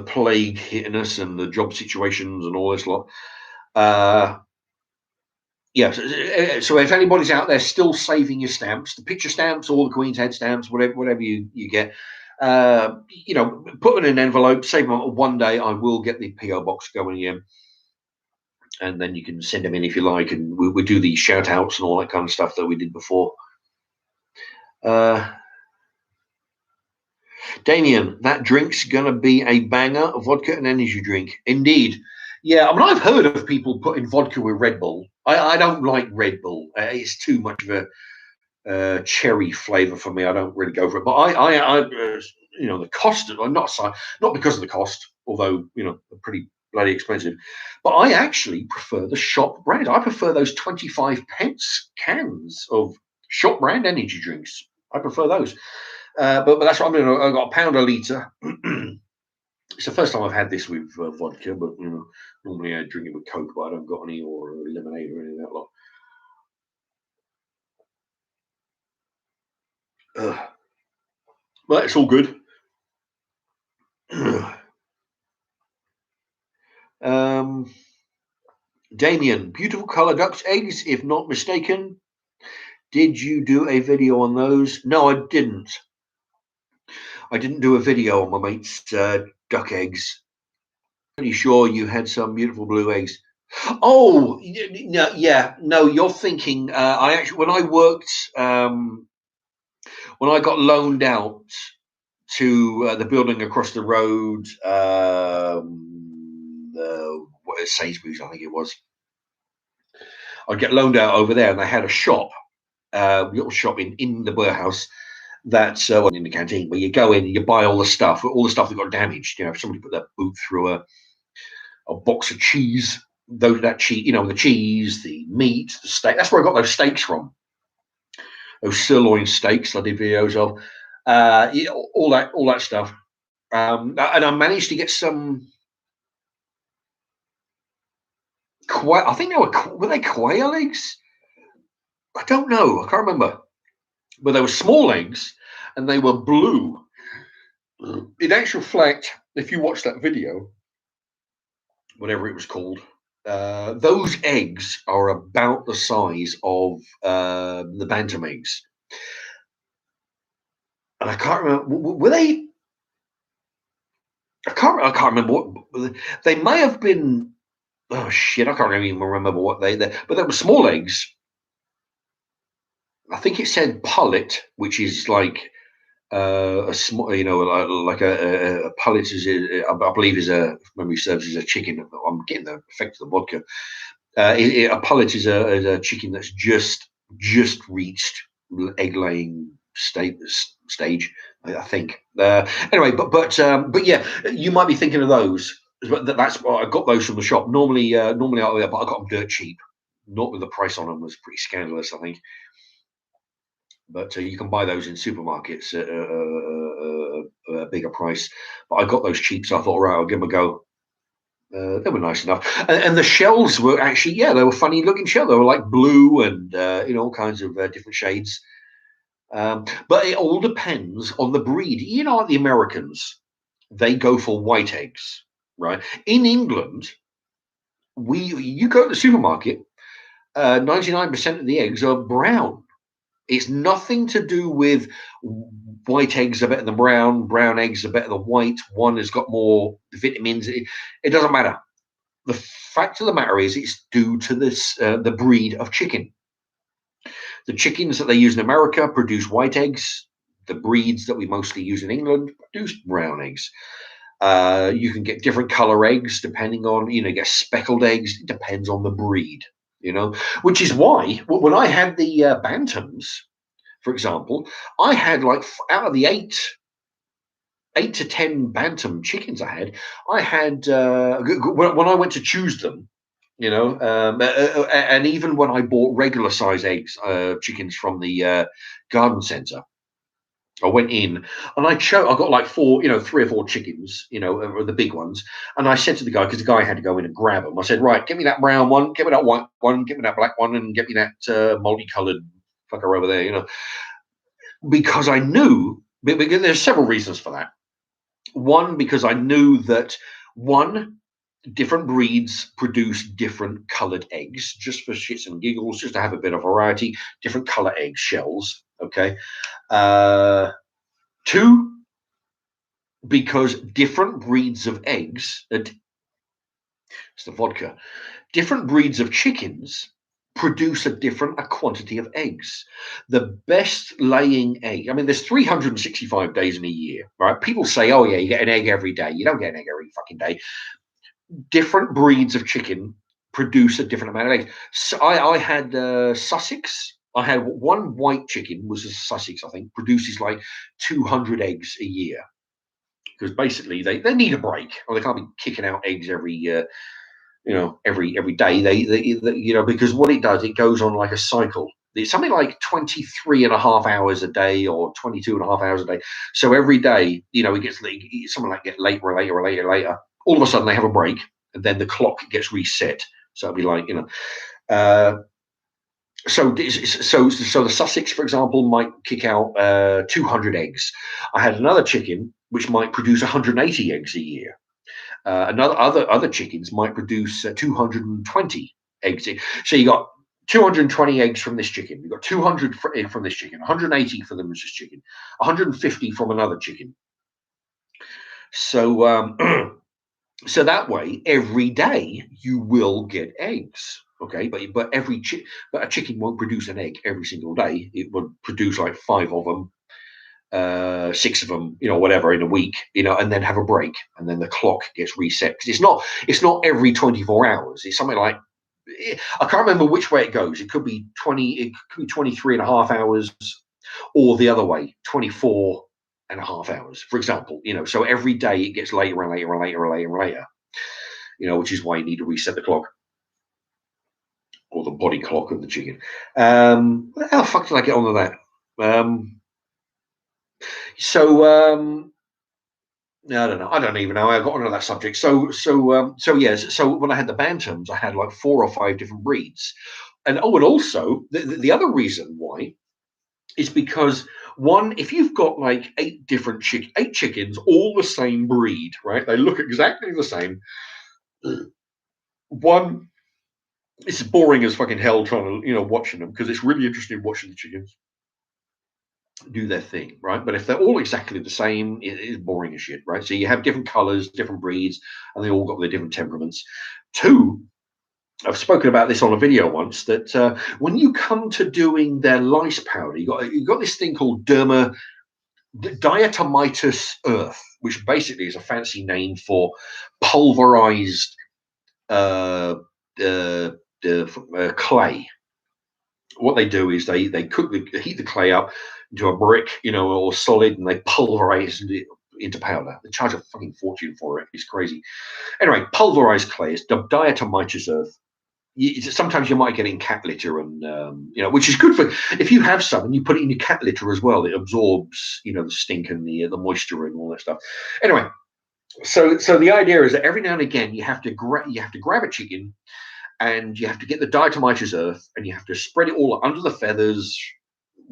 plague hitting us and the job situations and all this lot. Yeah. So if anybody's out there still saving your stamps, the picture stamps or the Queen's Head stamps, whatever you get, put them in an envelope, save them. One day I will get the PO box going in. And then you can send them in if you like, and we do the shout outs and all that kind of stuff that we did before. Damien, that drink's gonna be a banger. Vodka and energy drink, indeed. Yeah, I mean, I've heard of people putting vodka with Red Bull. I don't like Red Bull. It's too much of a cherry flavor for me. I don't really go for it. But I the cost, not because of the cost, although pretty bloody expensive. But I actually prefer the shop brand. I prefer those 25p cans of shop brand energy drinks. I prefer those. But that's what I'm doing. I've got £1 a litre. It's the first time I've had this with vodka, but normally I drink it with Coke, but I don't got any, or lemonade or any of that lot. But it's all good. Damien, beautiful colour duck's eggs, if not mistaken. Did you do a video on those? No, I didn't. I didn't do a video on my mate's duck eggs. Pretty sure you had some beautiful blue eggs. Oh, yeah. No, you're thinking. I actually, when I worked, when I got loaned out to the building across the road, Sainsbury's, I think it was. I'd get loaned out over there, and they had a shop, little shop in the warehouse. That's in the canteen, where you go in and you buy all the stuff that got damaged. If somebody put their boot through a box of cheese, that cheese, the cheese, the meat, the steak. That's where I got those steaks from. Those sirloin steaks I did videos of. Yeah, all that stuff. And I managed to get some. I think they were they quail eggs? I don't know. I can't remember. But they were small eggs, and they were blue. In actual fact, if you watch that video, whatever it was called, those eggs are about the size of the bantam eggs. And I can't remember. Were they? I can't remember what they may have been. Oh shit! I can't even remember what but they were small eggs. I think it said pullet, which is like a small, like a pullet is, I believe, is if memory serves, is a chicken. I'm getting the effect of the vodka. A pullet is a chicken that's just reached egg laying stage. I think. Anyway, but yeah, you might be thinking of those. But that's I got those from the shop. Normally, but I got them dirt cheap. Not with the price on them was pretty scandalous, I think. But you can buy those in supermarkets at a bigger price. But I got those cheap, so I thought, right, I'll give them a go. They were nice enough, and the shells were actually, yeah, they were funny looking shells. They were like blue and all kinds of different shades. But it all depends on the breed. Like the Americans, they go for white eggs, right? In England, you go to the supermarket, 99% of the eggs are brown. It's nothing to do with white eggs are better than brown eggs are better than white. One has got more vitamins. It doesn't matter. The fact of the matter is, it's due to the breed of chicken. The chickens that they use in America produce white eggs. The breeds that we mostly use in England produce brown eggs. You can get different color eggs depending on, get speckled eggs. It depends on the breed, which is why when I had the bantams, for example, I had like out of the eight to 10 bantam chickens I had when I went to choose them, and even when I bought regular size chickens from the garden centre, I went in and I got like 3 or 4 chickens, the big ones. And I said to the guy, because the guy had to go in and grab them, I said, right, get me that brown one, get me that white one, get me that black one, and get me that multicolored fucker over there, because I knew, because there's several reasons for that. One, because I knew that different breeds produce different colored eggs, just for shits and giggles, just to have a bit of variety, different color egg shells. Okay. 2, because different breeds of eggs, it's the vodka, different breeds of chickens produce a different quantity of eggs. The best laying egg, I mean, there's 365 days in a year, right? People say, oh yeah, you get an egg every day. You don't get an egg every fucking day. Different breeds of chicken produce a different amount of eggs. So I had Sussex. I had one white chicken, was a Sussex, I think, produces like 200 eggs a year. Because basically they need a break, or they can't be kicking out eggs every every day. They because what it does, it goes on like a cycle. It's something like 23 and a half hours a day, or 22 and a half hours a day. So every day, it gets something like get later and later and later and later. All of a sudden they have a break, and then the clock gets reset. So it'll be like, so the Sussex, for example, might kick out 200 eggs. I had another chicken which might produce 180 eggs a year. Other chickens might produce 220 eggs. So you got 220 eggs from this chicken. You got 200 from this chicken. 180 for them as this chicken. 150 from another chicken. So so that way, every day you will get eggs. Okay, but a chicken won't produce an egg every single day. It would produce like 5 of them, 6 of them, whatever, in a week, and then have a break, and then the clock gets reset, because it's not every 24 hours. It's something like, I can't remember which way it goes. It could be 23 and a half hours, or the other way, 24 and a half hours, for example. So every day it gets later and later and later and later and later. Which is why you need to reset the clock. or the body clock of the chicken. How the fuck did I get onto that? I don't know. I don't even know. I got onto that subject. Yes. So when I had the bantams, I had like 4 or 5 different breeds, and also the other reason why is because one, if you've got like 8 different chickens, all the same breed, right? They look exactly the same. One, it's boring as fucking hell trying to watching them, because it's really interesting watching the chickens do their thing, right? But if they're all exactly the same, it is boring as shit, right? So you have different colors, different breeds, and they all got their different temperaments. Two, I've spoken about this on a video once, that when you come to doing their lice powder, you got this thing called diatomitis earth, which basically is a fancy name for pulverized uh, uh, clay. What they do is they heat the clay up into a brick, or solid, and they pulverize it into powder. They charge a fucking fortune for it. It's crazy. Anyway, pulverized clay is diatomitis earth. Sometimes you might get in cat litter, and which is good for if you have some and you put it in your cat litter as well. It absorbs, the stink and the moisture and all that stuff. Anyway, so the idea is that every now and again you have to grab a chicken, and you have to get the diatomitis earth, and you have to spread it all under the feathers,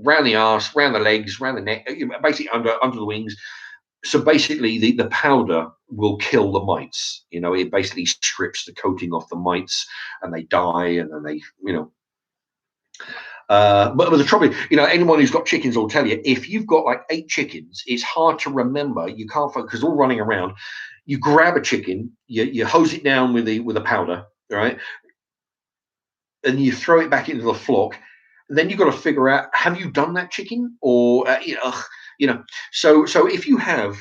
round the arse, round the legs, round the neck, basically under the wings. So basically, the powder will kill the mites. It basically strips the coating off the mites, and they die, and then they, but the trouble, anyone who's got chickens will tell you, if you've got like 8 chickens, it's hard to remember. You can't, because all running around. You grab a chicken, you hose it down with the powder, right? And you throw it back into the flock. Then you've got to figure out, have you done that chicken, or So if you have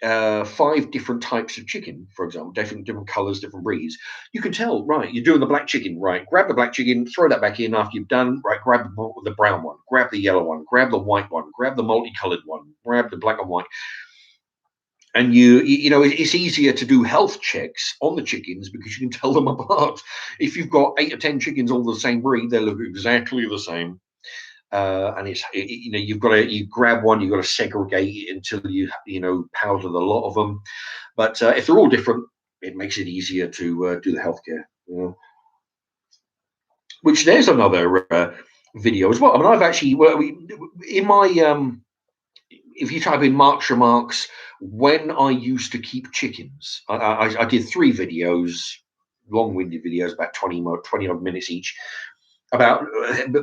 5 different types of chicken, for example, different colors, different breeds, you can tell, right, you're doing the black chicken, right? Grab the black chicken, throw that back in after you've done, right? Grab the brown one, grab the yellow one, grab the white one, grab the multicolored one, grab the black and white. And it's easier to do health checks on the chickens because you can tell them apart. If you've got 8 or 10 chickens all the same breed, they look exactly the same. And you grab one, you've got to segregate it until you powder the lot of them. But if they're all different, it makes it easier to do the healthcare. Which there's another video as well. I mean, I've actually in my if you type in Mark's remarks, when I used to keep chickens, I did 3 videos, long-winded videos, about 20 odd minutes each, about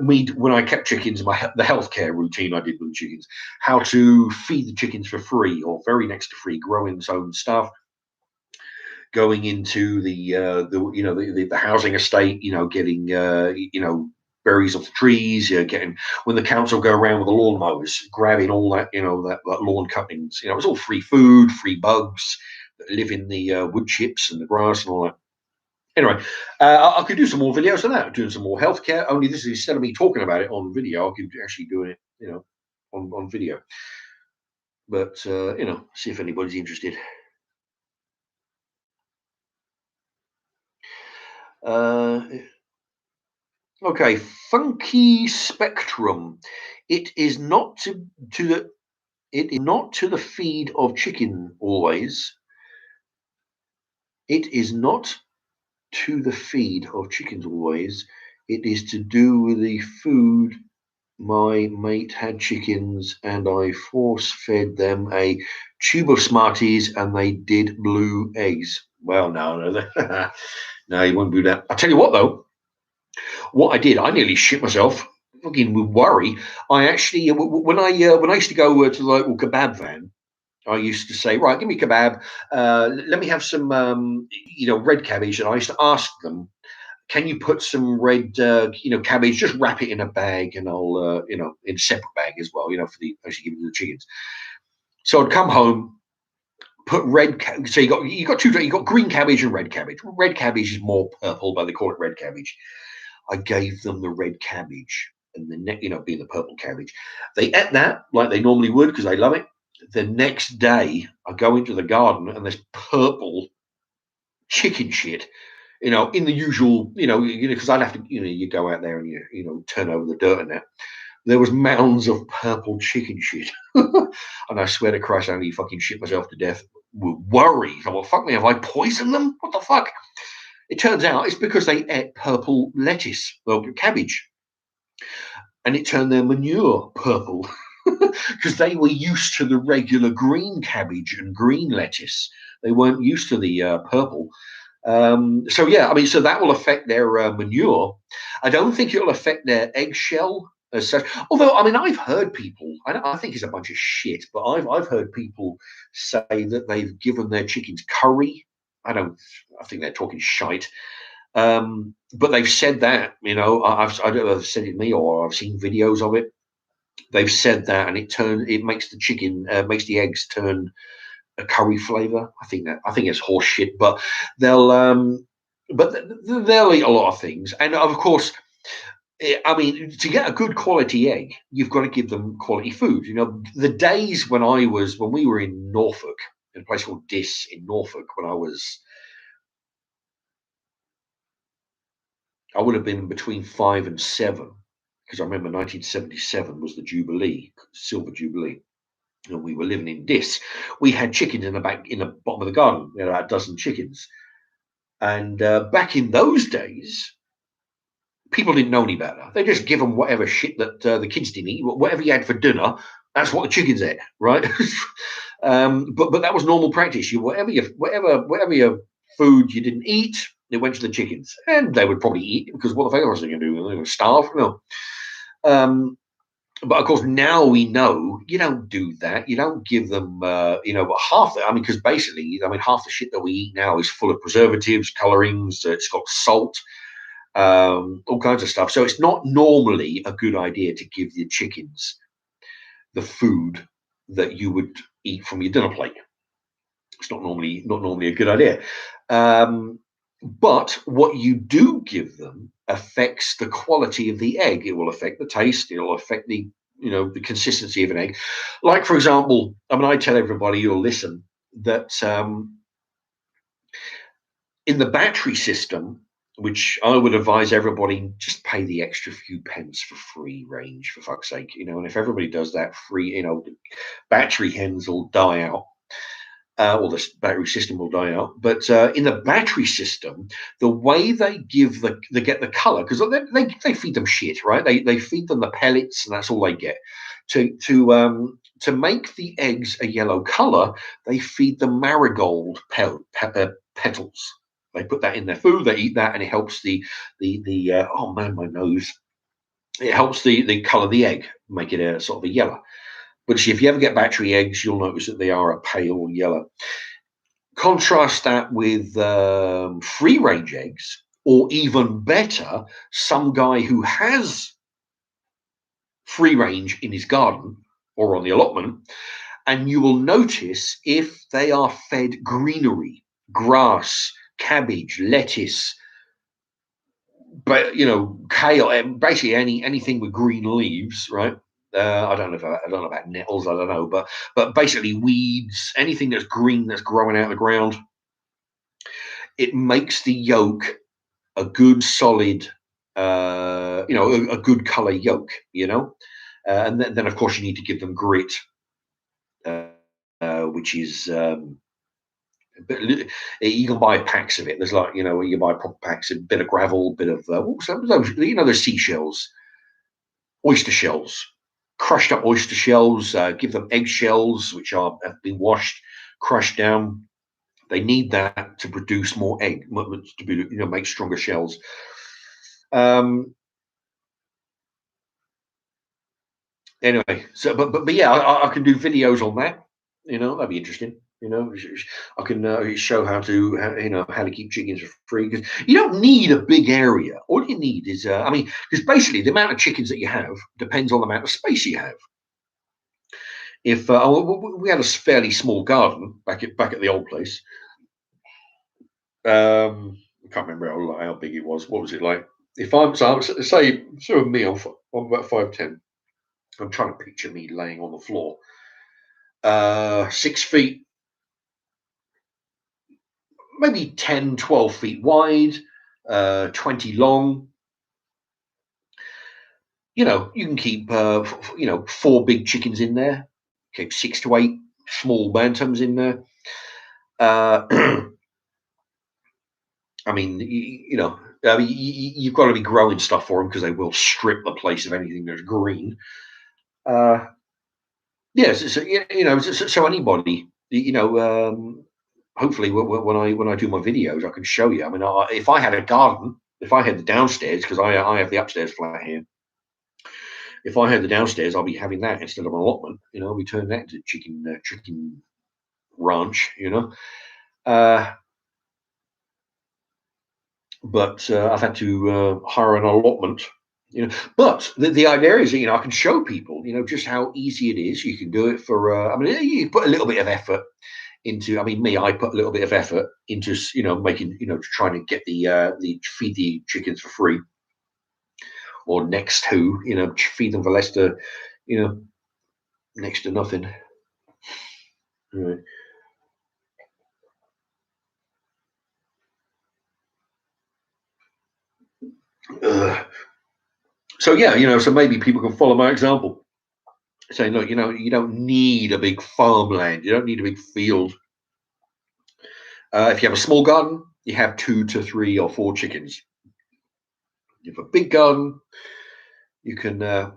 me when I kept chickens, the healthcare routine I did with chickens, how to feed the chickens for free or very next to free, growing its own stuff, going into the housing estate, getting berries off the trees, getting, when the council go around with the lawnmowers, grabbing all that, that lawn cuttings. It was all free food, free bugs that live in the wood chips and the grass and all that. Anyway, I could do some more videos of that, doing some more healthcare. Only this is, instead of me talking about it on video, I could actually do it, on video. But see if anybody's interested. Okay, Funky Spectrum. It is not to the feed of chicken always. It is not to the feed of chickens always. It is to do with the food. My mate had chickens, and I force-fed them a tube of Smarties, and they did blue eggs. Well, no, no, you won't do that. I'll tell you what, though. What I did, I nearly shit myself. Fucking with worry. I actually, when I used to go to the local kebab van, I used to say, right, give me kebab. Let me have some, red cabbage. And I used to ask them, can you put some red, cabbage? Just wrap it in a bag, and I'll, in a separate bag as well, for the actually give it to the chickens. So I'd come home, put red. So you got 2. You got green cabbage and red cabbage. Red cabbage is more purple, but they call it red cabbage. I gave them the red cabbage, and being the purple cabbage, they ate that like they normally would because they love it. The next day, I go into the garden and there's purple chicken shit in the usual, because I'd have to, you go out there and turn over the dirt and that. There was mounds of purple chicken shit, and I swear to Christ, I only fucking shit myself to death. Worried. I thought, fuck me, have I poisoned them? What the fuck? It turns out it's because they ate purple lettuce, well, cabbage, and it turned their manure purple because they were used to the regular green cabbage and green lettuce. They weren't used to the purple. So yeah, I mean, so that will affect their manure. I don't think it will affect their eggshell as such. Although, I mean, I've heard people. I think it's a bunch of shit, but I've heard people say that they've given their chickens curry. I think they're talking shite. But they've said that, I don't know if they've said it to me or I've seen videos of it. They've said that, and it makes the chicken, makes the eggs turn a curry flavor. I think it's horse shit, but they'll they'll eat a lot of things, and of course, I mean, to get a good quality egg, you've got to give them quality food. The days when we were in Norfolk, in a place called Diss in Norfolk, when I would have been between 5 and 7, because I remember 1977 was the Jubilee, Silver Jubilee, and we were living in Diss. We had chickens in the bottom of the garden, a dozen chickens. And back in those days, people didn't know any better. They just give them whatever shit that the kids didn't eat, whatever you had for dinner. That's what the chickens ate, right? But that was normal practice. Whatever your food you didn't eat, it went to the chickens, and they would probably eat it, because what the fuck else are they going to do? They're going to starve, But of course, now we know you don't do that. You don't give them, half. I mean, because basically, half the shit that we eat now is full of preservatives, colorings. It's got salt, all kinds of stuff. So it's not normally a good idea to give your chickens the food that you would eat from your dinner plate. It's not normally a good idea. But what you do give them affects the quality of the egg. It will affect the taste. It will affect the consistency of an egg. Like, for example, I tell everybody who'll listen that in the battery system, which I would advise everybody just pay the extra few pence for free range, for fuck's sake, and if everybody does that, free, battery hens will die out. Or the battery system will die out. But in the battery system, the way they get the color, because they feed them shit, right? They feed them the pellets, and that's all they get. To make the eggs a yellow color, they feed them marigold petals. They put that in their food. They eat that, and it helps the oh man, my nose. It helps the color of the egg, make it a sort of a yellow. But if you ever get battery eggs, you'll notice that they are a pale yellow. Contrast that with free range eggs, or even better, some guy who has free range in his garden or on the allotment, and you will notice if they are fed greenery, grass, cabbage, lettuce, but kale, basically anything with green leaves, right? I don't know about nettles. I don't know, but basically weeds, anything that's green that's growing out of the ground. It makes the yolk a good solid, a good color yolk. And then of course you need to give them grit, which is. But you can buy packs of it. There's you buy proper packs, a bit of gravel, bit of those seashells, oyster shells, crushed up oyster shells. Give them egg shells, which have been washed, crushed down. They need that to produce more egg, to be, make stronger shells. Anyway, so but yeah, I can do videos on that. That'd be interesting. I can show how to keep chickens free, because you don't need a big area. All you need is because basically the amount of chickens that you have depends on the amount of space you have. If we had a fairly small garden back at the old place. I can't remember how big it was. What was it like? If I'm say me, I'm about 5'10". I'm trying to picture me laying on the floor. 6 feet, maybe 10, 12 feet wide, 20 long. You can keep 4 big chickens in there. Keep 6 to 8 small bantams in there. I mean, you've got to be growing stuff for them because they will strip the place of anything that's green. Yes, so anybody, hopefully when I do my videos, I can show you. I mean, if I had a garden, if I had the downstairs, because I have the upstairs flat here. If I had the downstairs, I'll be having that instead of an allotment. I'll be turning that into chicken ranch. But I've had to hire an allotment. But the idea is, I can show people, just how easy it is. You can do it for. I mean, you put a little bit of effort into. I mean, I put a little bit of effort into, making, trying to get the feed the chickens for free, or next to, feed them for less to, next to nothing. Right. So yeah, so maybe people can follow my example, saying, look, you don't need a big farmland, you don't need a big field. If you have a small garden, you have 2 to 3 or 4 chickens. If you have a big garden, you can. I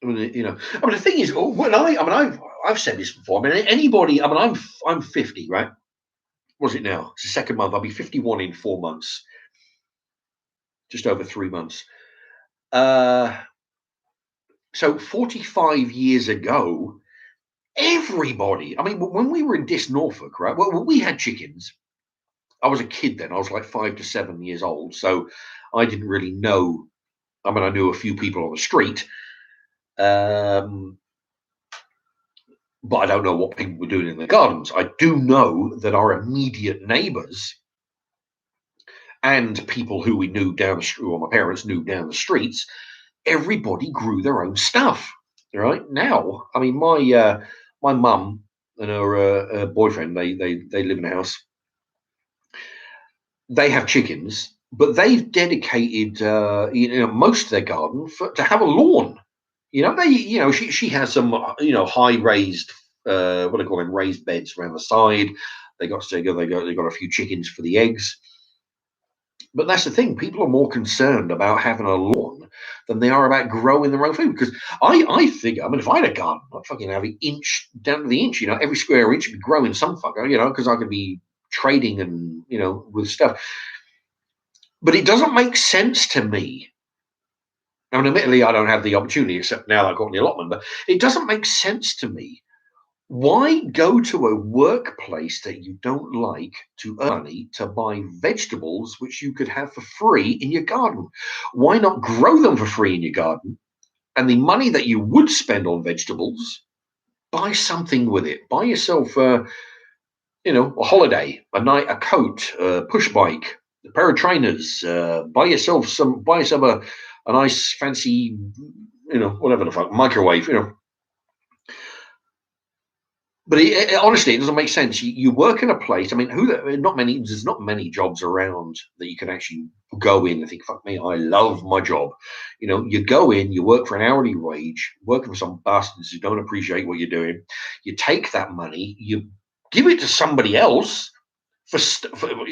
mean, the thing is, I've said this before. I mean, anybody. I mean, I'm 50, right? What's it now? It's the second month. I'll be 51 in 4 months, just over 3 months. So 45 years ago, everybody. I mean, when we were in Dis Norfolk, right? Well, when we had chickens. I was a kid then. I was like 5 to 7 years old, so I didn't really know. I mean, I knew a few people on the street, but I don't know what people were doing in their gardens. I do know that our immediate neighbours and people who we knew down the street, or my parents knew down the streets, everybody grew their own stuff. Right now, I mean, my mum and her boyfriend, they live in a house. They have chickens, but they've dedicated most of their garden to have a lawn. She has some high raised what do I call them, raised beds around the side. They got a few chickens for the eggs. But that's the thing, people are more concerned about having a lawn than they are about growing their own food. Because I figure, I mean, if I had a garden, I'd fucking have an inch down to the inch, every square inch would be growing some fucker, because I could be trading and with stuff. But it doesn't make sense to me. I mean, admittedly, I don't have the opportunity, except now I've got the allotment, but it doesn't make sense to me. Why go to a workplace that you don't like to earn money to buy vegetables which you could have for free in your garden? Why not grow them for free in your garden? And the money that you would spend on vegetables, buy something with it. Buy yourself, a holiday, a night, a coat, a push bike, a pair of trainers. Buy yourself a nice fancy, whatever the fuck, microwave, But honestly, it doesn't make sense. You work in a place. I mean, there's not many jobs around that you can actually go in and think, "Fuck me, I love my job." You go in, you work for an hourly wage, working for some bastards who don't appreciate what you're doing. You take that money, you give it to somebody else for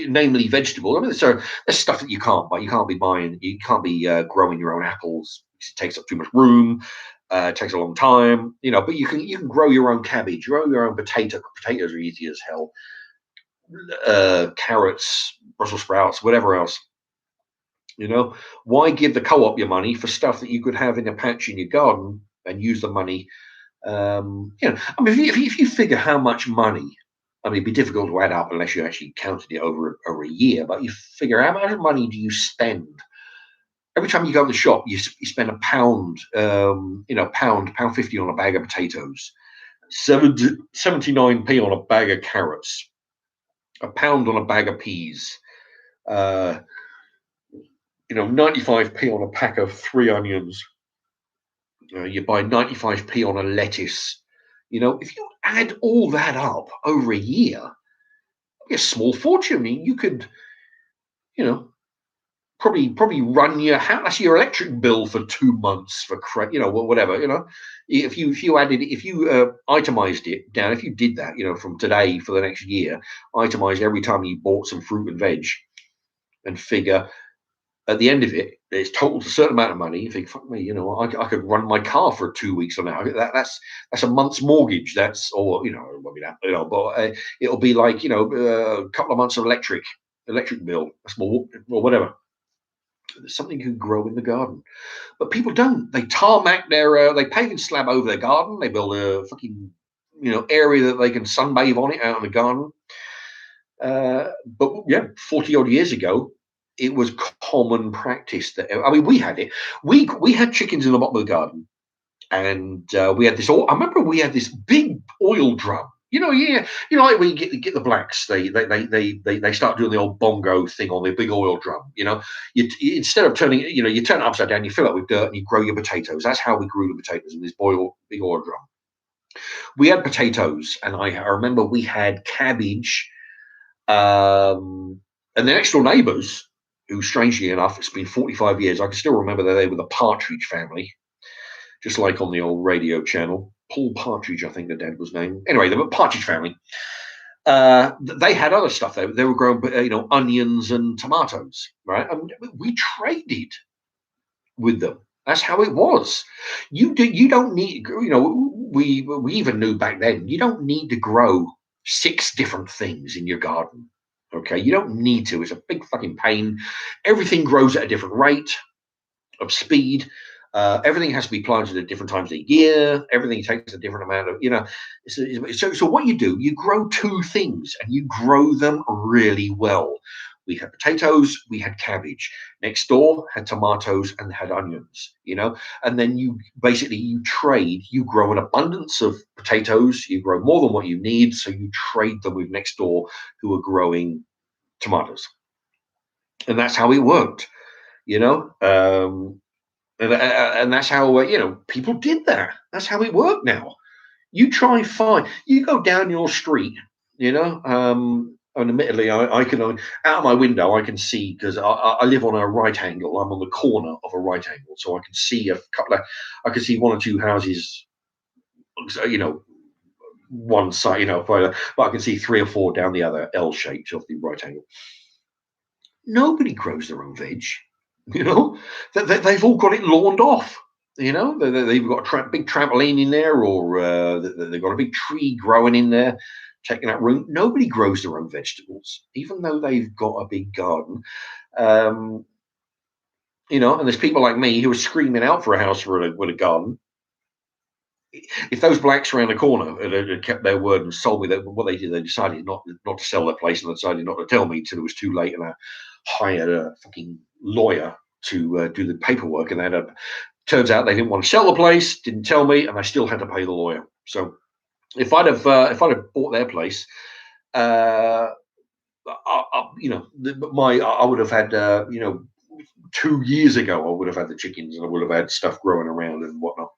namely vegetables. I mean, there's stuff that you can't buy. You can't be buying. You can't be growing your own apples. It takes up too much room. It takes a long time, but you can grow your own cabbage, grow your own potato. Potatoes are easy as hell. Carrots, Brussels sprouts, whatever else. Why give the co-op your money for stuff that you could have in a patch in your garden and use the money? I mean, if you figure how much money, I mean, it'd be difficult to add up unless you actually counted it over a year. But you figure how much money do you spend? Every time you go to the shop, you spend a pound, pound 50 on a bag of potatoes, 79p on a bag of carrots, a pound on a bag of peas, 95p on a pack of 3 onions. You buy 95p on a lettuce. If you add all that up over a year, a small fortune. I mean, you could you know, probably run that's your electric bill for 2 months for whatever. If you itemized it down, if you did that, from today for the next year, itemize every time you bought some fruit and veg, and figure at the end of it, it's totaled a certain amount of money. You think, fuck me, I could run my car for 2 weeks on that. That's a month's mortgage. That's, or maybe that, but it'll be like a couple of months of electric bill. That's more, or whatever. Something can grow in the garden, but people don't. They tarmac they pave and slab over their garden. They build a fucking area that they can sunbathe on it out in the garden. But yeah, 40 odd years ago, it was common practice that, I mean, we had it. We had chickens in the bottom of the garden, and we had this. I remember we had this big oil drum. Like when you get the blacks, they start doing the old bongo thing on the big oil drum. Instead of turning it, you turn it upside down, you fill it with dirt, and you grow your potatoes. That's how we grew the potatoes in this big oil drum. We had potatoes, and I remember we had cabbage. And the next door neighbours, who strangely enough, it's been 45 years, I can still remember that they were the Partridge family, just like on the old radio channel. Paul Partridge, I think the dad was named. Anyway, they were Partridge family. They had other stuff. They were growing, onions and tomatoes, right? And we traded with them. That's how it was. You don't need, we even knew back then, you don't need to grow 6 different things in your garden. Okay, you don't need to. It's a big fucking pain. Everything grows at a different rate of speed. Everything has to be planted at different times of the year. Everything takes a different amount of, So what you do, you grow 2 things, and you grow them really well. We had potatoes, we had cabbage. Next door had tomatoes and had onions, and then you trade. You grow an abundance of potatoes, you grow more than what you need, so you trade them with next door who are growing tomatoes. And that's how it worked, and that's how people did that. That's how it worked now. You try and find, you go down your street, and admittedly, I can, out of my window, I can see, because I live on a right angle. I'm on the corner of a right angle, so I can see I can see 1 or 2 houses, one side, but I can see 3 or 4 down the other L shaped of the right angle. Nobody grows their own veg, they've all got it lawned off. They've got a big trampoline in there, or they've got a big tree growing in there, taking that room. Nobody grows their own vegetables, even though they've got a big garden. And there's people like me who are screaming out for a house with a garden. If those blacks around the corner had kept their word and sold me what they did, they decided not to sell their place, and they decided not to tell me until it was too late, and I hired a fucking lawyer to do the paperwork, and turns out they didn't want to sell the place, didn't tell me, and I still had to pay the lawyer. So if I'd have bought their place, I would have had 2 years ago, I would have had the chickens, and I would have had stuff growing around and whatnot.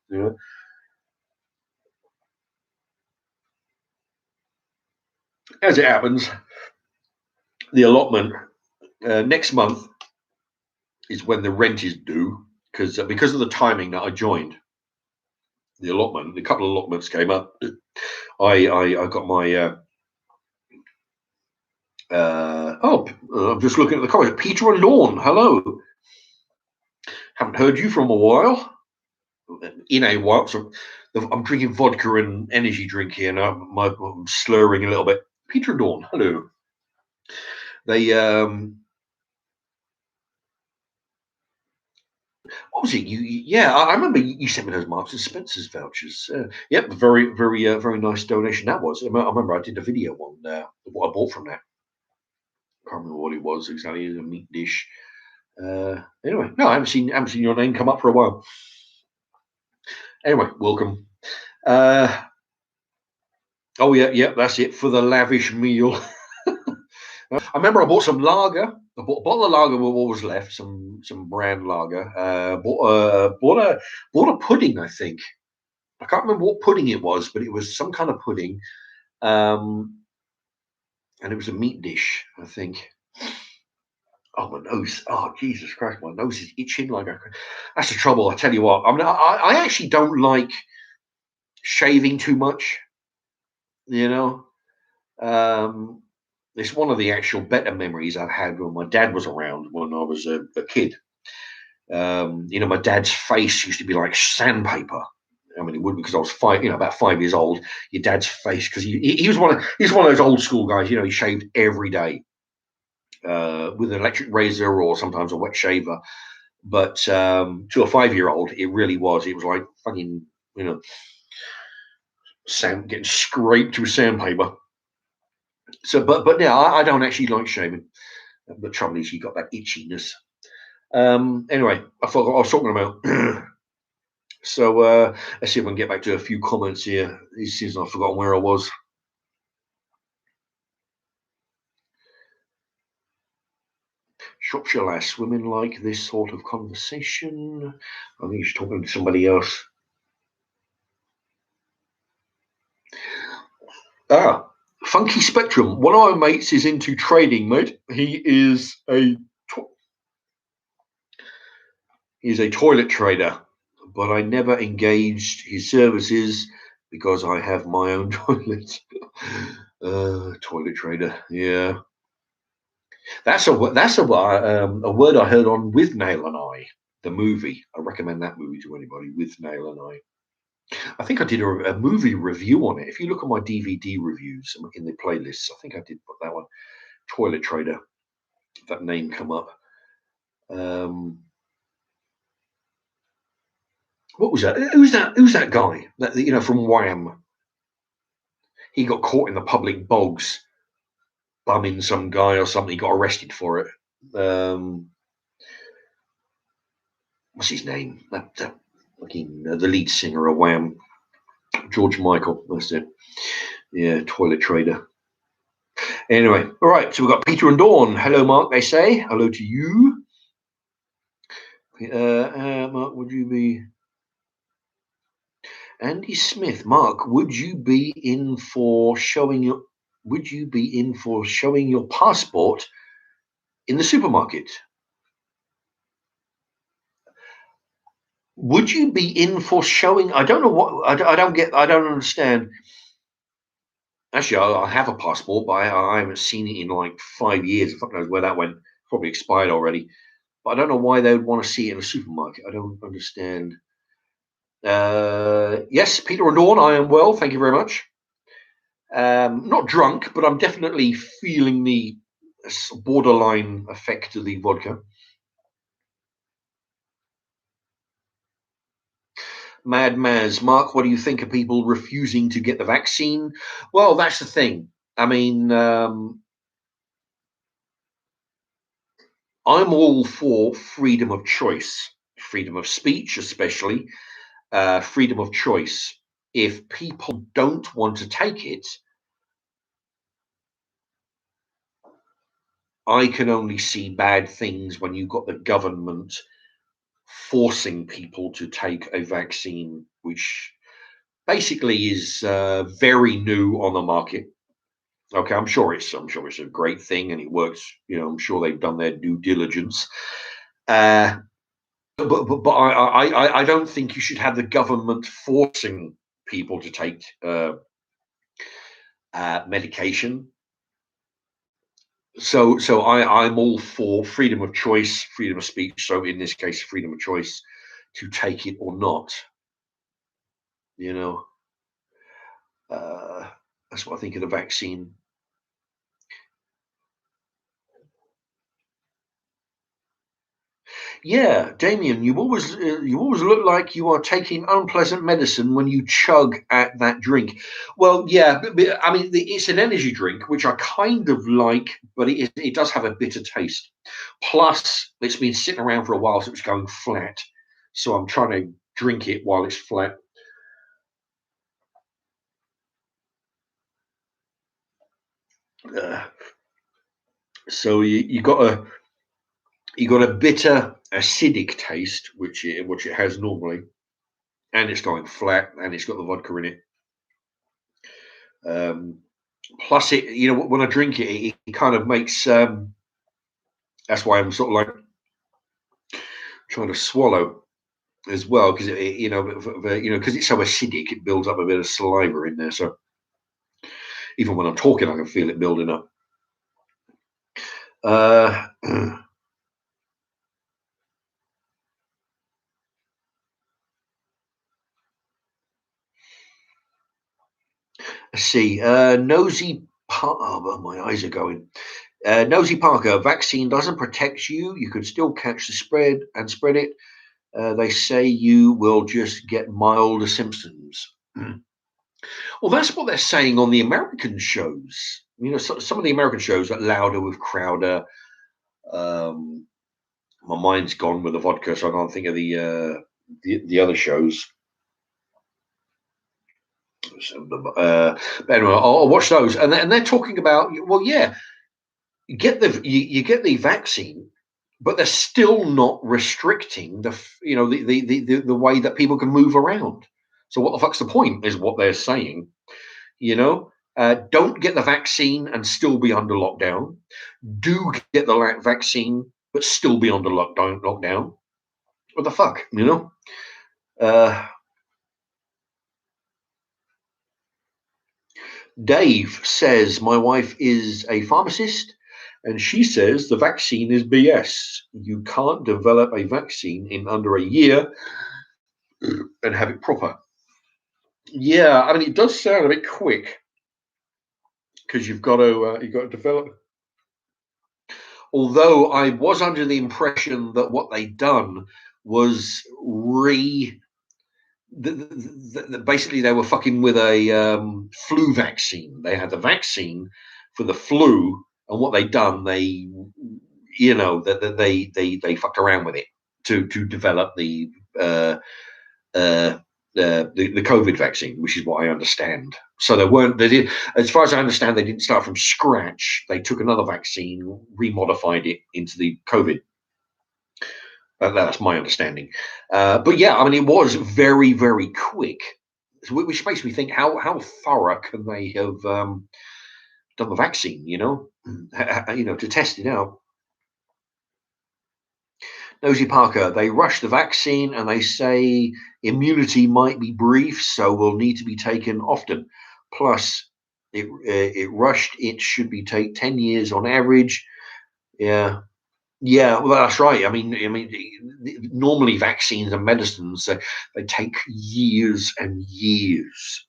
As it happens, the allotment next month is when the rent is due, because of the timing that I joined the allotment. A couple of allotments came up. I got my I'm just looking at the comments. Peter and Dawn, hello. Haven't heard you from a while. In a while. So I'm drinking vodka and energy drink here now. I'm slurring a little bit. Peter and Dawn, hello. They what was it? I remember you sent me those Marks and Spencer's vouchers. Yep, very, very, very nice donation that was. I remember I did a video on what I bought from that. I can't remember what it was exactly. It was a meat dish. Anyway, no, I haven't seen your name come up for a while. Anyway, welcome. Oh yeah, that's it for the lavish meal. I remember I bought some lager. I bought a bottle of lager with what was left, some brand lager. Bought a pudding, I think. I can't remember what pudding it was, but it was some kind of pudding. And it was a meat dish, I think. Oh, my nose. Oh, Jesus Christ, my nose is itching like a. That's the trouble. I tell you what. I mean, I actually don't like shaving too much. You know, um, it's one of the actual better memories I've had when my dad was around when I was a kid. My dad's face used to be like sandpaper. I mean, it would because I was about 5 years old. Your dad's face, because he was one of those old school guys. He shaved every day with an electric razor or sometimes a wet shaver. But to a 5-year-old, it really was. It was like fucking, sand getting scraped with sandpaper. So, but yeah, I don't actually like shaving. The trouble is, you got that itchiness. Anyway, I forgot what I was talking about. So let's see if I can get back to a few comments here. Since I've forgotten where I was. Shropshire lass, women like this sort of conversation. I think she's talking to somebody else. Funky Spectrum. One of my mates is into trading, mate. He's a toilet trader, but I never engaged his services because I have my own toilet. Toilet trader, yeah. That's a word I heard on With Nail and I, the movie. I recommend that movie to anybody. With Nail and I. I think I did a movie review on it. If you look at my DVD reviews in the playlists, I think I did put that one. Toilet trader. That name come up. What was that? Who's that? Who's that guy? That from Wham. He got caught in the public bogs, bumming some guy or something. He got arrested for it. What's his name? The lead singer of Wham, George Michael. That's it. Yeah, toilet trader. Anyway, all right. So we've got Peter and Dawn. Hello, Mark. They say hello to you. Mark, would you be? Andy Smith, Mark, would you be in for showing your passport in the supermarket? Would you be in for showing? I don't know what I don't understand. Actually, I have a passport, but I haven't seen it in like 5 years. Fuck knows where that went. Probably expired already. But I don't know why they would want to see it in a supermarket. I don't understand. Yes, Peter and Dawn, I am well. Thank you very much. Not drunk, but I'm definitely feeling the borderline effect of the vodka. Mad Maz, Mark, what do you think of people refusing to get the vaccine? Well, that's the thing. I mean, I'm all for freedom of choice, freedom of speech, especially freedom of choice. If people don't want to take it, I can only see bad things when you've got the government forcing people to take a vaccine, which basically is very new on the market. Okay, I'm sure it's a great thing and it works. I'm sure they've done their due diligence. But I don't think you should have the government forcing people to take medication. So I'm all for freedom of choice, freedom of speech. So in this case, freedom of choice to take it or not. That's what I think of the vaccine. Yeah, Damien, you always look like you are taking unpleasant medicine when you chug at that drink. Well, yeah, but, I mean, it's an energy drink, which I kind of like, but it does have a bitter taste. Plus, it's been sitting around for a while, so it's going flat. So I'm trying to drink it while it's flat. So you got a bitter acidic taste, which it has normally, and it's going flat, and it's got the vodka in it. Plus, when I drink it, it kind of makes That's why I'm sort of like trying to swallow as well, because because it's so acidic, it builds up a bit of saliva in there. So even when I'm talking, I can feel it building up. Let's see. Nosy. Oh, my eyes are going. Nosy Parker. Vaccine doesn't protect you. You can still catch the spread and spread it. They say you will just get milder symptoms. Well, that's what they're saying on the American shows. Some of the American shows, like Louder with Crowder. My mind's gone with the vodka, so I can't think of the other shows. But anyway, I'll watch those, and they're talking about, well, yeah, you get the vaccine, but they're still not restricting the way that people can move around. So what the fuck's the point? Is what they're saying. Don't get the vaccine and still be under lockdown. Do get the vaccine, but still be under lockdown. What the fuck, Dave says, my wife is a pharmacist and she says the vaccine is BS. You can't develop a vaccine in under a year and have it proper. Yeah, I mean, it does sound a bit quick because you've got to develop. Although I was under the impression that what they'd done was basically they were fucking with a flu vaccine. They had the vaccine for the flu, and what they'd done, they fucked around with it to develop the COVID vaccine, which is what I understand. So they did, as far as I understand, they didn't start from scratch. They took another vaccine, remodified it into the COVID. That's my understanding. But yeah, I mean, it was very, very quick, which makes me think how thorough can they have done the vaccine? To test it out. Nosy Parker, they rush the vaccine and they say immunity might be brief, so will need to be taken often. Plus, it rushed. It should be take 10 years on average. Yeah. Yeah, well, that's right. I mean, normally vaccines and medicines they take years and years.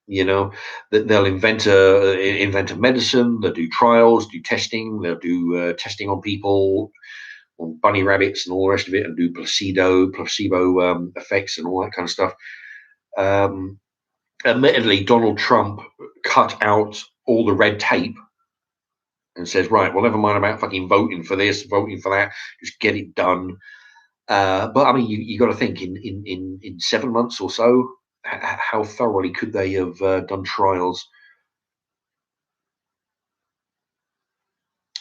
That they'll invent a medicine. They'll do trials, do testing. They'll do testing on people, on bunny rabbits, and all the rest of it, and do placebo effects and all that kind of stuff. Admittedly, Donald Trump cut out all the red tape and says, right, well, never mind about fucking voting for this, voting for that, just get it done. But I mean, you got to think in 7 months or so, how thoroughly could they have done trials?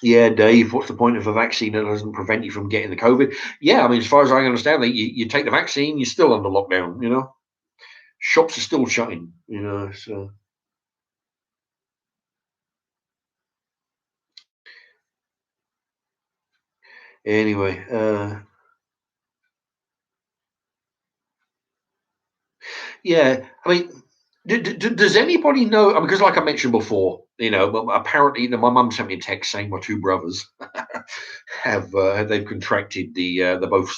Yeah, Dave, what's the point of a vaccine that doesn't prevent you from getting the COVID? Yeah, I mean, as far as I understand, that you take the vaccine, you're still under lockdown. Shops are still shutting. So. Anyway, yeah, I mean, does anybody know? I mean, because like I mentioned before, apparently, my mum sent me a text saying my two brothers have they've contracted they're both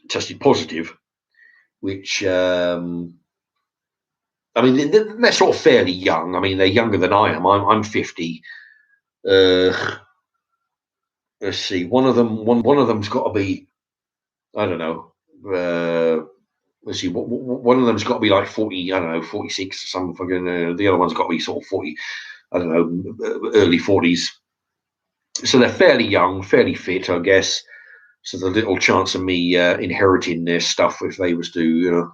tested positive, which I mean they're sort of fairly young. I mean they're younger than I am. I'm 50. Let's see, one of them's got to be, I don't know. Let's see, one of them's got to be like 40, I don't know, 46 or something. The other one's got to be sort of 40, I don't know, early 40s. So they're fairly young, fairly fit, I guess. So the little chance of me inheriting their stuff if they was to,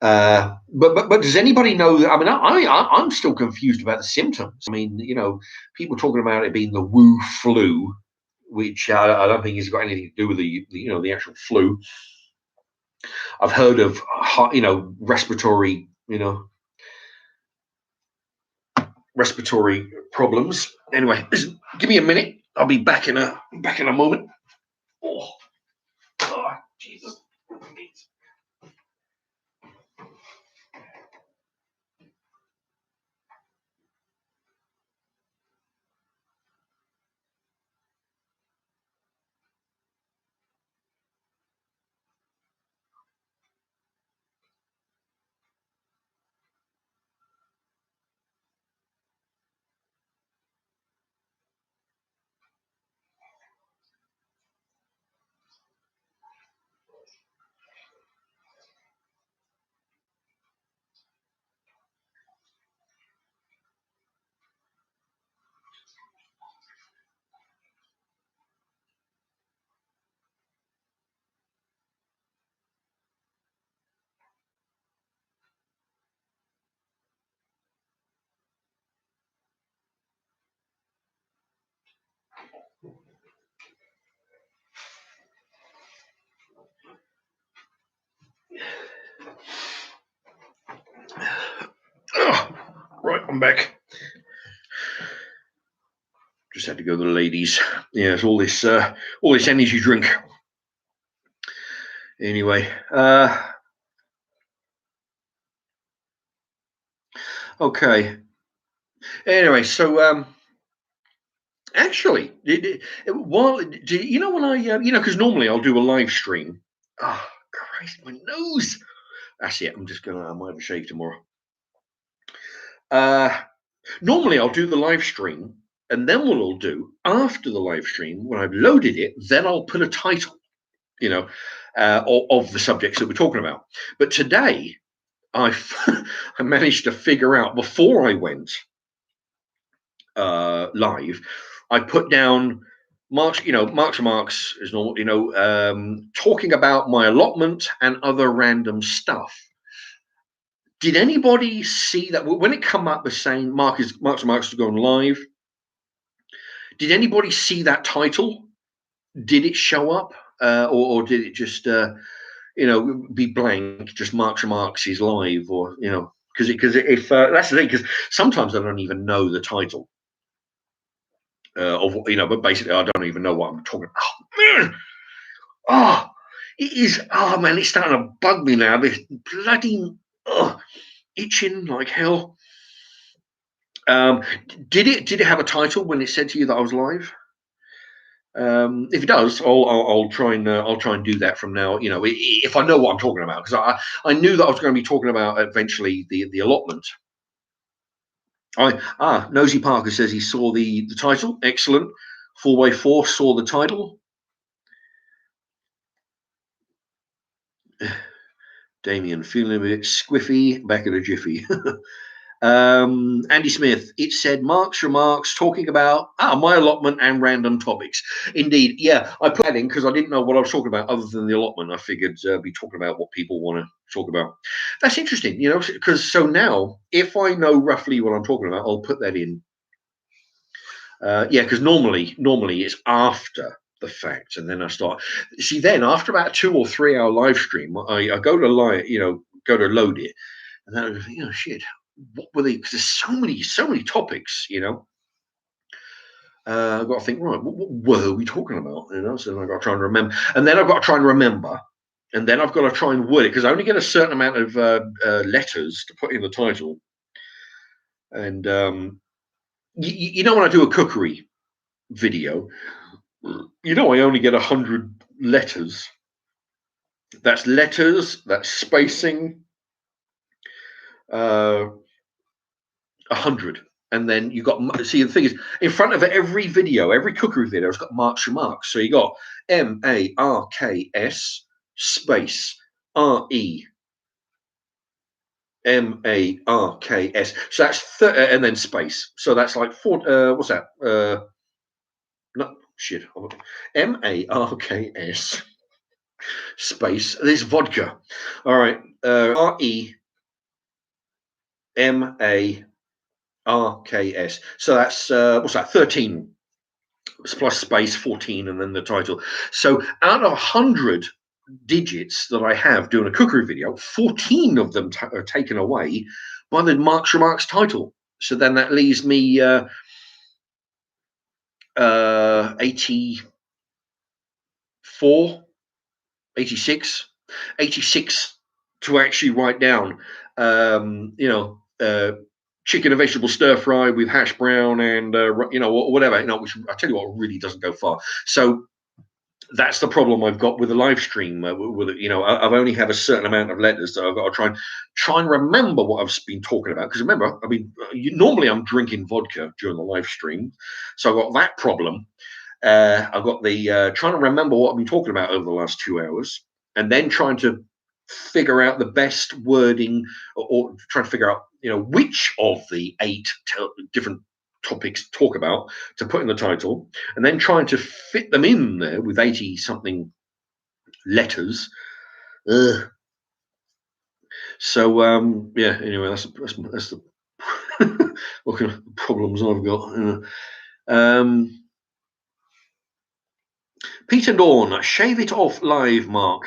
but does anybody know? I mean, I'm still confused about the symptoms. I mean, people talking about it being the Wu flu, which I don't think has got anything to do with the actual flu. I've heard of respiratory respiratory problems. Anyway, listen, give me a minute. I'll be back in a moment. Oh, oh Jesus. Oh, right, I'm back. Just had to go to the ladies. Yeah, it's all this energy drink. Anyway, okay. Anyway, so actually, while you know when I because normally I'll do a live stream. Oh Christ, my nose. That's it. I might have a shave tomorrow. Uh, Normally I'll do the live stream, and then what I'll do after the live stream, when I've loaded it, then I'll put a title, you know, of the subjects that we're talking about. But today, I I managed to figure out before I went live, I put down Marks and Marks is normal, talking about my allotment and other random stuff. Did anybody see that when it come up as saying Marks and Marks is going live? Did anybody see that title? Did it show up, or did it just be blank? Just Marks and Marks is live, or because if that's the thing, because sometimes I don't even know the title of but basically I don't even know what I'm talking about. Oh man, oh it is. Oh man, it's starting to bug me now. This bloody itching like hell. Did it have a title when it said to you that I was live? If it does, I'll try and do that from now. If I know what I'm talking about, because I knew that I was going to be talking about eventually the allotment. Nosy Parker says he saw the title. Excellent. 4x4 saw the title. Damien feeling a bit squiffy, back in a jiffy. Andy Smith, it said Mark's remarks talking about my allotment and random topics. Indeed, yeah, I put that in because I didn't know what I was talking about other than the allotment. I figured be talking about what people want to talk about. That's interesting, because so now if I know roughly what I'm talking about, I'll put that in. Because normally it's after the fact, and then I start. See, then after about 2 or 3 hour live stream, I go to go to load it, and then I think, shit, what were they? Because there's so many topics, I've got to think, right, what were we talking about? So I've got to try and remember, and then I've got to try and remember, and then I've got to try and word it because I only get a certain amount of letters to put in the title, and when I do a cookery video, I only get 100 letters. That's letters. That's spacing. 100. And then you got, see, the thing is, in front of every video, every cookery video, it's got Mark's remarks. So you got MARKS space REMARKS. So that's and then space. So that's like what's that? No shit. MARKS space. There's vodka. All right. REMARKS. So that's what's that? 13 plus space 14 and then the title. So out of 100 digits that I have doing a cookery video, 14 of them are taken away by the Mark's Remarks title. So then that leaves me 84, 86, 86 to actually write down. Chicken and vegetable stir fry with hash brown and whatever. Which I tell you what really doesn't go far. So that's the problem I've got with the live stream. I've only have a certain amount of letters, so I've got to try and remember what I've been talking about. Because remember, I mean, normally I'm drinking vodka during the live stream, so I've got that problem. I've got the trying to remember what I've been talking about over the last 2 hours, and then trying to figure out the best wording, or trying to figure out which of the 8 different topics to talk about to put in the title, and then trying to fit them in there with 80 something letters. So anyway, that's the what kind of problems I've got. Peter Dawn, shave it off live, Mark.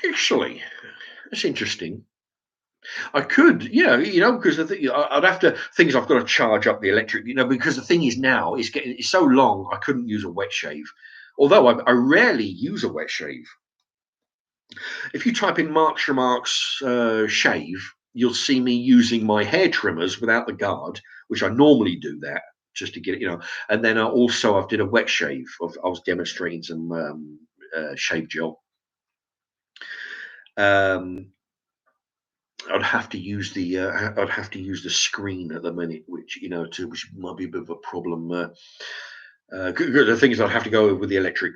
Actually, that's interesting. I could, because I'd have to things I've got to charge up the electric, because the thing is now it's so long I couldn't use a wet shave. Although I rarely use a wet shave. If you type in Mark's Remarks shave, you'll see me using my hair trimmers without the guard, which I normally do that just to get it, And then I've did a wet shave. I was demonstrating some shave gel. I'd have to use the screen at the minute, which which might be a bit of a problem. The thing is, I'd have to go with the electric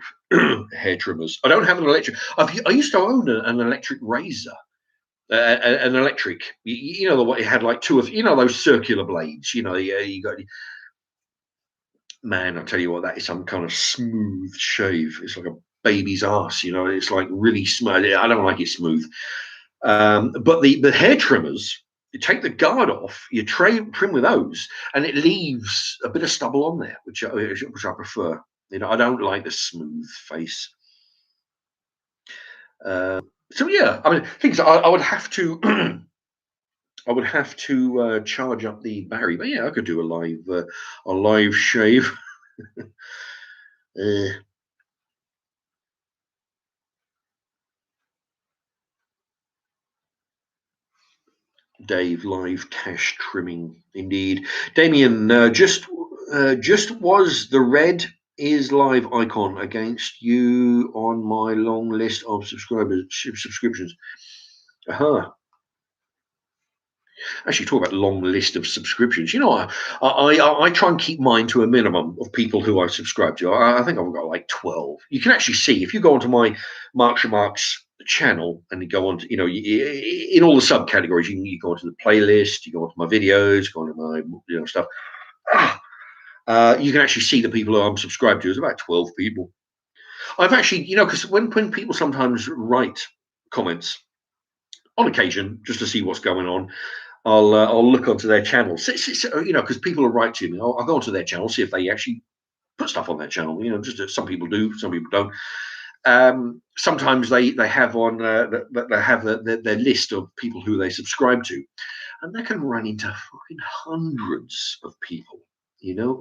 hair trimmers. I don't have an electric. I used to own an electric razor, an electric. The one it had like 2 or 3, those circular blades. You got. Man, I tell you what, that is some kind of smooth shave. It's like a baby's ass. It's like really smooth. I don't like it smooth. But the hair trimmers, you take the guard off, you trim with those, and it leaves a bit of stubble on there, which I prefer. I don't like the smooth face. So yeah, I mean, things I would have to. I would have to charge up the battery, but yeah, I could do a live shave. Dave live cash trimming indeed. Damien, just was the red is live icon against you on my long list of subscriptions. Actually, talk about long list of subscriptions. I try and keep mine to a minimum of people who I subscribe to. I think I've got like 12. You can actually see if you go onto my Mark's Remarks channel and you go on to, in all the subcategories, you go onto the playlist, you go onto my videos, go onto my stuff. You can actually see the people who I'm subscribed to. There's about 12 people. I've actually, because when people sometimes write comments on occasion just to see what's going on, I'll look onto their channel, because people will write to me. I'll go onto their channel, see if they actually put stuff on their channel. Just some people do, some people don't. Sometimes they have on they have their list of people who they subscribe to, and they can run into fucking hundreds of people.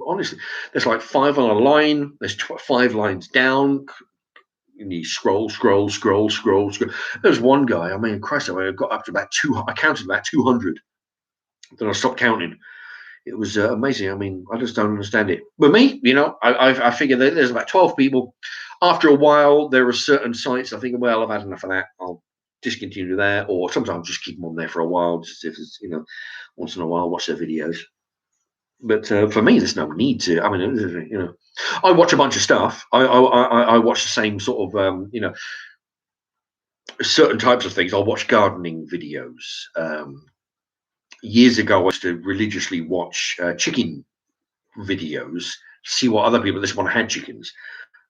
Honestly, there's like 5 on a line. There's 5 lines down. And you scroll. There's one guy. I mean, Christ, I got up to about 200. I counted about 200. Then I stopped counting. It was amazing. I mean, I just don't understand it. But me, I figure that there's about 12 people. After a while, there are certain sites I think, well, I've had enough of that. I'll discontinue that, or sometimes just keep them on there for a while, just if it's once in a while watch their videos. But for me, there's no need to. I mean, I watch a bunch of stuff. I watch the same sort of certain types of things. I'll watch gardening videos. Years ago, I used to religiously watch chicken videos, see what other people. This one had chickens,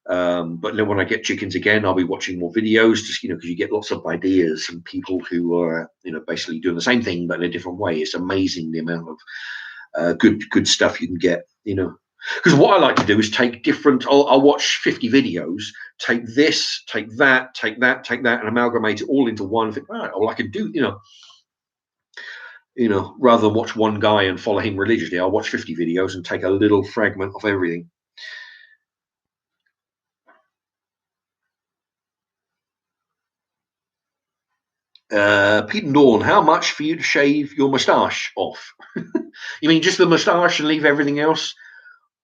but then when I get chickens again, I'll be watching more videos, just because you get lots of ideas from people who are basically doing the same thing but in a different way. It's amazing the amount of good stuff you can get. Because what I like to do is take different. I'll watch 50 videos, take this, take that, and amalgamate it all into one thing. All right, I can do. rather than watch one guy and follow him religiously, I'll watch 50 videos and take a little fragment of everything. Pete and Dawn, how much for you to shave your moustache off? You mean just the moustache and leave everything else?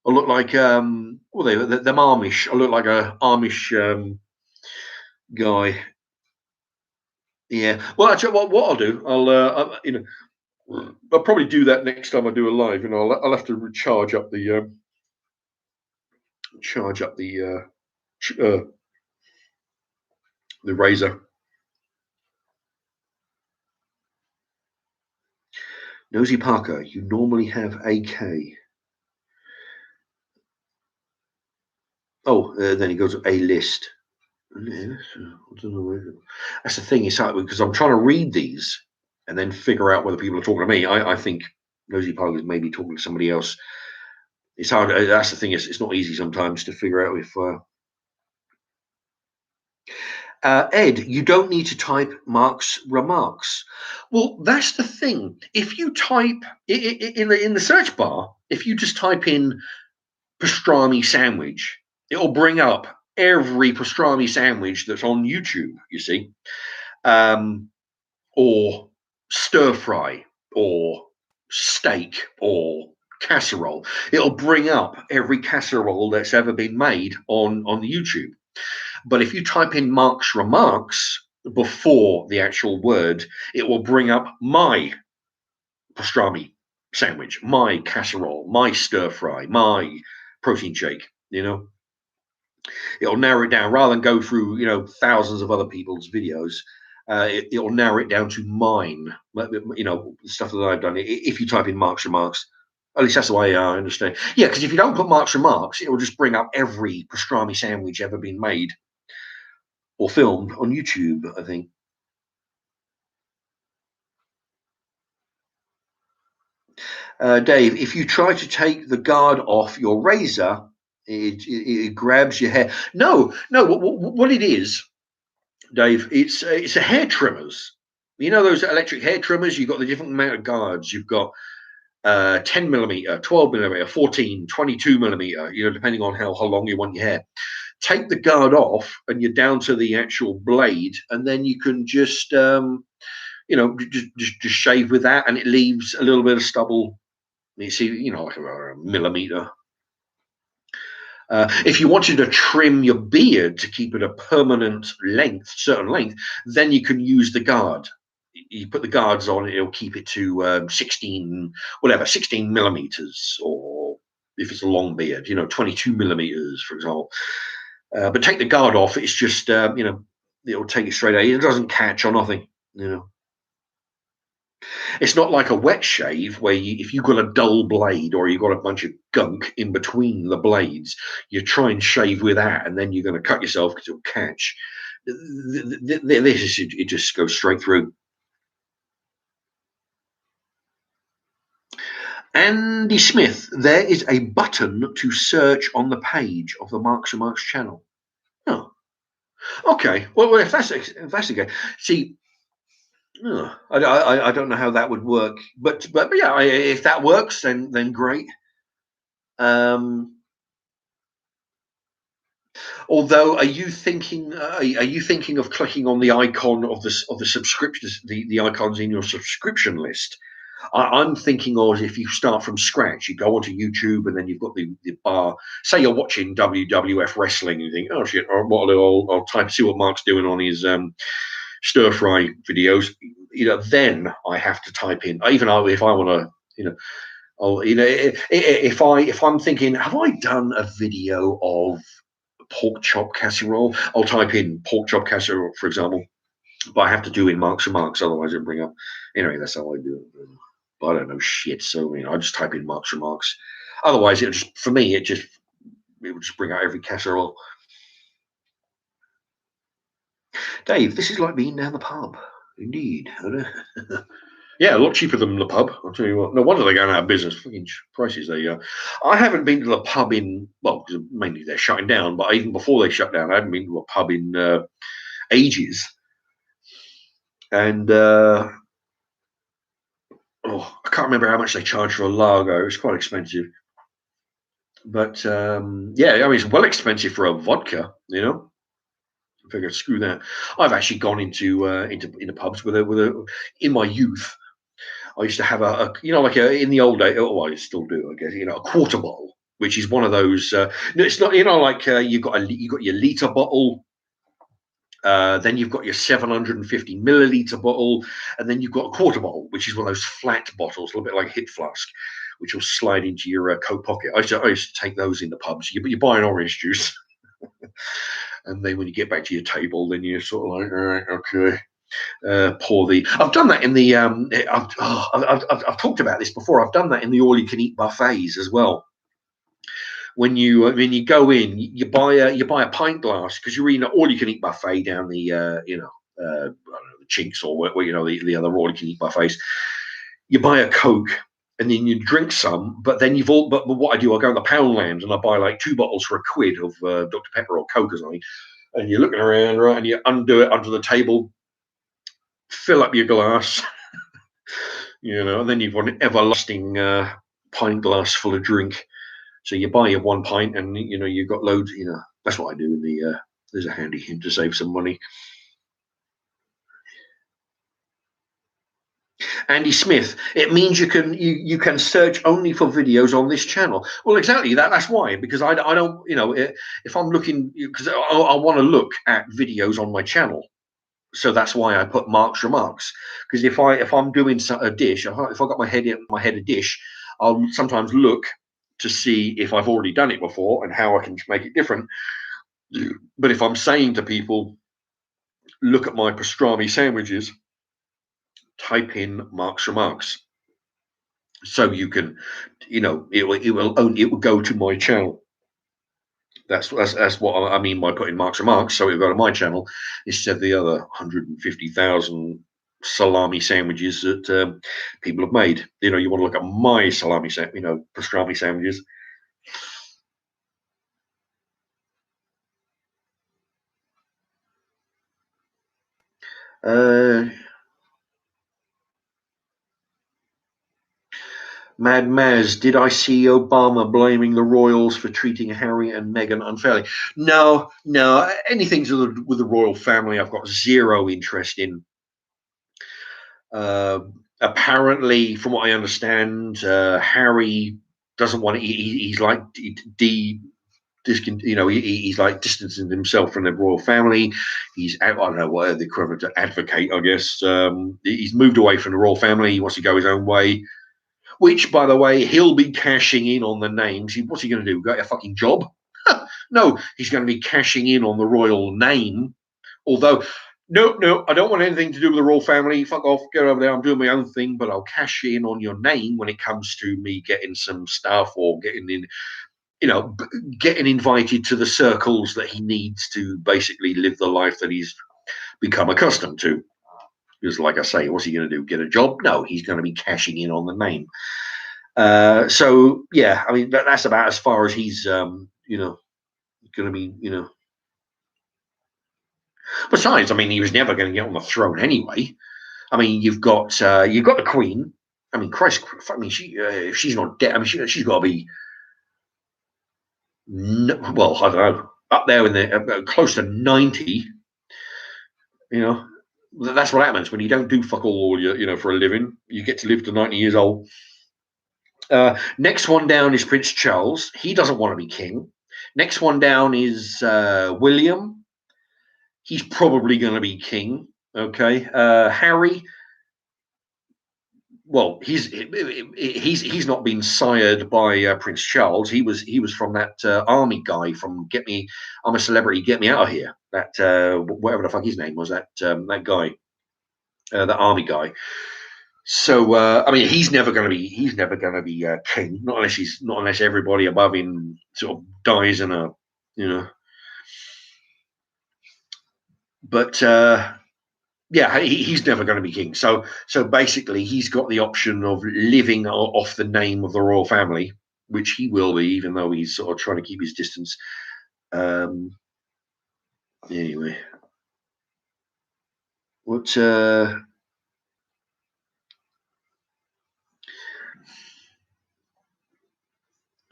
I look like well, they're Amish. I look like a Amish guy. Yeah. Well, actually, what I'll do, I'll probably do that next time I do a live. I'll have to charge up the razor. Nosy Parker, you normally have AK. Oh, then he goes to A list. That's the thing. It's hard because I'm trying to read these and then figure out whether people are talking to me. I think Nosy Parker is maybe talking to somebody else. It's hard. That's the thing. It's not easy sometimes to figure out if. Ed, you don't need to type Mark's remarks. Well, that's the thing. If you type in the search bar, if you just type in pastrami sandwich, it'll bring up every pastrami sandwich that's on YouTube. You see, or stir fry, or steak, or casserole. It'll bring up every casserole that's ever been made on YouTube. But if you type in Mark's remarks before the actual word, it will bring up my pastrami sandwich, my casserole, my stir fry, my protein shake. It'll narrow it down rather than go through thousands of other people's videos. It'll narrow it down to mine. Stuff that I've done. If you type in Mark's remarks, at least that's the way I understand. Yeah, because if you don't put Mark's remarks, it will just bring up every pastrami sandwich ever been made or filmed on YouTube, I think. Dave, if you try to take the guard off your razor, it grabs your hair. No. What it is, Dave, it's a hair trimmers. You know those electric hair trimmers? You've got the different amount of guards. You've got 10 millimeter, 12 millimeter, 14, 22 millimeter, depending on how long you want your hair. Take the guard off and you're down to the actual blade, and then you can just just shave with that, and it leaves a little bit of stubble. You see, like a millimeter. If you wanted to trim your beard to keep it a permanent length, certain length, then you can use the guard. You put the guards on, it'll keep it to 16 millimeters, or if it's a long beard, 22 millimeters, for example. But take the guard off, it's just, it'll take it straight out. It doesn't catch or nothing, It's not like a wet shave where if you've got a dull blade or you've got a bunch of gunk in between the blades, you try and shave with that, and then you're going to cut yourself because it'll catch. It just goes straight through. Andy Smith, there is a button to search on the page of the Marks and Marks channel. Oh, okay. Well, if that's the case, see, I don't know how that would work, but yeah, if that works, then great. Although, are you thinking of clicking on the icon of the subscriptions, the icons in your subscription list? I'm thinking of if you start from scratch, you go onto YouTube and then you've got the bar. Say you're watching WWF wrestling, and you think, oh shit, I'll type see what Mark's doing on his stir fry videos. Then I have to type in. Even if I want to, if I'm thinking, have I done a video of pork chop casserole? I'll type in pork chop casserole, for example, but I have to do in Marks and Marks, otherwise it'll bring up. Anyway, that's how I do it. But I don't know shit, so I just type in Marks and Marks. Otherwise, it just for me, it would just bring out every casserole. Dave, this is like being down the pub. Indeed. Yeah, a lot cheaper than the pub. I'll tell you what. No wonder they're going out of business. Fucking prices they are. I haven't been to the pub because mainly they're shutting down. But even before they shut down, I hadn't been to a pub in ages. And Oh, I can't remember how much they charge for a lager. It's quite expensive, but yeah, I mean it's well expensive for a vodka. I figured screw that. I've actually gone into pubs with a in my youth. I used to have like in the old days. Oh, I still do, I guess. A quarter bottle, which is one of those. No, it's not. Like you got your liter bottle. Then you've got your 750 milliliter bottle, and then you've got a quarter bottle, which is one of those flat bottles, a little bit like a hip flask, which will slide into your coat pocket. I used to take those in the pubs. You buy an orange juice, and then when you get back to your table, then you're sort of like, all right, okay. Pour the. I've done that in the. I've talked about this before. I've done that in the all-you-can-eat buffets as well. When you go in, you buy a pint glass because you're eating an all-you-can-eat buffet down the I don't know, the Chinks or where the other all-you-can-eat buffets. You buy a Coke and then you drink some, but then but what I do, I go in the Poundland and I buy like 2 bottles for £1 of Dr Pepper or Coke or something, and you're looking around, right, and you undo it under the table, fill up your glass, and then you've got an everlasting pint glass full of drink. So you buy your 1 pint, and you've got loads. That's what I do. There's a handy hint to save some money. Andy Smith. It means you can search only for videos on this channel. Well, exactly that's why, because I don't if I'm looking, because I want to look at videos on my channel. So that's why I put Mark's remarks, because if I'm doing a dish, if I got my head a dish, I'll sometimes look to see if I've already done it before and how I can make it different. But if I'm saying to people, look at my pastrami sandwiches, type in Mark's remarks, so you can, it will go to my channel. That's what I mean by putting Mark's remarks. So it'll go to my channel instead of the other 150,000 salami sandwiches that people have made. You want to look at my pastrami sandwiches. Uh, Mad Maz, did I see Obama blaming the royals for treating Harry and Meghan unfairly? No, no. Anything with the royal family, I've got zero interest in. Uh, Apparently, from what I understand, Harry doesn't want to. He's like he's like distancing himself from the royal family. He's out. I don't know what the equivalent to advocate, I guess. He's moved away from the royal family. He wants to go his own way. Which, by the way, he'll be cashing in on the names. What's he going to do? Get a fucking job? No, he's going to be cashing in on the royal name. Although, no, I don't want anything to do with the royal family. Fuck off, get over there. I'm doing my own thing, but I'll cash in on your name when it comes to me getting some stuff or getting in, getting invited to the circles that he needs to basically live the life that he's become accustomed to. Because, like I say, what's he going to do? Get a job? No, he's going to be cashing in on the name. So yeah, I mean that's about as far as he's going to be. Besides, I mean, he was never going to get on the throne anyway. I mean, you've got the Queen. I mean, Christ, I mean, if she's not dead, I mean, she's got to be well, I don't know, up there in the close to 90. You know, that's what happens when you don't do fuck all for a living. You get to live to 90 years old. Next one down is Prince Charles. He doesn't want to be king. Next one down is William. He's probably going to be king. Okay. Harry. Well, he's not been sired by Prince Charles. He was from that army guy from Get Me. I'm a Celebrity. Get Me Out of Here. That whatever the fuck his name was. That guy. The army guy. So I mean, he's never going to be king, not unless everybody above him sort of dies in a you know. But yeah, he's never going to be king. So basically, he's got the option of living off the name of the royal family, which he will be, even though he's sort of trying to keep his distance. Anyway, what?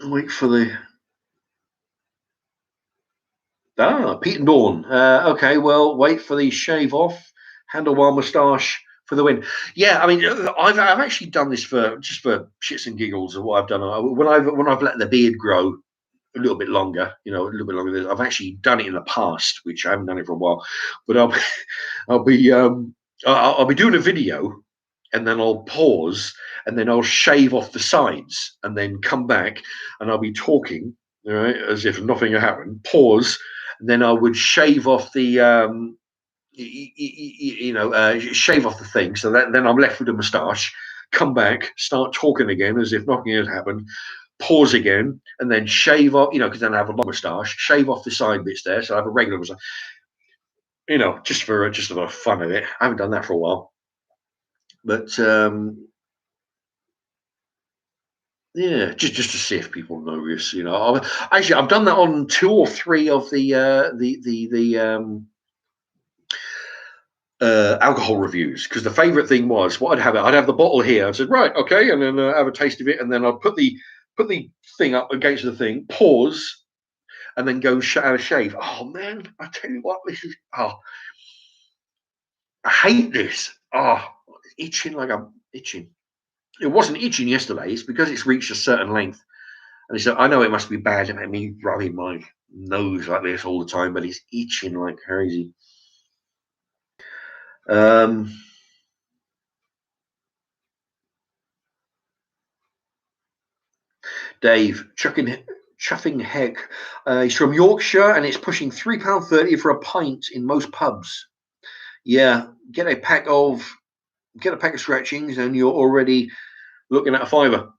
Wait for the Pete and Dawn. Okay, well, wait for the shave off handlebar moustache for the win. Yeah, I mean, I've actually done this for just for shits and giggles of what I've done. When I've let the beard grow a little bit longer, a little bit longer. I've actually done it in the past, which I haven't done it for a while. But I'll be I'll be doing a video, and then I'll pause, and then I'll shave off the sides, and then come back, and I'll be talking, all right, as if nothing had happened. Pause, and then I would shave off the shave off the thing, so that then I'm left with a moustache. Come back, start talking again as if nothing had happened. Pause again, and then shave off, because then I have a long moustache. Shave off the side bits there, so I have a regular moustache. Just for the fun of it. I haven't done that for a while, but yeah, just to see if people notice. I've done that on 2 or 3 of the alcohol reviews, because the favorite thing was what I'd have the bottle here. I said, right, okay, and then have a taste of it, and then I'd put the thing up against the thing, pause, and then go have a shave. Oh man, I tell you what, this is I hate this. Oh, itching like I'm itching. It wasn't itching yesterday. It's because it's reached a certain length, and so I know it must be bad about me rubbing my nose like this all the time, but it's itching like crazy. Dave, chuffing heck. He's from Yorkshire, and it's pushing £3.30 for a pint in most pubs. Yeah, get a pack of scratchings, and you're already looking at a fiver.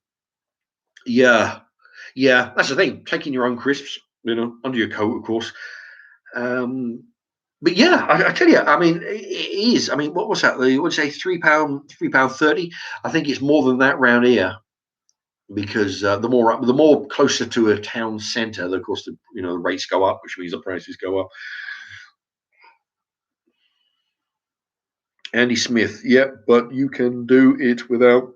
Yeah, that's the thing. Taking your own crisps, under your coat, of course. But yeah, I tell you, I mean, it is. I mean, what was that? You would say £3.30. I think it's more than that round here, because the more closer to a town centre, of course, the rates go up, which means the prices go up. Andy Smith, yep, but you can do it without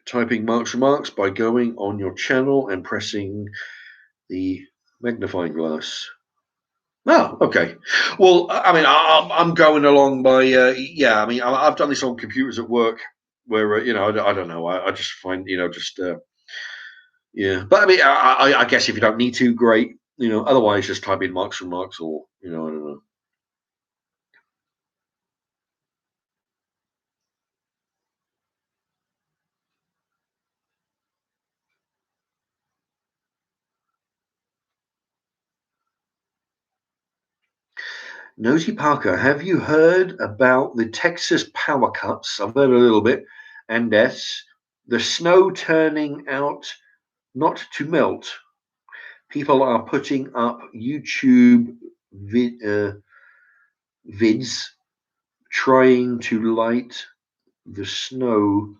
typing Mark's Remarks by going on your channel and pressing the magnifying glass. Oh, okay. Well, I mean, I'm going along by yeah. I mean, I've done this on computers at work, where I don't know. I just find yeah. But I mean, I guess if you don't need to, great. Otherwise, just type in Mark's Remarks, or I don't know. Nosy Parker, have you heard about the Texas power cuts? I've heard a little bit, and deaths. The snow turning out not to melt. People are putting up YouTube vids trying to light the snow,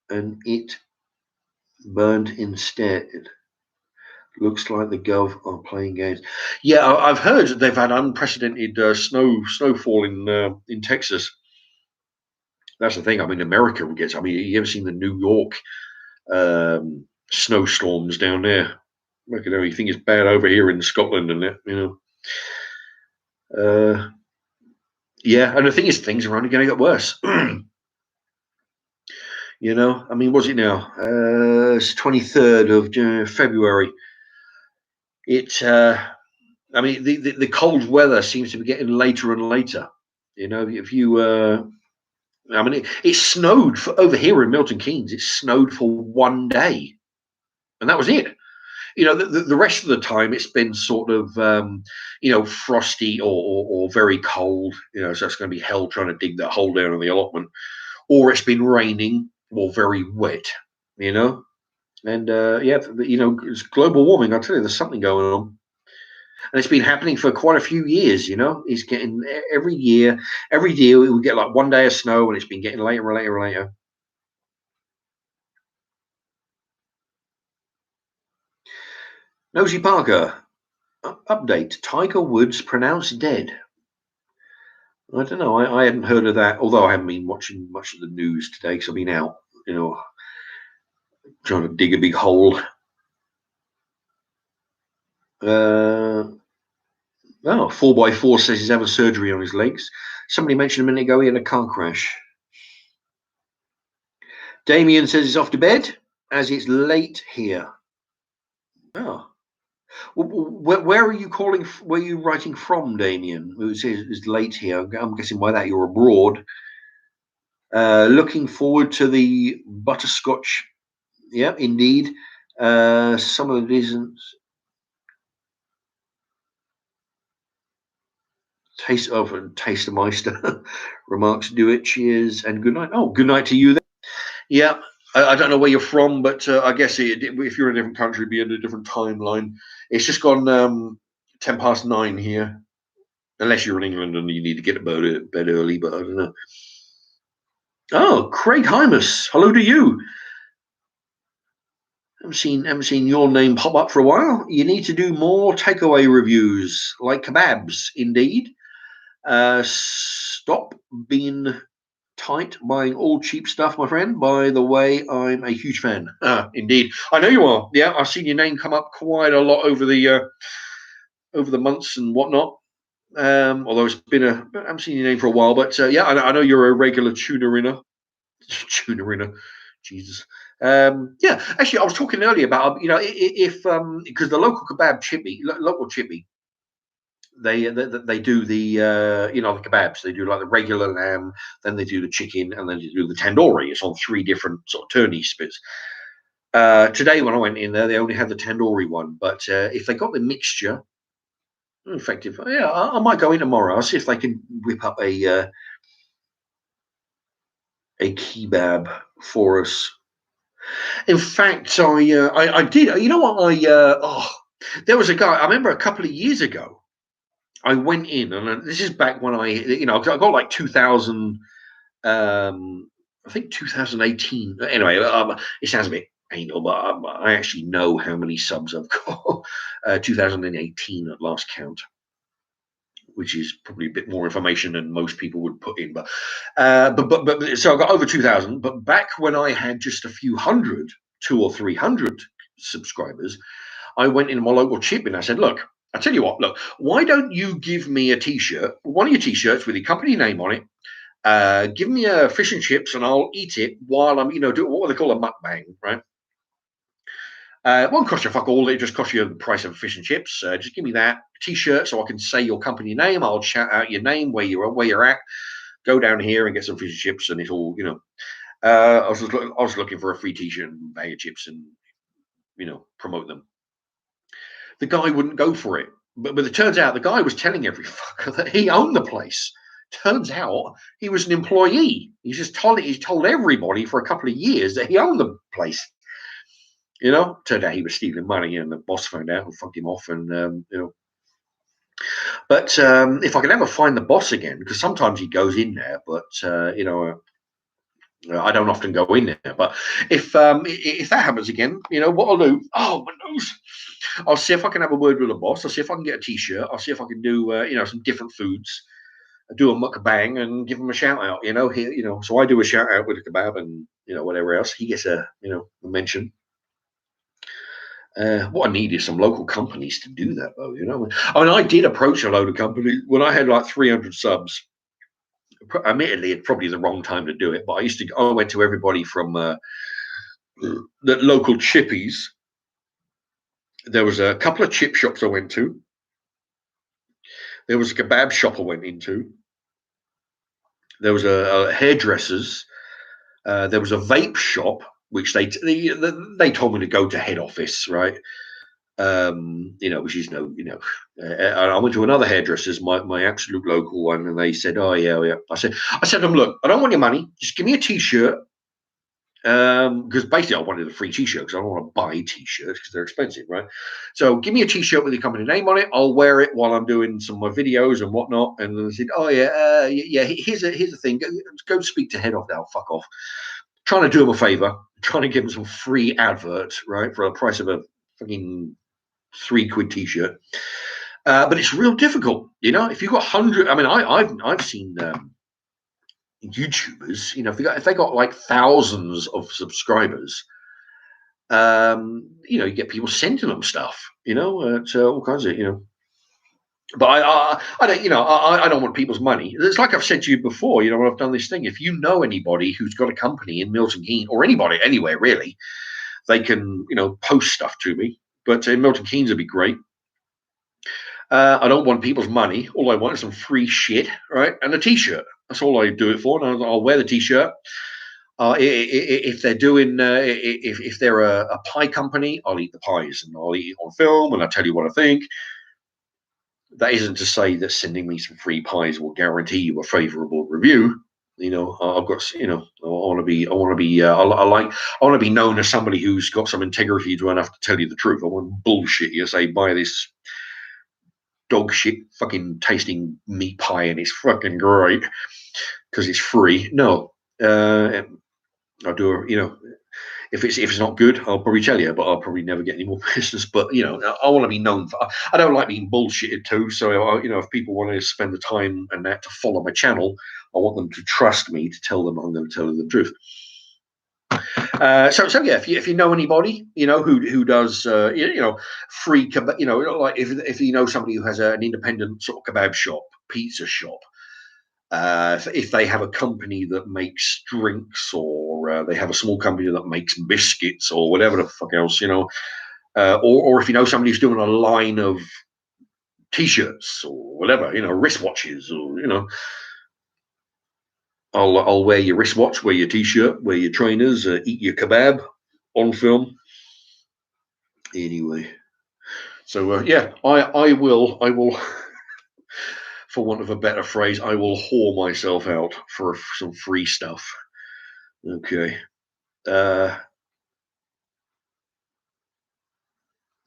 and it burned instead. Looks like the Gov are playing games. Yeah, I've heard that they've had unprecedented snowfall in Texas. That's the thing. I mean, America gets. I mean, you ever seen the New York snowstorms down there? You think it's bad over here in Scotland, and yeah. And the thing is, things are only going to get worse. I mean, what's it now? It's 23rd of February. I mean, the cold weather seems to be getting later and later. If you, I mean, it snowed over here in Milton Keynes. It snowed for one day, and that was it. The rest of the time it's been sort of, frosty or very cold. So it's going to be hell trying to dig that hole down in the allotment, or it's been raining or very wet. And yeah, it's global warming. I tell you, there's something going on. And it's been happening for quite a few years. It's getting every year we get like one day of snow, and it's been getting later and later and later. Nosy Parker, update: Tiger Woods pronounced dead. I don't know. I hadn't heard of that, although I haven't been watching much of the news today because I've been out. Trying to dig a big hole. Oh, 4x4 says he's having surgery on his legs. Somebody mentioned a minute ago he had a car crash. Damien says he's off to bed as it's late here. Oh. Where are you calling? Where are you writing from, Damien? Who says it's late here? I'm guessing by that you're abroad. Looking forward to the butterscotch. Yeah, indeed. Some of it isn't. Tastermeister remarks, do it. Cheers and good night. Oh, good night to you then. Yeah, I don't know where you're from, but I guess if you're in a different country, it'd be in a different timeline. It's just gone 9:10 here, unless you're in England and you need to get to bed early, but I don't know. Oh, Craig Hymus, hello to you. Haven't seen your name pop up for a while. You need to do more takeaway reviews, like kebabs, indeed. Stop being tight buying all cheap stuff, my friend. By the way, I'm a huge fan. Indeed, I know you are. Yeah, I've seen your name come up quite a lot over the months and whatnot. Although I haven't seen your name for a while, but yeah, I know you're a regular tuner-inner. Tuner-inner, Jesus. Yeah, actually, I was talking earlier about if because the local chippy, they do the the kebabs. They do like the regular lamb, then they do the chicken, and then they do the tandoori. It's on 3 different sort of turny spits. Today when I went in there, they only had the tandoori one, but if they got the mixture, effective, yeah, I might go in tomorrow. I'll see if they can whip up a kebab for us. In fact, I did. You know what? There was a guy. I remember a couple of years ago. I went in, and this is back when I got like 2000. I think 2018. Anyway, it sounds a bit anal, but I actually know how many subs I've got. 2018 at last count, which is probably a bit more information than most people would put in. But so I got over 2000. But back when I had just a few hundred, 200 or 300 subscribers, I went in my local chip and I said, look, I tell you what, look, why don't you give me a T-shirt, one of your T-shirts with your company name on it? Give me a fish and chips, and I'll eat it while I'm, doing what they call a mukbang, right? It won't cost you fuck all. It just costs you the price of fish and chips. Just give me that T-shirt so I can say your company name. I'll shout out your name, where you're at. Go down here and get some fish and chips, and it's all, I was looking for a free T-shirt and bag of chips, and promote them. The guy wouldn't go for it, but it turns out the guy was telling every fucker that he owned the place. Turns out he was an employee. He's told everybody for a couple of years that he owned the place. Turned out he was stealing money, and the boss found out and fucked him off. And but if I could ever find the boss again, because sometimes he goes in there, but I don't often go in there. But if that happens again, what I'll do? Oh, my nose! I'll see if I can have a word with the boss. I'll see if I can get a T-shirt. I'll see if I can do some different foods. Do a mukbang and give him a shout out. So I do a shout out with a kebab and whatever else. He gets a mention. What I need is some local companies to do that, though. I mean, I did approach a load of companies when I had like 300 subs. Admittedly, it's probably the wrong time to do it, but I went to everybody from the local chippies. There was a couple of chip shops I went to. There was a kebab shop I went into. There was a hairdressers. There was a vape shop, which they told me to go to head office, right? Which is I went to another hairdresser's, my absolute local one, and they said, "Oh yeah." I said to them, "Look, I don't want your money. Just give me a T-shirt." Because basically I wanted a free T-shirt because I don't want to buy T-shirts because they're expensive, right? So give me a T-shirt with your company name on it. I'll wear it while I'm doing some of my videos and whatnot. And then they said, "Oh yeah, yeah. Here's a thing. Go speak to head off now. Fuck off." Trying to do them a favor, trying to give them some free adverts, right, for the price of a fucking £3 T-shirt. But it's real difficult, If you've got 100, I mean, I've seen YouTubers, if they got like thousands of subscribers, You get people sending them stuff, all kinds of, But I don't, I don't want people's money. It's like I've said to you before, when I've done this thing. If you know anybody who's got a company in Milton Keynes, or anybody anywhere really, they can, post stuff to me. But in Milton Keynes would be great. I don't want people's money. All I want is some free shit, right? And a T-shirt. That's all I do it for. And I'll wear the T-shirt. If they're doing, if they're a pie company, I'll eat the pies and I'll eat it on film and I'll tell you what I think. That isn't to say that sending me some free pies will guarantee you a favourable review. I've got, I want to be, I want to be known as somebody who's got some integrity to enough to tell you the truth. I want bullshit you say buy this dog shit fucking tasting meat pie and it's fucking great because it's free. No, I'll do if it's not good, I'll probably tell you, but I'll probably never get any more business. But I want to be known for. I don't like being bullshitted too. So if people want to spend the time and that to follow my channel, I want them to trust me to tell them I'm going to tell them the truth. So yeah, if you know anybody, who does free kebab, like if you know somebody who has an independent sort of kebab shop, pizza shop. If they have a company that makes drinks, or they have a small company that makes biscuits, or whatever the fuck else, or if you know somebody who's doing a line of T-shirts or whatever, wristwatches, or I'll wear your wristwatch, wear your T-shirt, wear your trainers, eat your kebab on film. Anyway, so yeah, I will. For want of a better phrase, I will whore myself out for some free stuff. Okay.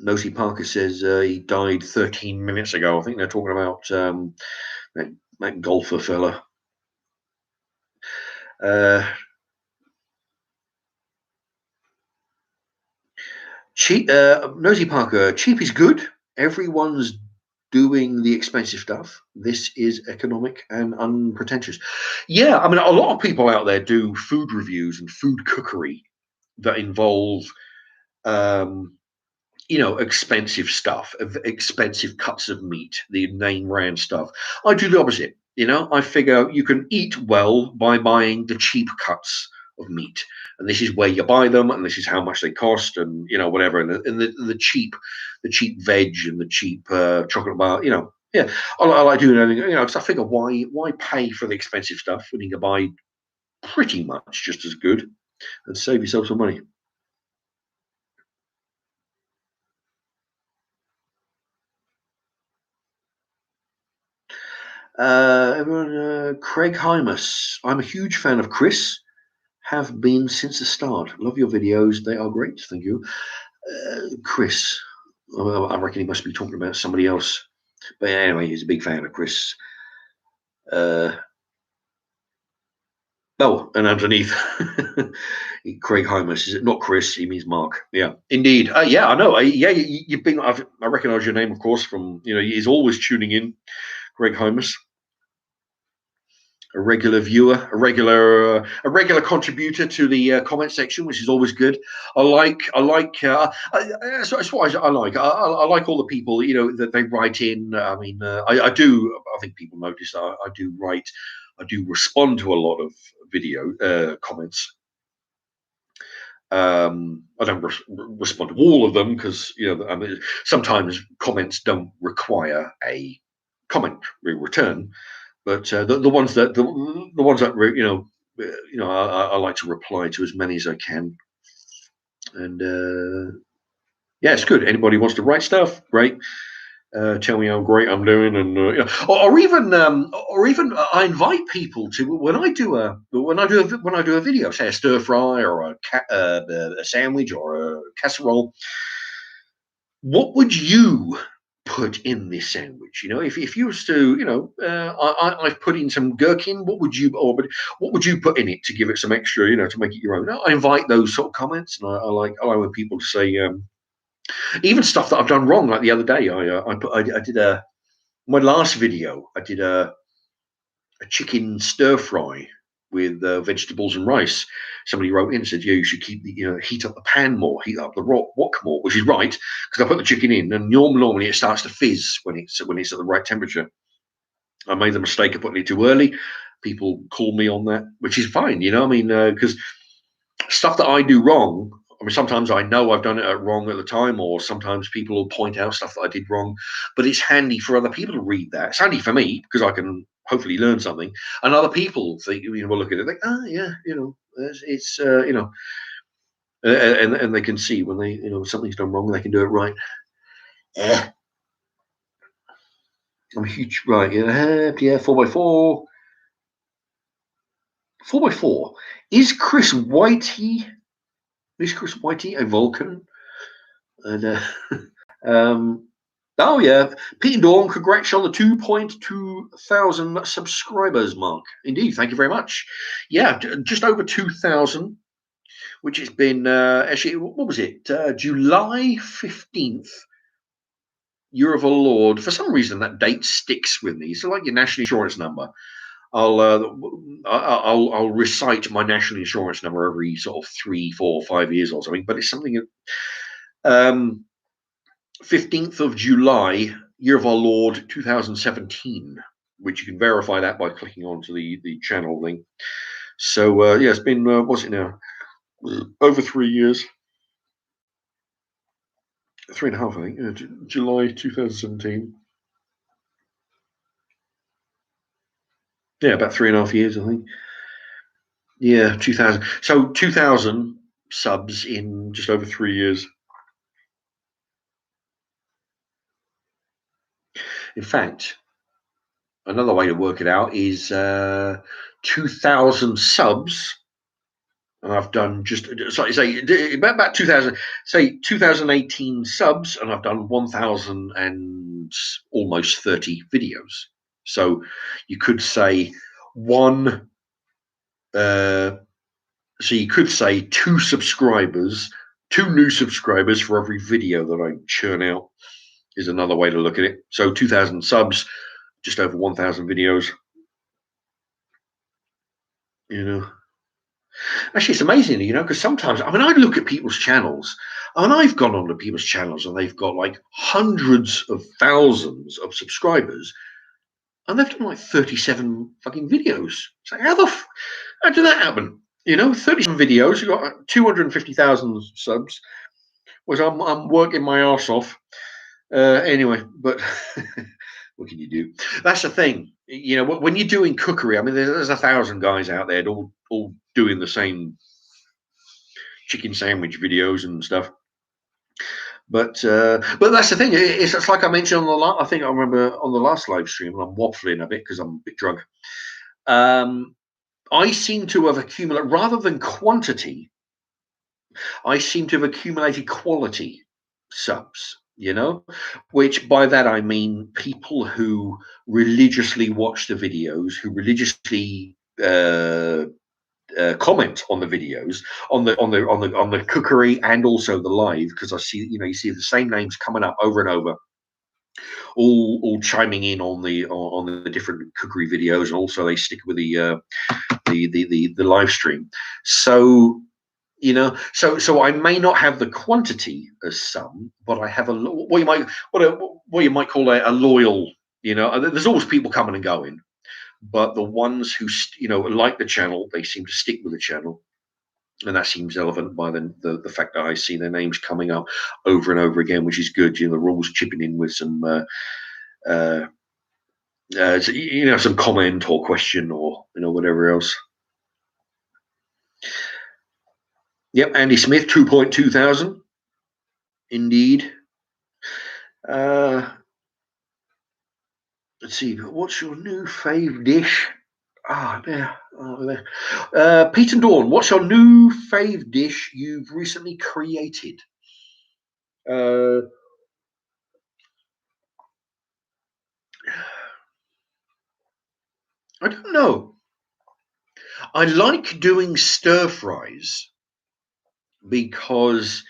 Nosy Parker says he died 13 minutes ago. I think they're talking about that golfer fella. Cheap, Nosy Parker, cheap is good. Everyone's doing the expensive stuff. This is economic and unpretentious. Yeah, I mean, a lot of people out there do food reviews and food cookery that involve, expensive stuff, expensive cuts of meat, the name brand stuff. I do the opposite. I figure you can eat well by buying the cheap cuts of meat, and this is where you buy them, and this is how much they cost, and whatever, and the cheap veg and the cheap chocolate bar. Yeah, I like doing anything. Because I figure why pay for the expensive stuff when you can buy pretty much just as good and save yourself some money. Everyone, Craig Hymus. I'm a huge fan of Chris. Have been since the start. Love your videos. They are great. Thank you. Chris. I reckon he must be talking about somebody else. But anyway, he's a big fan of Chris. And underneath, Craig Hymus. Is it not Chris? He means Mark. Yeah, indeed. Yeah, I know. You've been. I recognise your name, of course, from he's always tuning in. Craig Hymus. A regular viewer, a regular contributor to the comment section, which is always good. That's what I like. I like all the people that they write in. I mean, I do. I think people notice I do write. I do respond to a lot of video comments. I don't respond to all of them because I mean, sometimes comments don't require a comment return. But the ones that I like to reply to as many as I can, and yeah, it's good. Anybody wants to write stuff, great. Tell me how great I'm doing, and or even I invite people to when I do a video, say a stir fry or a sandwich or a casserole. What would you put in this sandwich? If you was to, I've put in some gherkin. What would you put in it to give it some extra, to make it your own? I invite those sort of comments, and I like when people say, even stuff that I've done wrong. Like the other day, I did my last video. I did a chicken stir fry with vegetables and rice. Somebody wrote in and said, "Yeah, you should keep the heat up the pan more, heat up the wok more," which is right, because I put the chicken in, and normally it starts to fizz when it's at the right temperature. I made the mistake of putting it too early. People call me on that, which is fine. I mean, because stuff that I do wrong. I mean, sometimes I know I've done it wrong at the time, or sometimes people will point out stuff that I did wrong. But it's handy for other people to read that. It's handy for me because I can hopefully learn something, and other people think, will look at it, think, oh yeah, it's and they can see when they something's done wrong, they can do it right. Yeah, I'm a huge right. Yeah, 4x4. 4x4. Is Chris Whitey? Is Chris Whitey a Vulcan? And um, oh yeah, Pete and Dawn, congrats on the 2.2 thousand subscribers mark. Indeed, thank you very much. Yeah, just over 2,000, which has been actually, what was it? July 15th, year of our Lord. For some reason, that date sticks with me. So, like your national insurance number, I'll recite my national insurance number every sort of 3, 4, 5 years or something. But it's something that 15th of July, year of our Lord 2017, which you can verify that by clicking onto the channel link. So yeah, it's been what's it now? Over 3 years. 3.5, I think. July 2017. Yeah, about 3.5 years, I think. Yeah, 2000. So 2,000 subs in just over 3 years. In fact, another way to work it out is 2,000 subs, and I've done just say about 2,000, say 2018 subs, and I've done 1,000 and almost 30 videos. So you could say one. So you could say two new subscribers for every video that I churn out is another way to look at it. So 2,000 subs, just over 1,000 videos. Actually, it's amazing, because sometimes, I mean, I look at people's channels, and I've gone onto people's channels, and they've got like hundreds of thousands of subscribers, and they've done like 37 fucking videos. It's like, how did that happen? 37 videos, you've got 250,000 subs, which I'm working my ass off. Anyway, but what can you do? That's the thing. When you're doing cookery, I mean, there's 1,000 guys out there all doing the same chicken sandwich videos and stuff. But that's the thing. It's like I mentioned on I think I remember on the last live stream, and I'm waffling a bit because I'm a bit drunk. I seem to have accumulated, rather than quantity, I seem to have accumulated quality subs. Which by that I mean people who religiously watch the videos, who religiously comment on the videos, on the cookery, and also the live, because I see you see the same names coming up over and over, all chiming in on the different cookery videos, and also they stick with the live stream. So so I may not have the quantity as some, but I have what you might call a loyal. There's always people coming and going, but the ones who like the channel, they seem to stick with the channel, and that seems relevant by the fact that I see their names coming up over and over again, which is good. The rules chipping in with some some comment or question or whatever else. Yep, Andy Smith, 2.2 thousand. Indeed. Let's see, what's your new fave dish? There. Pete and Dawn, what's your new fave dish you've recently created? I don't know. I like doing stir fries because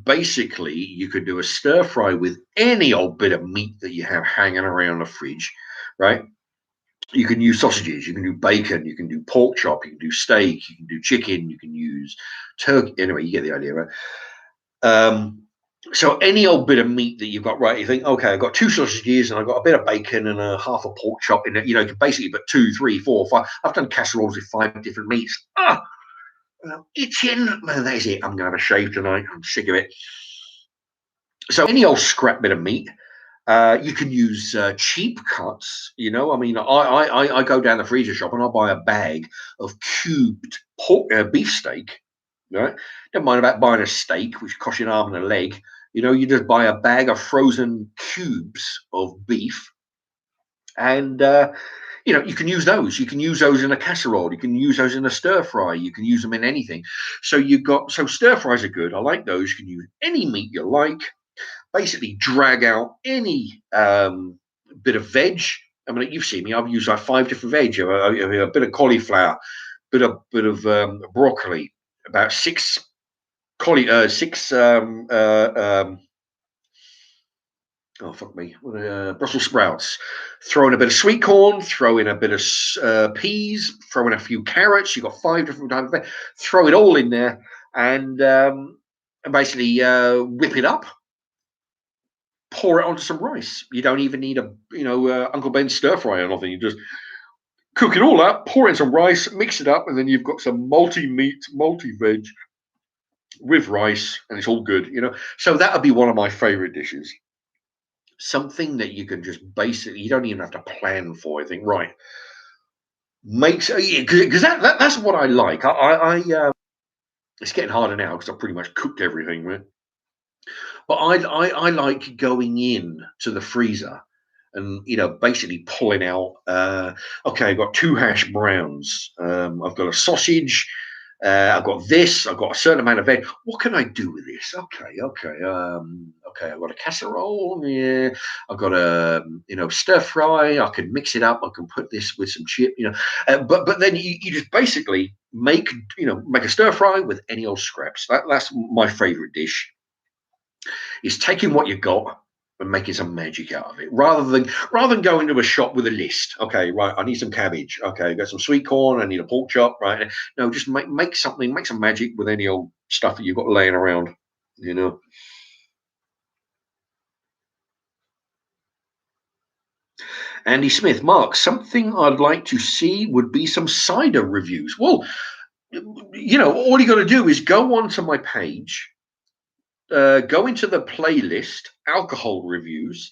basically you could do a stir fry with any old bit of meat that you have hanging around the fridge, right? You can use sausages, you can do bacon, you can do pork chop, you can do steak, you can do chicken, you can use turkey. Anyway, you get the idea, right? So any old bit of meat that you've got, right? You think, okay, I've got 2 sausages and I've got a bit of bacon and a half a pork chop in it. You know, you can basically put 2, 3, 4, 5. I've done casseroles with 5 different meats. I'm itching. Man, that is it. I'm gonna have a shave tonight. I'm sick of it. So any old scrap bit of meat. You can use cheap cuts. You know, I mean, I go down the freezer shop and I buy a bag of cubed beef steak. Right? Don't mind about buying a steak, which costs you an arm and a leg. You know, you just buy a bag of frozen cubes of beef, and you know, you can use those. You can use those in a casserole. You can use those in a stir fry. You can use them in anything. So stir fries are good. I like those. You can use any meat you like. Basically, drag out any bit of veg. I mean, you've seen me. I've used like 5 different veg. A bit of cauliflower, bit of broccoli, about 6 oh fuck me, Brussels sprouts. Throw in a bit of sweet corn. Throw in a bit of peas. Throw in a few carrots. You've got 5 different types of veg. Throw it all in there and basically whip it up. Pour it onto some rice. You don't even need Uncle Ben's stir fry or nothing. You just cook it all up, pour in some rice, mix it up, and then you've got some multi-meat, multi-veg with rice, and it's all good, you know. So that would be one of my favorite dishes. Something that you can just basically, you don't even have to plan for. I think, right, makes because that's what I like. It's getting harder now because I've pretty much cooked everything, right? But I like going in to the freezer and basically pulling out. Okay, I've got 2 hash browns. I've got a sausage. I've got this. I've got a certain amount of veg. What can I do with this? Okay. I've got a casserole. Yeah, I've got a stir fry. I can mix it up. I can put this with some chip. But then you just basically make a stir fry with any old scraps. That's my favorite dish. Is taking what you got and making some magic out of it, rather than going to a shop with a list. Okay, right, I need some cabbage. Okay, I've got some sweet corn. I need a pork chop. Right, no, just make something, make some magic with any old stuff that you've got laying around. You know. Andy Smith, Mark, something I'd like to see would be some cider reviews. Well, all you got to do is go onto my page, go into the playlist, alcohol reviews.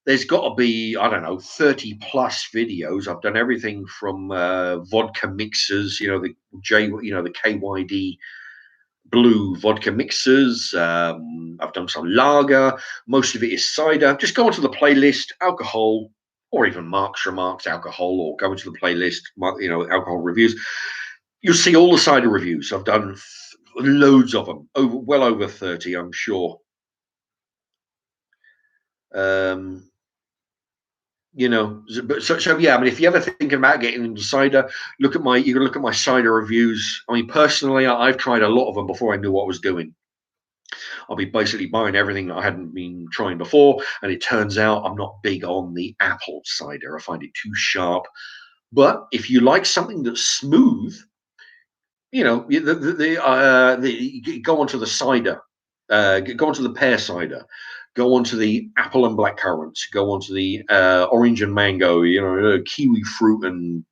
There's got to be, I don't know, 30 plus videos. I've done everything from vodka mixers, the KYD blue vodka mixers. I've done some lager. Most of it is cider. Just go onto the playlist, alcohol, or even Mark's Remarks alcohol, or go into the playlist, alcohol reviews. You'll see all the cider reviews. I've done loads of them, well over 30, I'm sure. So yeah, I mean, if you're ever thinking about getting into cider, you can look at my cider reviews. I mean, personally, I've tried a lot of them before I knew what I was doing. I'll be basically buying everything that I hadn't been trying before, and it turns out I'm not big on the apple cider. I find it too sharp. But if you like something that's smooth, go onto the cider, go onto the pear cider, go onto the apple and black currants, go onto the orange and mango, kiwi fruit, and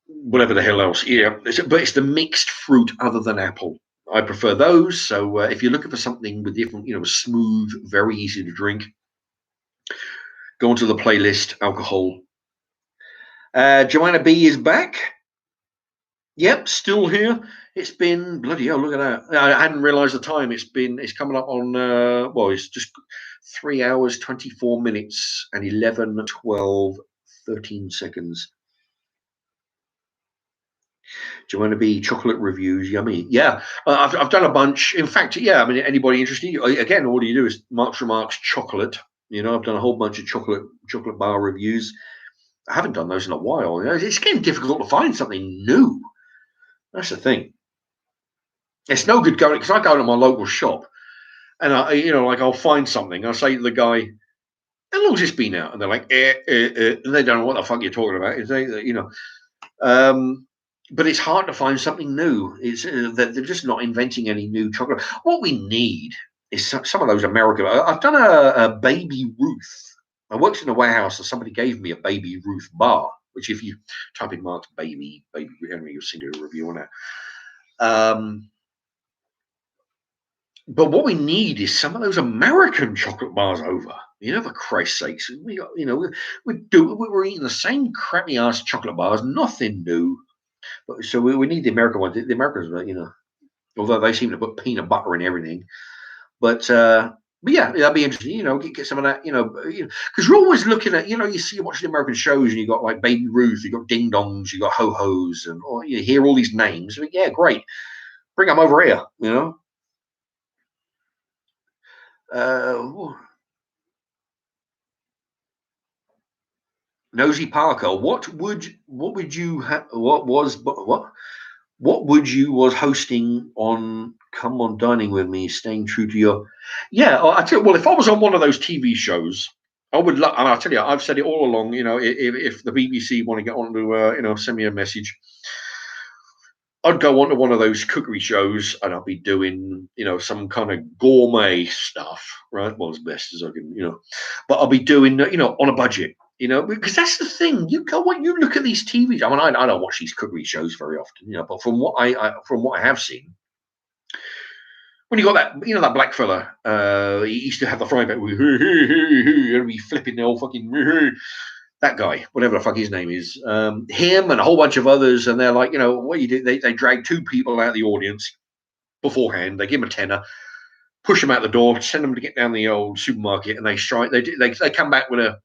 whatever the hell else. Yeah, but it's the mixed fruit other than apple. I prefer those. So if you're looking for something with different, smooth, very easy to drink, go onto the playlist, alcohol. Joanna B is back. Yep, still here. It's been bloody hell. Look at that. I hadn't realised the time. It's coming up on. It's just 3 hours, 24 minutes, and 11, 12, 13 seconds. Do you want to be chocolate reviews? Yummy. Yeah, I've done a bunch. In fact, yeah. I mean, anybody interested? Again, all you do is Mark's Remarks chocolate. I've done a whole bunch of chocolate bar reviews. I haven't done those in a while. It's getting difficult to find something new. That's the thing. It's no good going because I go to my local shop and I'll find something. I'll say to the guy, how long's this been out? And they're like, and they don't know what the fuck you're talking about. Um, but it's hard to find something new. It's that they're just not inventing any new chocolate. What we need is some of those American. I've done a Baby Ruth. I worked in a warehouse and somebody gave me a Baby Ruth bar, which if you type in Mark's baby, Henry, you'll see a review on that. But what we need is some of those American chocolate bars over. For Christ's sakes, we got, we're eating the same crappy ass chocolate bars, nothing new. But so we need the American ones. The Americans, although they seem to put peanut butter in everything. But yeah, that'd be interesting. Get some of that. Because you're always looking at. You watch the American shows, and you got like Baby Ruth, you got Ding Dongs, you got Ho Hos, and you hear all these names. Yeah, great. Bring them over here. Nosy Parker, what would you what would you was hosting on Come On Dining With Me, staying true to your I tell you, well, if I was on one of those TV shows, I would love, and I'll tell you, I've said it all along, if the BBC want to get on to send me a message, I'd go on to one of those cookery shows and I'd be doing, some kind of gourmet stuff, right? Well, as best as I can, but I'll be doing, on a budget, because that's the thing. You look at these TVs. I mean, I don't watch these cookery shows very often, but from what I have seen, when you got that black fella, he used to have the frying pan, and be flipping the old fucking. That guy, whatever the fuck his name is, him and a whole bunch of others, and they're like, what you do? They drag two people out of the audience beforehand. They give them a tenner, push them out the door, send them to get down the old supermarket, and they strike. They come back with a,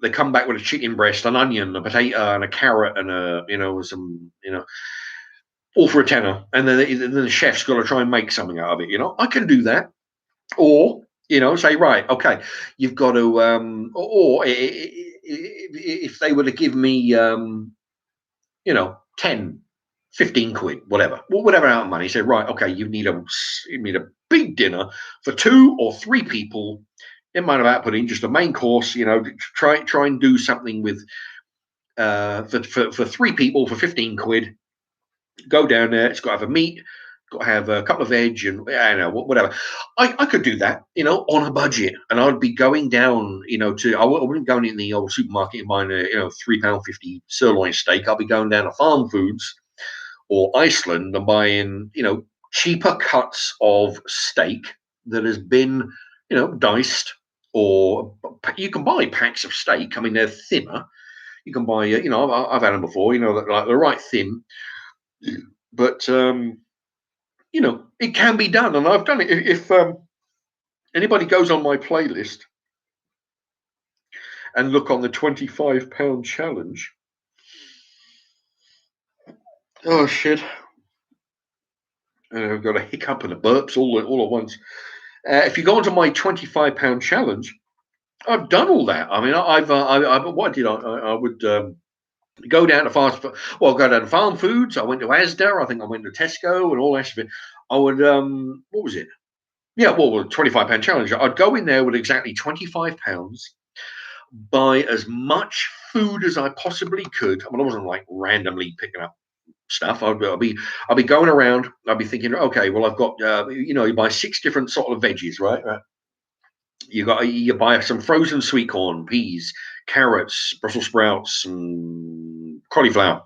they come back with a chicken breast, an onion, a potato, and a carrot, and some, all for a tenner, and then the chef's got to try and make something out of it. I can do that, or say, right, okay, you've got to, or if they were to give me, 10, 15 quid, whatever amount of money, say, right, okay, you need a big dinner for 2 or 3 people. It might have put in just a main course, try and do something with, for 3 people for 15 quid. Go down there, it's got to have a meat, got to have a couple of veg, and whatever. I could do that, on a budget, and I'd be going down, I wouldn't go in the old supermarket and buying a, £3.50 sirloin steak. I'll be going down to Farm Foods or Iceland and buying, cheaper cuts of steak that has been, diced, or you can buy packs of steak. I mean, they're thinner. You can buy, I've had them before, like they're right thin, but it can be done, and I've done it. If anybody goes on my playlist and look on the £25 challenge, oh shit, I've got a hiccup and a burps all at once. If you go onto my £25 challenge, I've done all that. I mean, what I did, I would go down to go down to Farm Foods. I went to Asda. I think I went to Tesco and all that shit. I would, what was it? Yeah, well, £25 challenge. I'd go in there with exactly £25, buy as much food as I possibly could. I mean, I wasn't like randomly picking up stuff. I'll be going around. I'll be thinking, okay, well, I've got, you buy 6 different sort of veggies, right? You buy some frozen sweet corn, peas, carrots, Brussels sprouts, and cauliflower.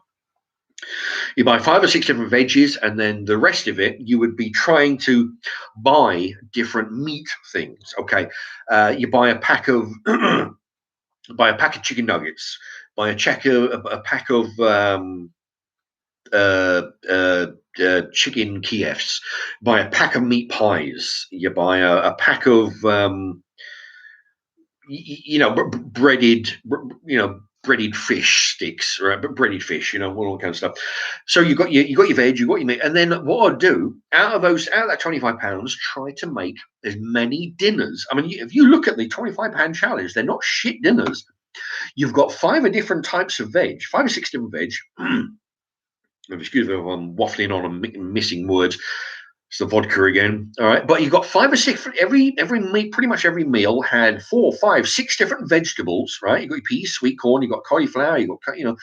You buy 5 or 6 different veggies, and then the rest of it you would be trying to buy different meat things. Okay, you buy a pack of chicken nuggets, buy a pack of chicken Kievs, buy a pack of meat pies. You buy a pack of breaded fish sticks, right? But breaded fish, all that kind of stuff. So you got your veg, you got your meat, and then what I'd do out of that £25, try to make as many dinners. I mean, if you look at the £25 challenge, they're not shit dinners. You've got 5 different types of veg, 5 or 6 different veg. Excuse me if I'm waffling on and missing words. It's the vodka again. All right, but you've got 5 or 6 every meat. Pretty much every meal had 4, 5, 6 different vegetables. Right, you got your peas, sweet corn, you got cauliflower, you got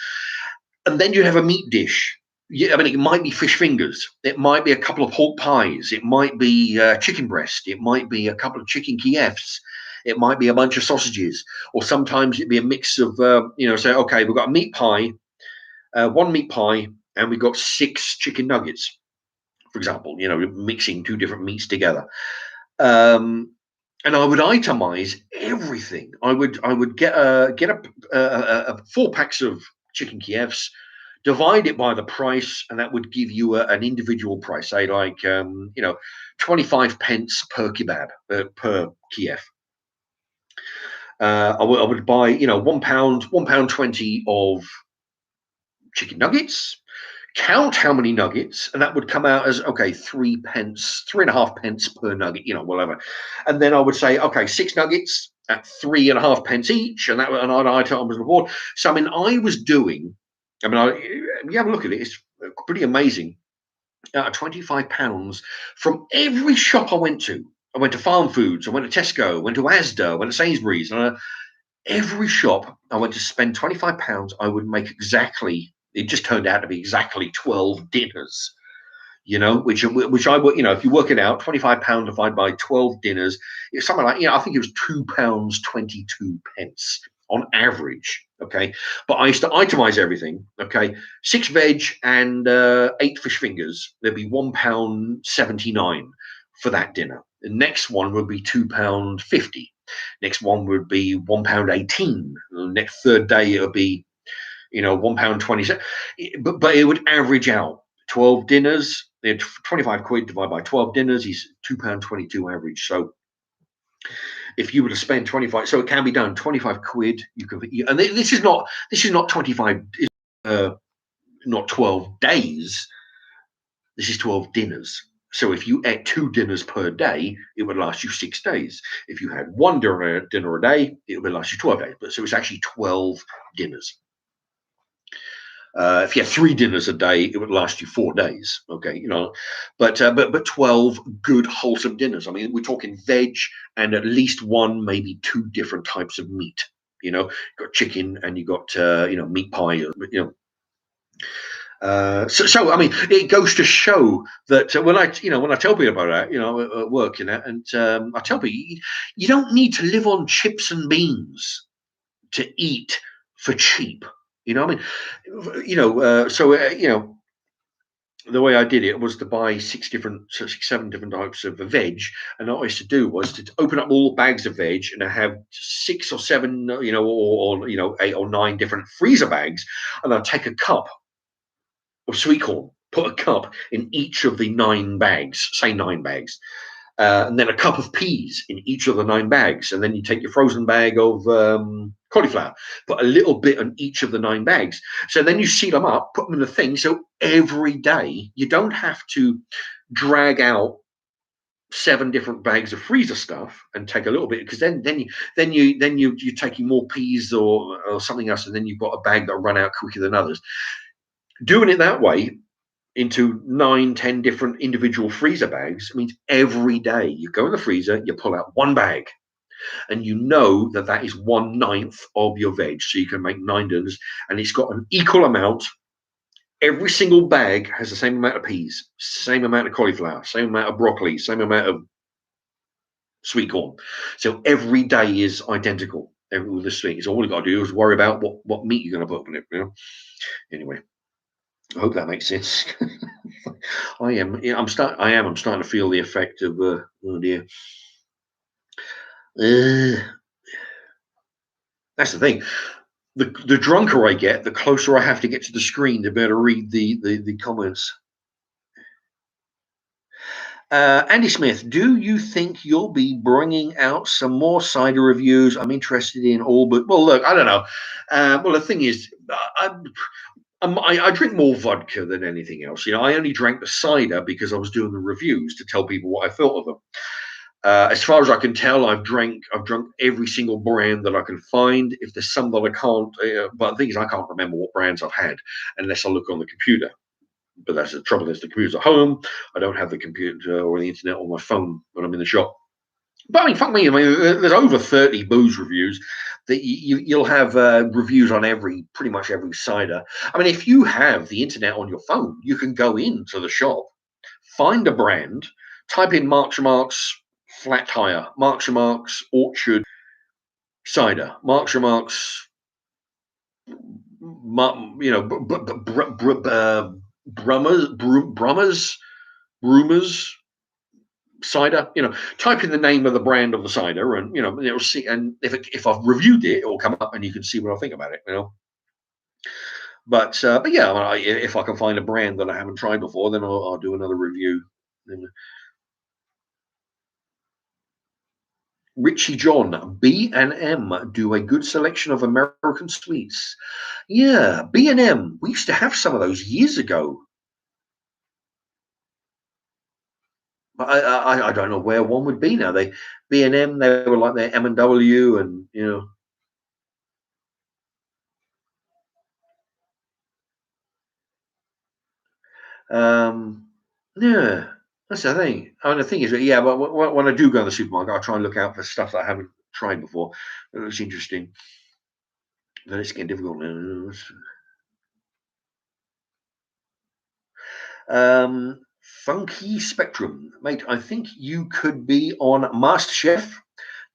and then you have a meat dish. Yeah, I mean, it might be fish fingers. It might be a couple of pork pies. It might be chicken breast. It might be a couple of chicken Kievs. It might be a bunch of sausages, or sometimes it'd be a mix of, say, okay, we've got a meat pie, one meat pie, and we've got 6 chicken nuggets, for example. Mixing 2 different meats together. And I would itemize everything. I would get a 4 packs of chicken Kievs, divide it by the price, and that would give you an individual price, say like 25 pence per kebab, per Kiev. I would buy £1, £1.20 of chicken nuggets, count how many nuggets, and that would come out as, okay, 3 pence, 3.5 pence per nugget, whatever. And then I would say, okay, 6 nuggets at 3.5 pence each, and I'd item was the board. So I mean, I was doing, you have a look at it, it's pretty amazing. £25 from every shop I went to. I went to Farm Foods, I went to Tesco, I went to Asda, I went to Sainsbury's, and every shop I went to spend £25, I would make exactly. It just turned out to be exactly 12 dinners. Which I would, if you work it out, £25 divided by 12 dinners, it's something like, I think it was £2.22 on average. Okay, but I used to itemize everything. Okay, 6 veg and 8 fish fingers. There'd be £1.79 for that dinner. The next one would be £2.50. Next one would be £1.18. The next third day it would be, £1.20. But it would average out 12 dinners. They had 25 quid divided by 12 dinners is £2.22 average. So if you were to spend 25, so it can be done, 25 quid, you can, and this is not 25, not 12 days. This is 12 dinners. So if you ate 2 dinners per day, it would last you 6 days. If you had 1 dinner a day, it would last you 12 days. But so it's actually 12 dinners. If you had 3 dinners a day, it would last you 4 days. Okay, but 12 good wholesome dinners. I mean, we're talking veg and at least 1, maybe 2 different types of meat. You've got chicken and you got meat pie. So I mean, it goes to show that when I tell people about that, at work, and I tell people you don't need to live on chips and beans to eat for cheap. I mean, the way I did it was to buy 6, 7 different types of veg, and what I used to do was to open up all the bags of veg, and I have 6 or 7, or 8 or 9 different freezer bags, and I'd take a cup of sweet corn, put a cup in each of the 9 bags, say 9 bags, and then a cup of peas in each of the 9 bags. And then you take your frozen bag of cauliflower, put a little bit on each of the 9 bags. So then you seal them up, put them in the thing. So every day you don't have to drag out 7 different bags of freezer stuff and take a little bit, because then you're taking more peas or something else, and then you've got a bag that'll run out quicker than others. Doing it that way into 9, 10 different individual freezer bags means every day you go in the freezer, you pull out 1 bag, and that is 1/9 of your veg. So you can make 9 dinners, and it's got an equal amount. Every single bag has the same amount of peas, same amount of cauliflower, same amount of broccoli, same amount of sweet corn. So every day is identical. With this thing, it's all you got to do is worry about what meat you're going to put in it. Anyway, I hope that makes sense. I'm starting to feel the effect of oh dear. That's the thing. The drunker I get, the closer I have to get to the screen to be able to read the comments. Andy Smith, do you think you'll be bringing out some more cider reviews? I'm interested in all, but well, look, I don't know. Well, the thing is, I drink more vodka than anything else. I only drank the cider because I was doing the reviews to tell people what I thought of them. As far as I can tell, I've drunk every single brand that I can find. If there's some that I can't, but the thing is, I can't remember what brands I've had unless I look on the computer. But that's the trouble. Is the computer's at home. I don't have the computer or the internet on my phone when I'm in the shop. But I mean, fuck me. I mean, there's over 30 booze reviews. That you'll have reviews on pretty much every cider. I mean, if you have the internet on your phone, you can go into the shop, find a brand, type in Marks and Marks flat tire, Marks and Marks orchard cider, Marks and Marks, Brummers cider. Type in the name of the brand of the cider, and it'll see. And if I've reviewed it, it will come up, and you can see what I think about it. But yeah, I mean, if I can find a brand that I haven't tried before, then I'll do another review. Richie John, B&M do a good selection of American sweets. Yeah, B&M. We used to have some of those years ago. But I don't know where one would be now. B&M, they were like their M&W, and yeah, that's the thing. I mean, the thing is, yeah, but when I do go to the supermarket, I try and look out for stuff that I haven't tried before. It looks interesting. Then it's getting difficult now. Funky Spectrum, mate. I think you could be on MasterChef.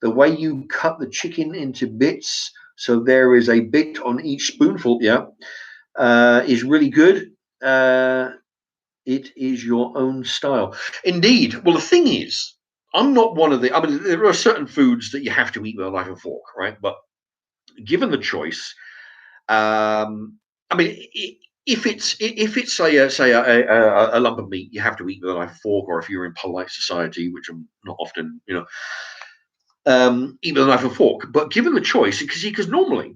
The way you cut the chicken into bits, so there is a bit on each spoonful. Yeah, is really good. It is your own style, indeed. Well, the thing is, I'm not one of the. I mean, there are certain foods that you have to eat with a knife and fork, right? But given the choice, I mean, if it's say a lump of meat, you have to eat with a knife and fork, or if you're in polite society, which I'm not often, eat with a knife and fork. But given the choice, because normally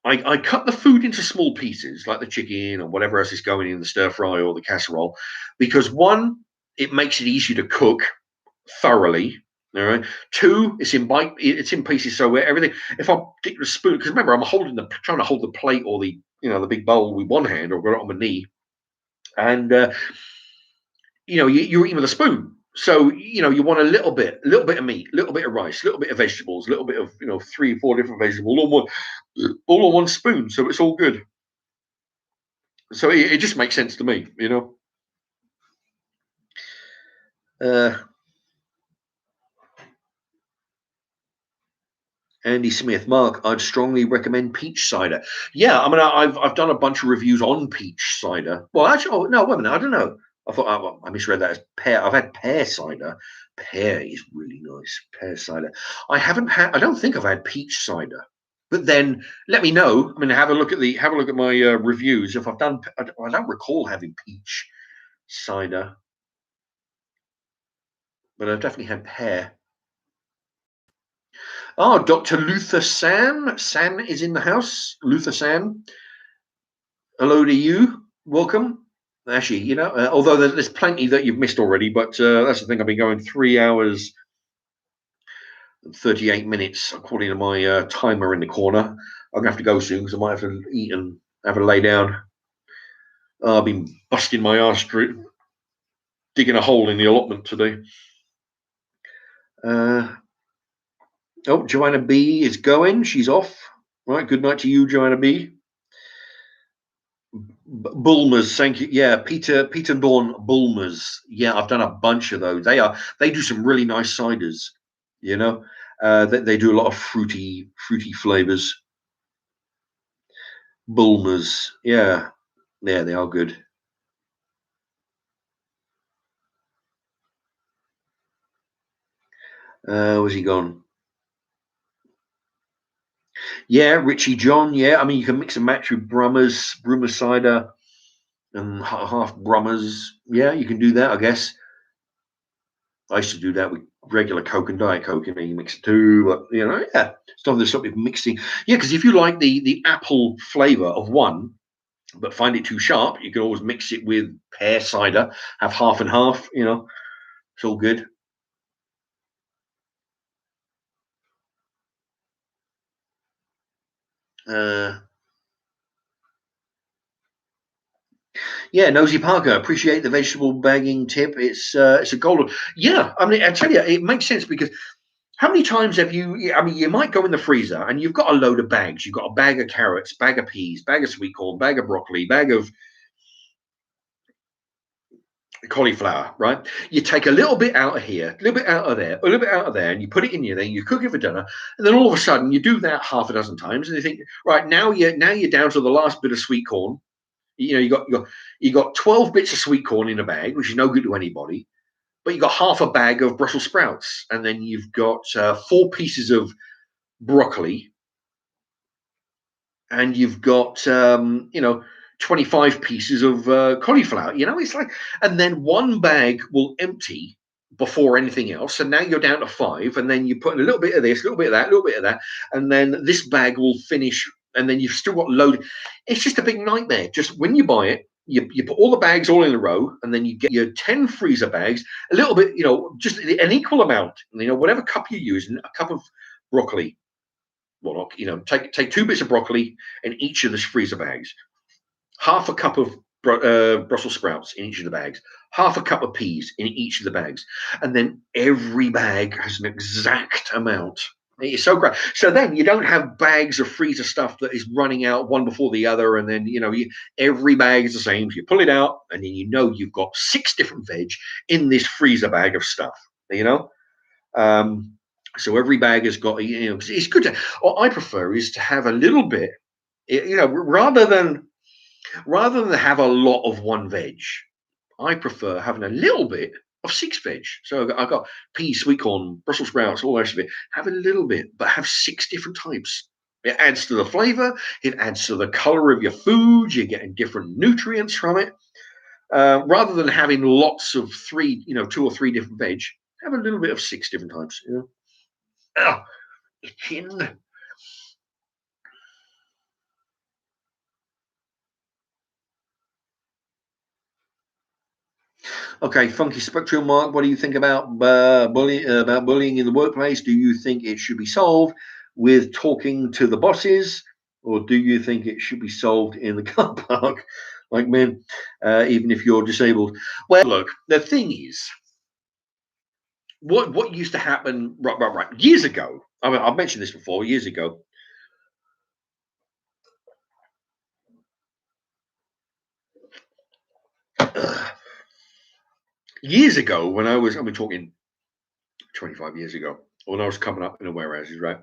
I cut the food into small pieces, like the chicken or whatever else is going in the stir fry or the casserole, because one, it makes it easier to cook thoroughly. All right. Two, it's in pieces, so where everything. If I take the spoon, because remember, I'm trying to hold the plate or the big bowl with one hand, or got it on my knee, and you're eating with a spoon. So you want a little bit of meat, a little bit of rice, a little bit of vegetables, a little bit of 3 or 4 different vegetables, all on one spoon. So it's all good. So it just makes sense to me. Uh, Andy Smith, Mark, I'd strongly recommend peach cider. Yeah, I mean, I've done a bunch of reviews on peach cider. Well, actually, oh no, wait a minute, I don't know. I thought I misread that as pear. I've had pear cider. Pear is really nice. Pear cider. I haven't had. I don't think I've had peach cider. But then let me know. I mean, have a look at my reviews. If I've done, I don't recall having peach cider, but I've definitely had pear. Oh, Dr. Luther San. San is in the house. Luther San. Hello to you. Welcome. Actually, although there's plenty that you've missed already, but that's the thing. I've been going 3 hours and 38 minutes according to my timer in the corner. I'm gonna have to go soon because I might have to eat and have a lay down. I've been busting my ass digging a hole in the allotment today. Oh, Joanna B is going. She's off. Right. Good night to you, Joanna B. Bulmers, thank you. Yeah, Peter Dawn Bulmers. Yeah, I've done a bunch of those. They do some really nice ciders. They do a lot of fruity flavors. Bulmers, yeah, they are good. Where's he gone? Yeah, Richie John. Yeah, I mean you can mix and match with Brummer cider and half Brummers. Yeah, you can do that, I guess. I used to do that with regular Coke and Diet Coke, you mix it too, but yeah, stuff that's sort of mixing. Yeah, because if you like the apple flavor of one, but find it too sharp, you can always mix it with pear cider, have half and half. It's all good. Uh, Yeah, Nosy Parker, appreciate the vegetable bagging tip. It's a golden. Yeah, I mean, I tell you, it makes sense because how many times have you? I mean, you might go in the freezer and you've got a load of bags. You've got a bag of carrots, bag of peas, bag of sweet corn, bag of broccoli, bag of cauliflower, right? You take a little bit out of here, a little bit out of there, a little bit out of there, and you put it in there. You cook it for dinner, and then all of a sudden you do that half a dozen times, and you think, right, now you're down to the last bit of sweet corn. You know, you got 12 bits of sweet corn in a bag, which is no good to anybody. But you got half a bag of Brussels sprouts, and then you've got 4 pieces of broccoli, and you've got 25 pieces of cauliflower. It's like, and then one bag will empty before anything else, and now you're down to 5, and then you put in a little bit of this, a little bit of that, a little bit of that, and then this bag will finish, and then you've still got load. It's just a big nightmare. Just when you buy it, you put all the bags all in a row, and then you get your 10 freezer bags, a little bit, just an equal amount, whatever cup you're using, a cup of broccoli. Well, take 2 bits of broccoli in each of the freezer bags, half a cup of Brussels sprouts in each of the bags, half a cup of peas in each of the bags, and then every bag has an exact amount. It's so great. So then you don't have bags of freezer stuff that is running out one before the other, and then every bag is the same. So you pull it out, and then you've got 6 different veg in this freezer bag of stuff. Um, so every bag has got, it's good to. What I prefer is to have a little bit, rather than have a lot of one veg. I prefer having a little bit of 6 veg. So I've got peas, sweet corn, Brussels sprouts, all the rest of it. Have a little bit, but have 6 different types. It adds to the flavor. It adds to the color of your food. You're getting different nutrients from it. Rather than having lots of 2 or 3 different veg, have a little bit of 6 different types. Itching. Okay, Funky Spectrum, Mark. What do you think about bullying in the workplace? Do you think it should be solved with talking to the bosses, or do you think it should be solved in the car park, like men, even if you're disabled? Well, look, the thing is, what used to happen right years ago. I mean, I've mentioned this before. Years ago, when I'm talking 25 years ago, when I was coming up in the warehouses, right?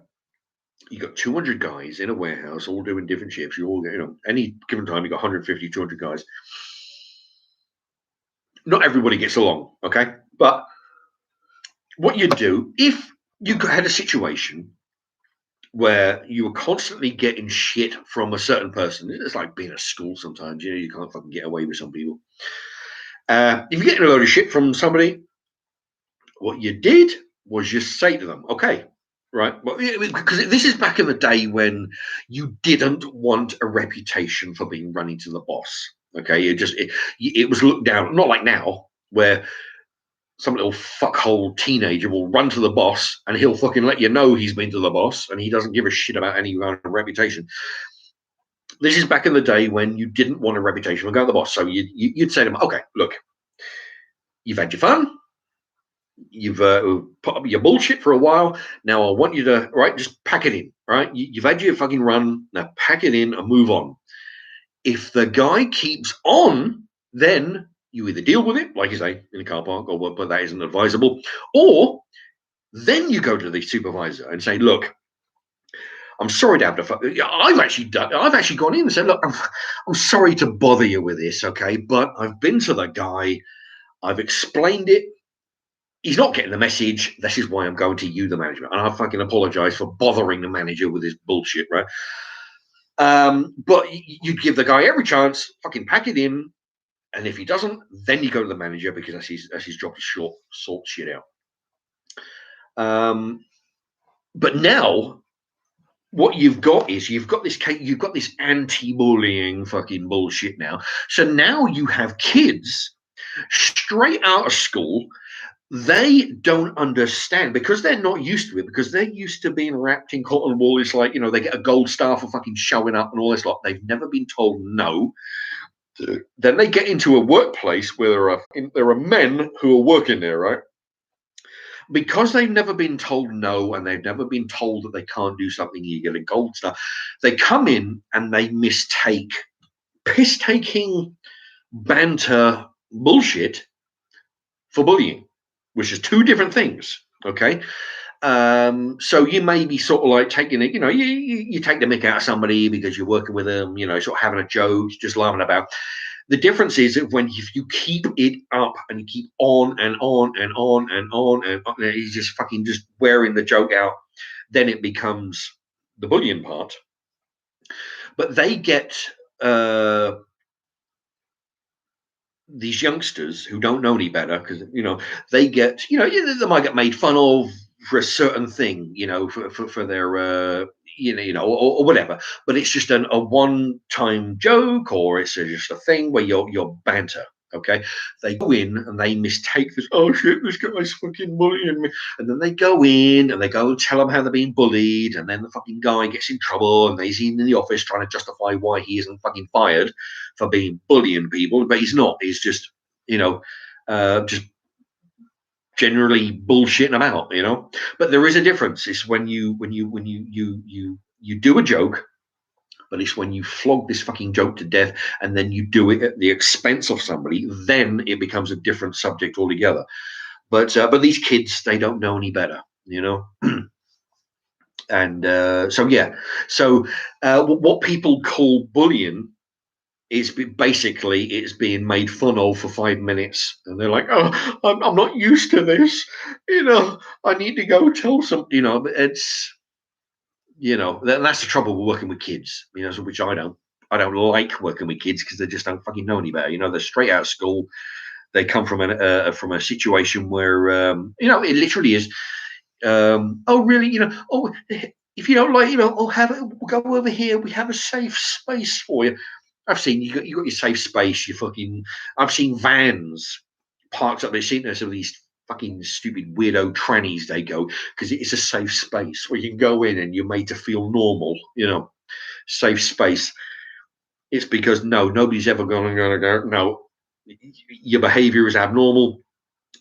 You got 200 guys in a warehouse, all doing different shifts. You all, any given time, you got 150, 200 guys. Not everybody gets along, okay? But what you do, if you had a situation where you were constantly getting shit from a certain person, it's like being at school sometimes, you can't fucking get away with some people. If you're getting a load of shit from somebody, what you did was just say to them, okay, right? Well, because this is back in the day when you didn't want a reputation for being running to the boss. Okay, it was looked down. Not like now, where some little fuckhole teenager will run to the boss and he'll fucking let you know he's been to the boss and he doesn't give a shit about any kind of reputation. This is back in the day when you didn't want a reputation for going to the boss. So you'd say to them, okay, look, you've had your fun. You've put up your bullshit for a while. Now I want you to just pack it in. Right, you've had your fucking run. Now pack it in and move on. If the guy keeps on, then you either deal with it, like you say, in a car park, but that isn't advisable, or then you go to the supervisor and say, look, I'm sorry to have to. I've actually gone in and said, look, I'm sorry to bother you with this, okay, but I've been to the guy. I've explained it. He's not getting the message. This is why I'm going to you, the management. And I fucking apologize for bothering the manager with this bullshit, right? But you give the guy every chance, fucking pack it in. And if he doesn't, then you go to the manager because that's his job to sort shit out. But now what you've got is you've got this anti-bullying fucking bullshit now. So now you have kids straight out of school. They don't understand because they're not used to it, because they're used to being wrapped in cotton wool. It's like, they get a gold star for fucking showing up and all this lot. They've never been told no. Then they get into a workplace where there are men who are working there, right? Because they've never been told no and they've never been told that they can't do something, you get a gold star. They come in and they mistake piss taking banter bullshit for bullying, which is two different things. Okay. So you may be sort of like taking it, you take the mick out of somebody because you're working with them, sort of having a joke, just laughing about. The difference is that when if you keep it up and you keep on and on and on and on and on, and he's just fucking just wearing the joke out, then it becomes the bullying part. But they get these youngsters who don't know any better because they get they might get made fun of for a certain thing, for their or whatever, but it's just a one-time joke, or it's just a thing where you're banter. Okay, they go in and they mistake this. Oh shit, this guy's fucking bullying me, and then they go in and they go and tell them how they're being bullied, and then the fucking guy gets in trouble, and he's in the office trying to justify why he isn't fucking fired for being bullying people, but he's not. He's just just generally bullshitting them out, But there is a difference. It's when you do a joke, but it's when you flog this fucking joke to death and then you do it at the expense of somebody, then it becomes a different subject altogether. But these kids, they don't know any better, And so yeah, so what people call bullying is basically it's being made fun of for 5 minutes, and they're like, "Oh, I'm not used to this. I need to go tell some." But it's that's the trouble with working with kids. So which I don't. I don't like working with kids because they just don't fucking know any better. They're straight out of school. They come from a situation where it literally is. Oh, really? Oh, if you don't like, oh, we'll go over here. We have a safe space for you. I've seen you got your safe space. I've seen vans parked up. They've seen some of these fucking stupid weirdo trannies. They go because it's a safe space where you can go in and you're made to feel normal. Safe space. It's because nobody's ever going to go. No, your behaviour is abnormal.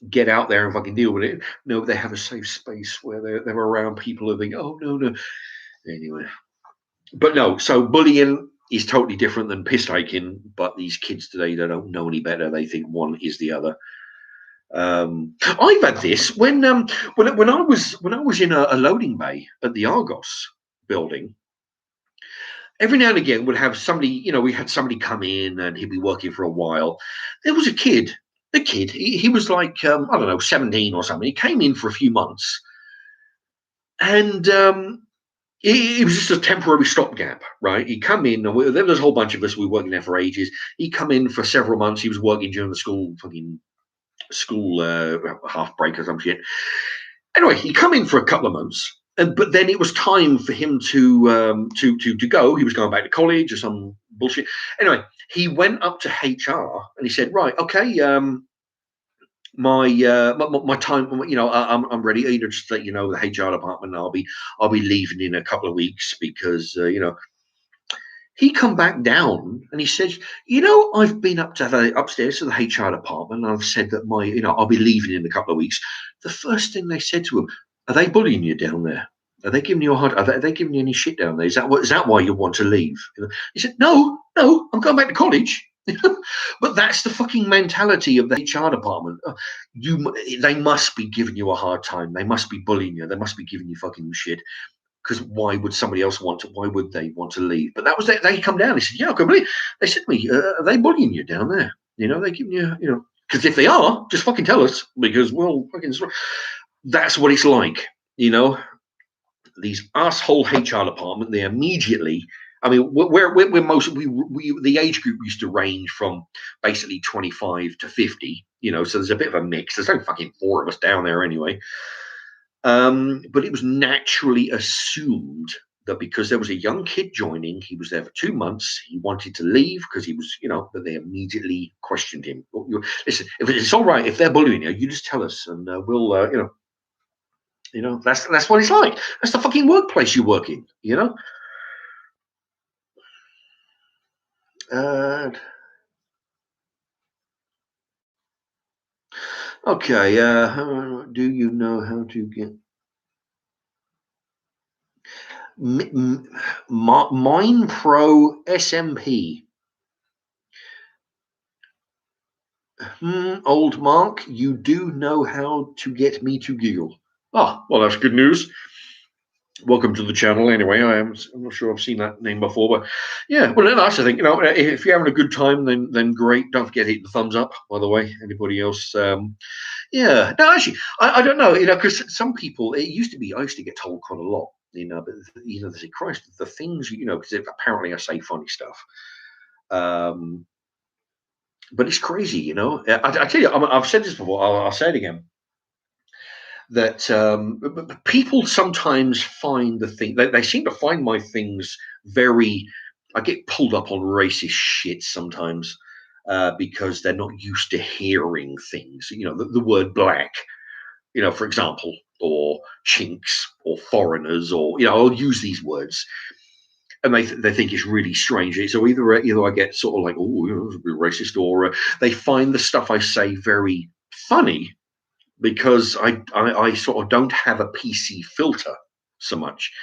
Get out there and fucking deal with it. No, they have a safe space where they're around people who think, oh no. Anyway, but no. So bullying is totally different than piss taking. But these kids today, they don't know any better. They think one is the other. I've had this when I was in a loading bay at the Argos building. Every now and again, we'd have somebody. We had somebody come in and he'd be working for a while. There was a kid. The kid, he was like I don't know, 17 or something. He came in for a few months, and it was just a temporary stopgap, right? He'd come in, and there was a whole bunch of us. We were working there for ages. He'd come in for several months. He was working during the school half break or some shit. Anyway, he come in for a couple of months, but then it was time for him to go. He was going back to college or some bullshit. Anyway, he went up to HR and he said, "Right, okay, my time, I'm ready. Just let you know the HR department. I'll be leaving in a couple of weeks because He come back down and he says, I've been upstairs to the HR department and I've said that I'll be leaving in a couple of weeks. The first thing they said to him, are they bullying you down there? Are they giving you a hard? Are they giving you any shit down there? Is that why you want to leave? He said, no, I'm going back to college. But that's the fucking mentality of the HR department. They must be giving you a hard time. They must be bullying you. They must be giving you fucking shit. Because why would somebody else why would they want to leave? But that was they come down. They said, yeah, I can believe. They said to me, are they bullying you down there? They giving you, because if they are, just fucking tell us because we'll fucking. That's what it's like, These asshole HR department. They immediately. I mean, we're the age group used to range from basically 25 to 50. So there's a bit of a mix. There's only fucking 4 of us down there anyway. But it was naturally assumed that because there was a young kid joining, he was there for 2 months, he wanted to leave because he was, but they immediately questioned him. Listen, if it's all right, if they're bullying you, you just tell us and we'll, that's what it's like. That's the fucking workplace you work in, Okay. Do you know how to get Mine Pro SMP? Old Mark, you do know how to get me to giggle. Ah, well, that's good news. Welcome to the channel. Anyway, I'm not sure I've seen that name before, but yeah. Well, that's the thing. If you're having a good time, then great. Don't forget to hit the thumbs up. By the way, anybody else? Yeah. No, actually, I don't know. Because some people, it used to be. I used to get told quite a lot. But they say, Christ, the things because apparently I say funny stuff. Um, but it's crazy. I tell you, I've said this before. I'll say it again. That people sometimes find they seem to find my things very. I get pulled up on racist shit sometimes because they're not used to hearing things. The word black, for example, or chinks, or foreigners, or I'll use these words, and they think it's really strange. So either I get sort of like, oh, it's a bit racist, or they find the stuff I say very funny because I sort of don't have a PC filter so much.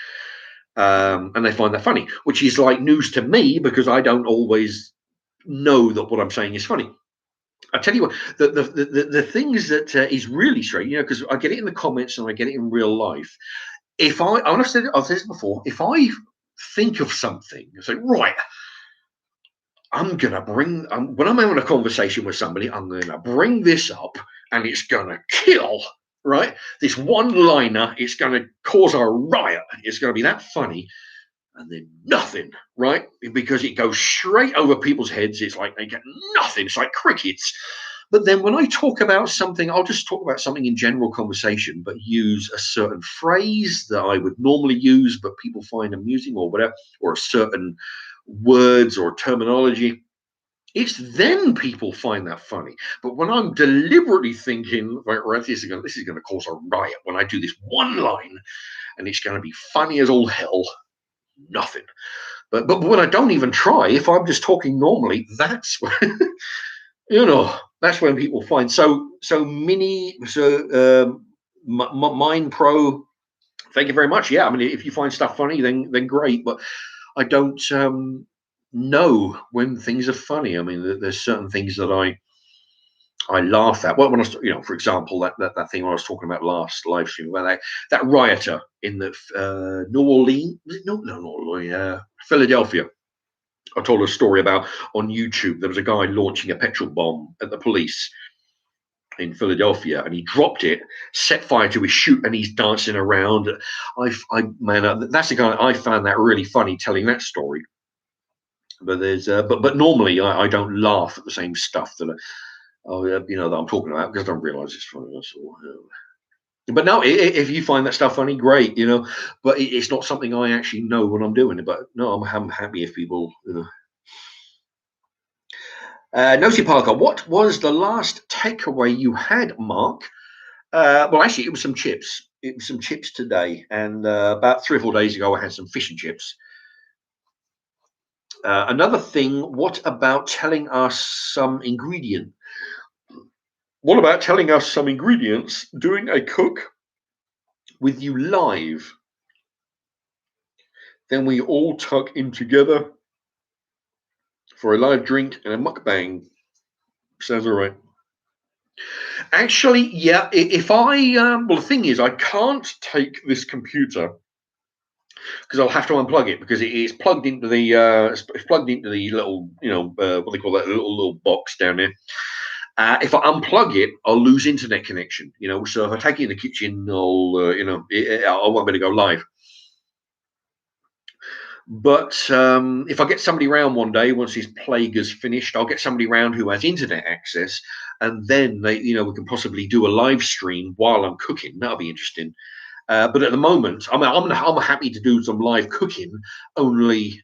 And they find that funny, which is like news to me because I don't always know that what I'm saying is funny. I tell you what, the things that is really strange, because I get it in the comments and I get it in real life. If I've said this before, if I think of something, I say, right, I'm gonna bring when I'm having a conversation with somebody, I'm gonna bring this up, and it's gonna kill. Right, this one-liner, it's gonna cause a riot. It's gonna be that funny, and then nothing. Right, because it goes straight over people's heads. It's like they get nothing. It's like crickets. But then when I talk about something, I'll just talk about something in general conversation, but use a certain phrase that I would normally use, but people find amusing or whatever, or a certain words or terminology. It's then people find that funny. But when I'm deliberately thinking, right, this is going to cause a riot when I do this one line, and it's going to be funny as all hell, nothing. But when I don't even try, if I'm just talking normally, that's when, that's when people find. Mine Pro. Thank you very much. Yeah, I mean, if you find stuff funny, then great. But I don't know when things are funny. I mean, there's certain things that I laugh at. Well, when for example, that thing I was talking about last live stream, about that rioter in the New Orleans, no, not Orleans, Philadelphia. I told a story about on YouTube. There was a guy launching a petrol bomb at the police in Philadelphia, and he dropped it, set fire to his chute, and he's dancing around. That's the guy. I found that really funny telling that story. But but normally I don't laugh at the same stuff that I'm talking about because I don't realize it's funny. That's all. But no, if you find that stuff funny, great. But it's not something I actually know when I'm doing it. But no, I'm happy if people. Nosy Parker, what was the last takeaway you had, Mark? Well, actually, it was some chips. It was some chips today, and about 3 or 4 days ago, I had some fish and chips. Another thing, what about telling us some ingredient? What about telling us some ingredients, doing a cook with you live? Then we all tuck in together for a live drink and a mukbang. Sounds all right. Actually, yeah. If I well, the thing is, I can't take this computer because I'll have to unplug it because it's plugged into the it's plugged into the little what they call that little box down there. If I unplug it, I'll lose internet connection. So if I take it in the kitchen, I won't be able to go live. But if I get somebody around one day, once this plague is finished, I'll get somebody around who has internet access, and then we can possibly do a live stream while I'm cooking. That'll be interesting. But at the moment, I'm happy to do some live cooking. Only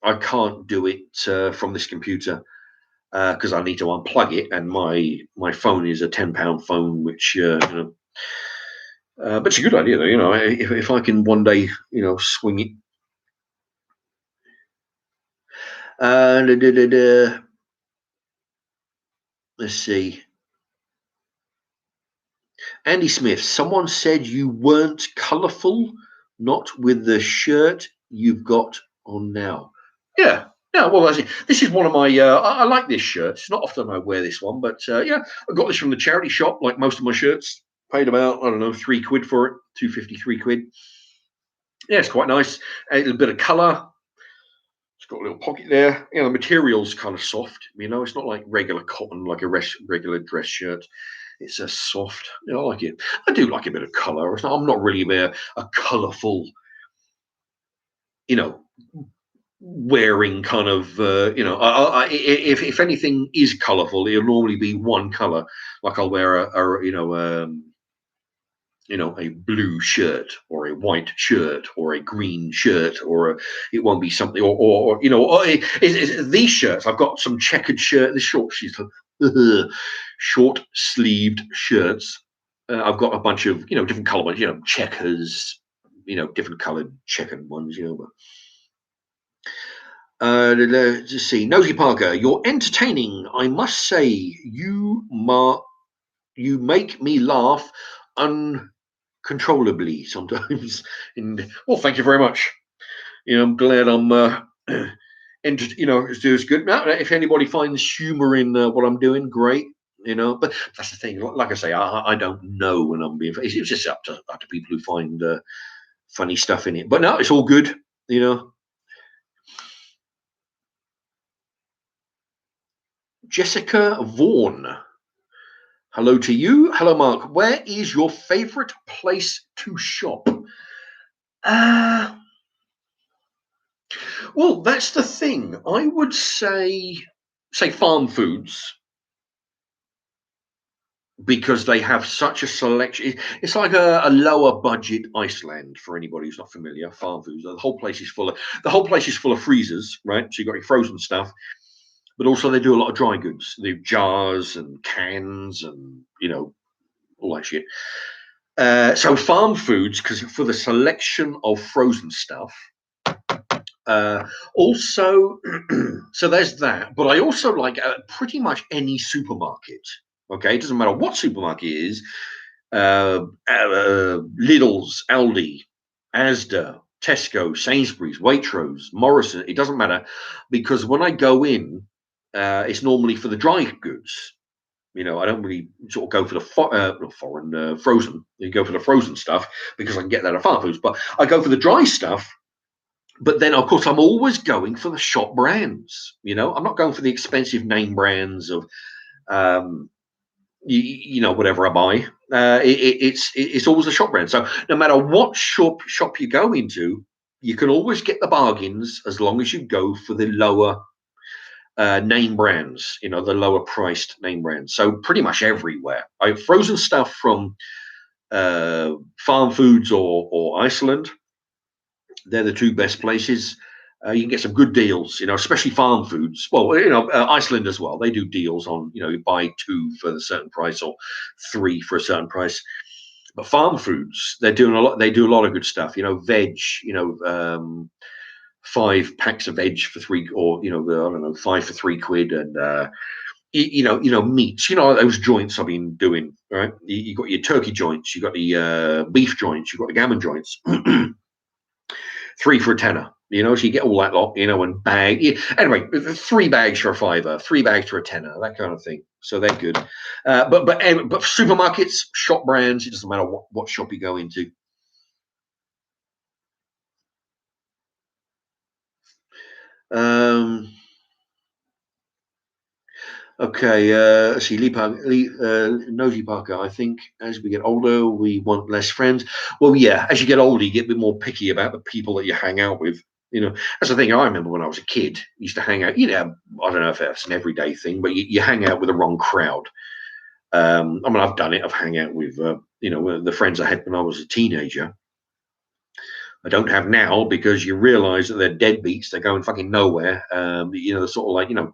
I can't do it from this computer because I need to unplug it, and my phone is a £10 phone, which but it's a good idea though. If I can one day swing it. Da, da, da, da. Let's see. Andy Smith, someone said you weren't colourful, not with the shirt you've got on now. Yeah, yeah. Well, this is one of my. I like this shirt. It's not often I wear this one, but yeah, I got this from the charity shop. Like most of my shirts, paid about, I don't know, £3 for it, 2.50, £3. Yeah, it's quite nice. A little bit of colour. It's got a little pocket there. The material's kind of soft. It's not like regular cotton, like a regular dress shirt. It's a soft. I like it. I do like a bit of colour. I'm not really a colourful, you know, wearing kind of. If anything is colourful, it'll normally be one colour. Like I'll wear a blue shirt or a white shirt or a green shirt, it won't be something, these shirts. I've got some checkered shirt, this short sleeved shirts. I've got a bunch of, different color ones, checkers, different colored checkered ones, let's see. Nosy Parker, you're entertaining. I must say, you make me laugh uncontrollably sometimes. Well, thank you very much. I'm glad I'm it's good. Now, if anybody finds humor in what I'm doing, great. But that's the thing. Like I say, I don't know when I'm being. It's just up to people who find funny stuff in it. But no, it's all good. Jessica Vaughan. Hello to you. Hello, Mark. Where is your favorite place to shop? Well, that's the thing. I would say farm foods, because they have such a selection. It's like a lower budget Iceland for anybody who's not familiar. Farm foods. The whole place is full of freezers, right? So you've got your frozen stuff, but also they do a lot of dry goods. They do jars and cans and all that shit. So farm foods, because for the selection of frozen stuff. Also, so there's that. But I also like pretty much any supermarket. Okay, it doesn't matter what supermarket it is. Lidl's, Aldi, Asda, Tesco, Sainsbury's, Waitrose, Morrison. It doesn't matter, because when I go in, it's normally for the dry goods. I don't really sort of go for the frozen. You go for the frozen stuff because I can get that at farm foods. But I go for the dry stuff. But then, of course, I'm always going for the shop brands. I'm not going for the expensive name brands of, whatever I buy. It's always a shop brand. So no matter what shop you go into, you can always get the bargains as long as you go for the lower name brands, the lower priced name brands. So pretty much everywhere. I have frozen stuff from farm foods or Iceland. They're the two best places. You can get some good deals, especially farm foods. Well, Iceland as well. They do deals on, you buy 2 for a certain price or 3 for a certain price. But farm foods, they're doing a lot. They do a lot of good stuff. Veg. 5 packs of veg for 3, or I don't know, 5 for £3, and meats. Those joints I've been doing. Right, you got your turkey joints, you got the beef joints, you got the gammon joints. 3 for a tenner, so you get all that lot, and bag. Anyway, 3 bags for a fiver, 3 bags for a tenner, that kind of thing. So they're good. But supermarkets, shop brands, it doesn't matter what shop you go into. Okay, let's see. Nosy Parker. I think as we get older, we want less friends. Well, yeah, as you get older, you get a bit more picky about the people that you hang out with. That's the thing. I remember when I was a kid, used to hang out. I don't know if that's an everyday thing, but you hang out with the wrong crowd. I've done it. I've hung out with, the friends I had when I was a teenager. I don't have now, because you realise that they're deadbeats. They're going fucking nowhere. They're sort of like, not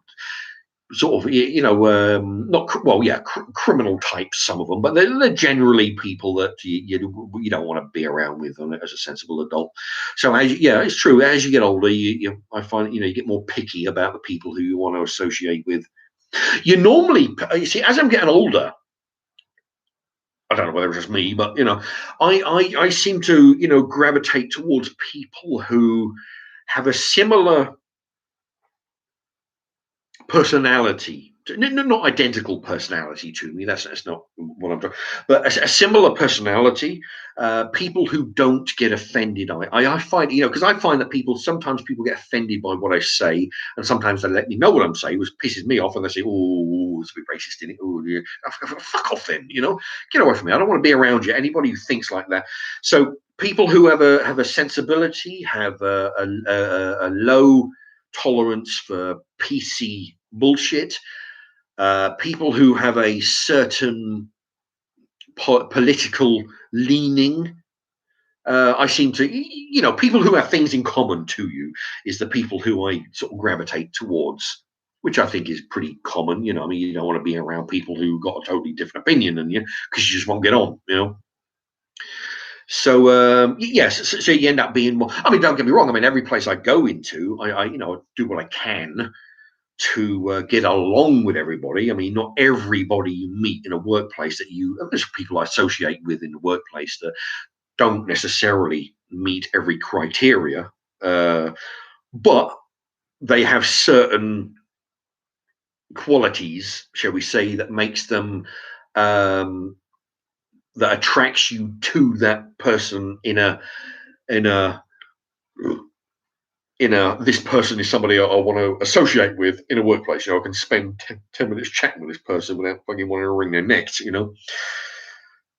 criminal types, some of them, but they're generally people that you don't want to be around with as a sensible adult. So it's true, as you get older, I find you get more picky about the people who you want to associate with. You see, as I'm getting older, I don't know whether it's just me, but I seem to gravitate towards people who have a similar personality, not identical personality to me. That's not what I'm talking. But a similar personality. People who don't get offended. I find because I find that sometimes people get offended by what I say, and sometimes they let me know what I'm saying, which pisses me off, and they say, "Oh, it's a bit racist, isn't it? Oh, yeah. Fuck off, then. Get away from me. I don't want to be around you. Anybody who thinks like that." So people who have a sensibility, have a low tolerance for PC bullshit, people who have a certain political leaning. I seem to, people who have things in common to you is the people who I sort of gravitate towards, which I think is pretty common. I mean, you don't want to be around people who got a totally different opinion than you because you just won't get on. So yes, so you end up being more. I mean, don't get me wrong. I mean, every place I go into, I do what I can to get along with everybody. I mean, not everybody you meet in a workplace there's people I associate with in the workplace that don't necessarily meet every criteria, but they have certain qualities, shall we say, that makes them that attracts you to that person in a this person is somebody I want to associate with in a workplace. I can spend 10 minutes chatting with this person without fucking wanting to wring their necks.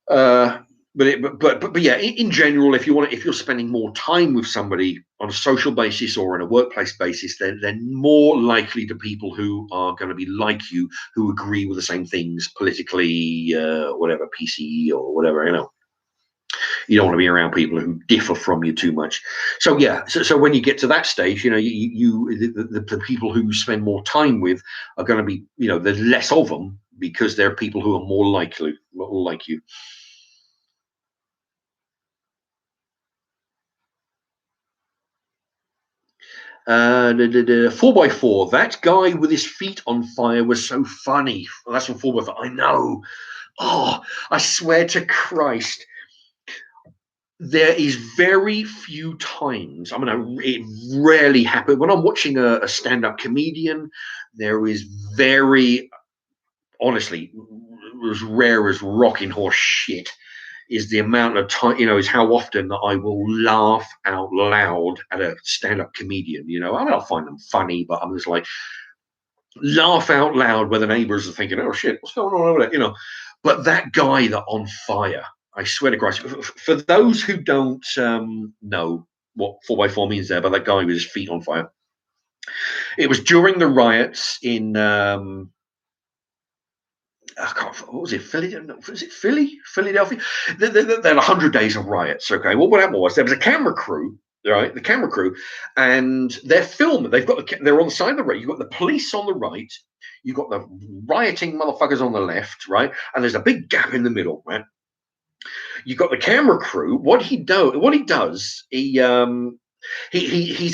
Uh, but yeah, in general, if you're spending more time with somebody on a social basis or on a workplace basis, then they're more likely to people who are going to be like you, who agree with the same things politically, whatever, PC or whatever. You don't want to be around people who differ from you too much. So yeah, so when you get to that stage, the people who you spend more time with are going to be, there's less of them because they're people who are more like you. The 4x4, that guy with his feet on fire was so funny. Well, that's from 4x4. I know. Oh, I swear to Christ, there is very few times. I mean, it rarely happens when I'm watching a stand-up comedian. There is very honestly, as rare as rocking horse shit is the amount of time, is how often that I will laugh out loud at a stand-up comedian. I mean, I'll find them funny, but I'm just like laugh out loud where the neighbors are thinking, "Oh shit, what's going on over there?" But that guy that on fire, I swear to Christ, for those who don't know what 4x4 means there, but that guy with his feet on fire, it was during the riots in what was it? Philadelphia? There had 100 days of riots. Okay, well, what happened was there was a camera crew, right? The camera crew, and they're filming. They're on the side of the road. You've got the police on the right. You've got the rioting motherfuckers on the left, right? And there's a big gap in the middle, right? You've got the camera crew. What he does, he's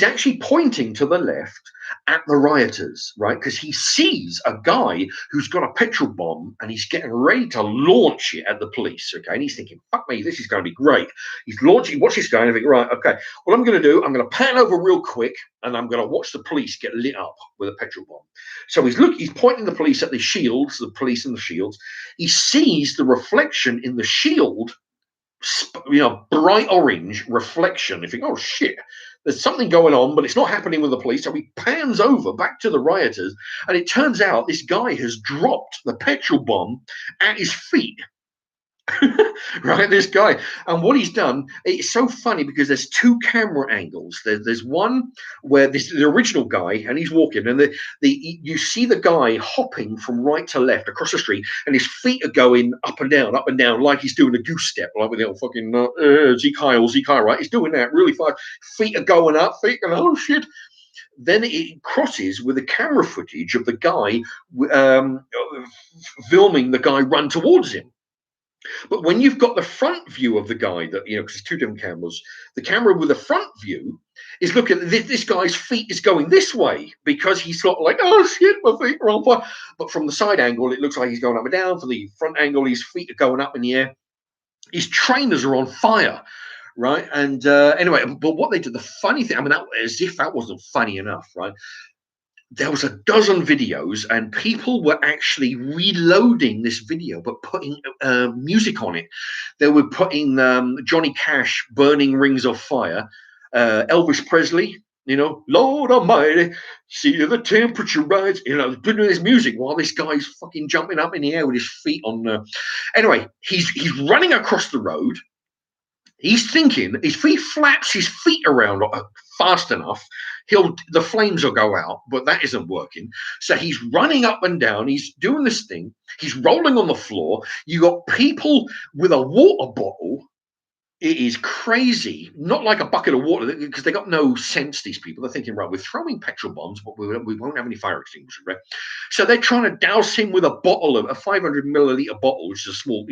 actually pointing to the left at the rioters, right? Because he sees a guy who's got a petrol bomb and he's getting ready to launch it at the police. Okay, and he's thinking, "Fuck me, this is going to be great." He's launching. Watch this guy, and I think, right, okay. What I'm going to do, I'm going to pan over real quick, and I'm going to watch the police get lit up with a petrol bomb. So he's pointing the police at the shields, the police and the shields. He sees the reflection in the shield, bright orange reflection. You think, "Oh shit, there's something going on," but it's not happening with the police. So he pans over back to the rioters, and it turns out this guy has dropped the petrol bomb at his feet. Right, this guy, and what he's done, it's so funny because there's two camera angles. There's one where this the original guy and he's walking, and you see the guy hopping from right to left across the street, and his feet are going up and down like he's doing a goose step, like with the old fucking Zeke Kyle, right? He's doing that really fast. Feet are going up, feet going, "Oh shit." Then it crosses with the camera footage of the guy filming the guy run towards him. But when you've got the front view of the guy, that because it's two different cameras, the camera with the front view is looking at this guy's feet is going this way because he's sort of like, "Oh shit, my feet are on fire." But from the side angle, it looks like he's going up and down. For the front angle, his feet are going up in the air. his trainers are on fire, right? And anyway, but what they did, the funny thing, I mean, as if that wasn't funny enough, right? There was a dozen videos, and people were actually reloading this video, but putting music on it. They were putting Johnny Cash, "Burning Rings of Fire," Elvis Presley, Lord Almighty, see the temperature rise. Doing this music while this guy's fucking jumping up in the air with his feet on. Anyway, he's running across the road. He's thinking if he flaps his feet around fast enough, the flames will go out, but that isn't working. So he's running up and down. He's doing this thing. He's rolling on the floor. You got people with a water bottle. It is crazy. Not like a bucket of water, because they got no sense, these people. They're thinking, right, we're throwing petrol bombs, but we won't have any fire extinguishers, right? So they're trying to douse him with a 500 milliliter bottle, which is a small,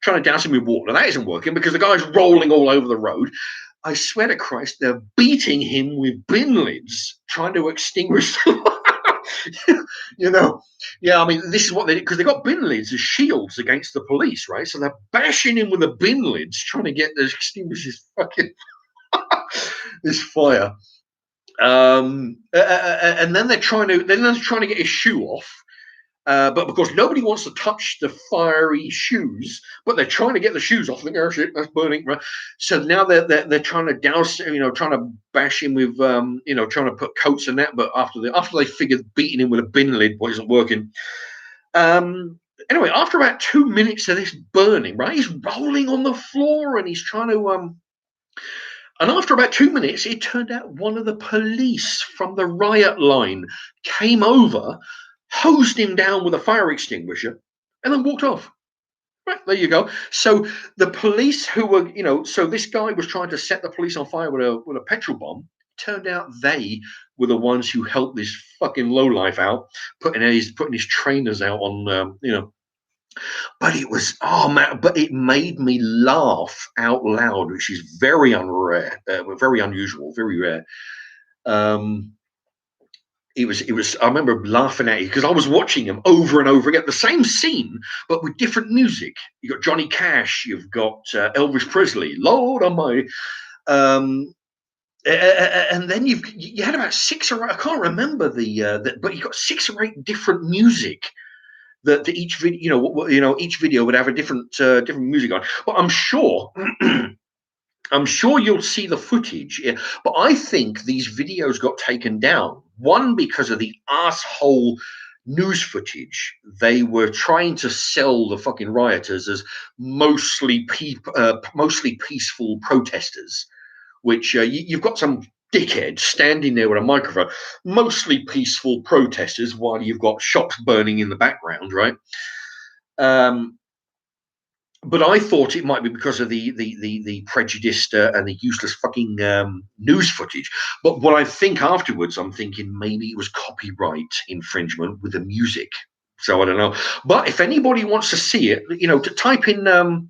trying to douse him with water. That isn't working because the guy's rolling all over the road. I swear to Christ, they're beating him with bin lids, trying to extinguish Yeah, I mean, this is what they did, because they got bin lids as shields against the police, right? So they're bashing him with the bin lids, trying to get to extinguish this fucking this fire. And then they're trying to get his shoe off. But of course, nobody wants to touch the fiery shoes, but they're trying to get the shoes off. Think, oh shit, that's burning, right? So now they're trying to douse, trying to bash him with, trying to put coats and that. But after they figured beating him with a bin lid wasn't working. Anyway, after about 2 minutes of this burning, right, he's rolling on the floor and he's trying to. And after about 2 minutes, it turned out one of the police from the riot line came over, hosed him down with a fire extinguisher, and then walked off. Right, there you go. So the police who were, so this guy was trying to set the police on fire with a petrol bomb. Turned out they were the ones who helped this fucking lowlife out, putting his trainers out on, But it was, oh man, but it made me laugh out loud, which is very very unusual, very rare. It was. I remember laughing at it because I was watching him over and over again, the same scene, but with different music. You got Johnny Cash, you've got Elvis Presley, Lord Almighty, and then you had about 6 or 8. I can't remember but you got 6 or 8 different music. That each video, each video would have a different music on. But I'm sure. I'm sure you'll see the footage, but I think these videos got taken down. One, because of the asshole news footage. They were trying to sell the fucking rioters as mostly peaceful protesters, which you've got some dickhead standing there with a microphone, mostly peaceful protesters, while you've got shops burning in the background, right? But I thought it might be because of the prejudiced and the useless fucking news footage. But what I think afterwards, I'm thinking maybe it was copyright infringement with the music. So I don't know. But if anybody wants to see it, to type in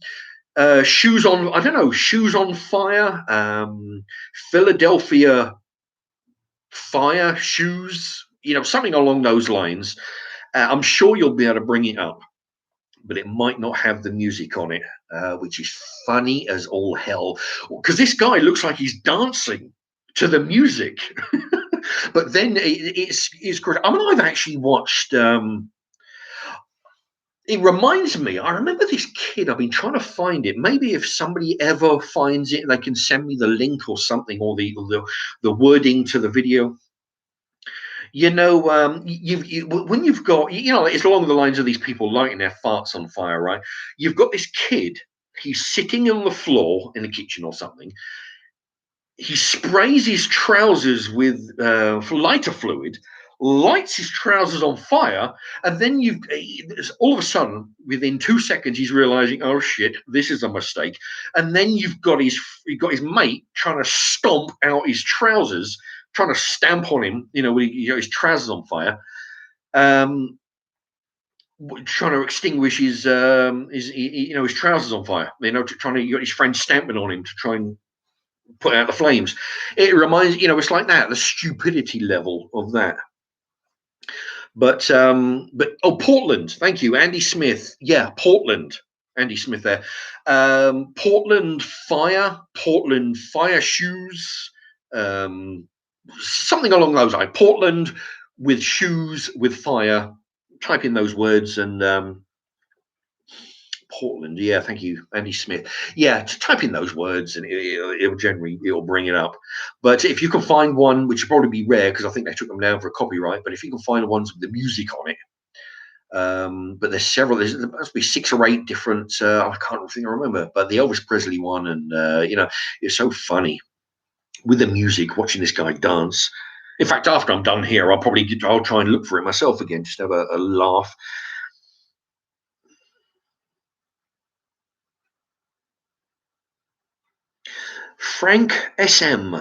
shoes on, I don't know, shoes on fire, Philadelphia fire shoes, something along those lines. I'm sure you'll be able to bring it up. But it might not have the music on it, which is funny as all hell. Because this guy looks like he's dancing to the music. But then it's great. I mean, I've actually watched. It reminds me. I remember this kid. I've been trying to find it. Maybe if somebody ever finds it, they can send me the link or something, or the wording to the video. When you've got, it's along the lines of these people lighting their farts on fire, right? You've got this kid, he's sitting on the floor in the kitchen or something. He sprays his trousers with lighter fluid, lights his trousers on fire, and then all of a sudden, within 2 seconds, he's realizing, oh shit, this is a mistake. And then you've got his mate trying to stomp out his trousers, trying to stamp on him, with his trousers on fire, trying to extinguish his trousers on fire. Trying to, you got his friend stamping on him to try and put out the flames. It reminds, it's like that, the stupidity level of that. But Portland, thank you, Andy Smith. Yeah, Portland. Andy Smith there. Portland Fire shoes. Something along those lines. Portland with shoes with fire. Type in those words and Portland. Yeah, thank you, Andy Smith. Yeah, type in those words and it'll bring it up. But if you can find one, which will probably be rare because I think they took them down for copyright. But if you can find ones with the music on it, but there's several. There must be 6 or 8 different. I can't think I remember, but the Elvis Presley one, and it's so funny with the music. Watching this guy dance. In fact, after I'm done here, I'll try and look for it myself again, just have a laugh. Frank SM.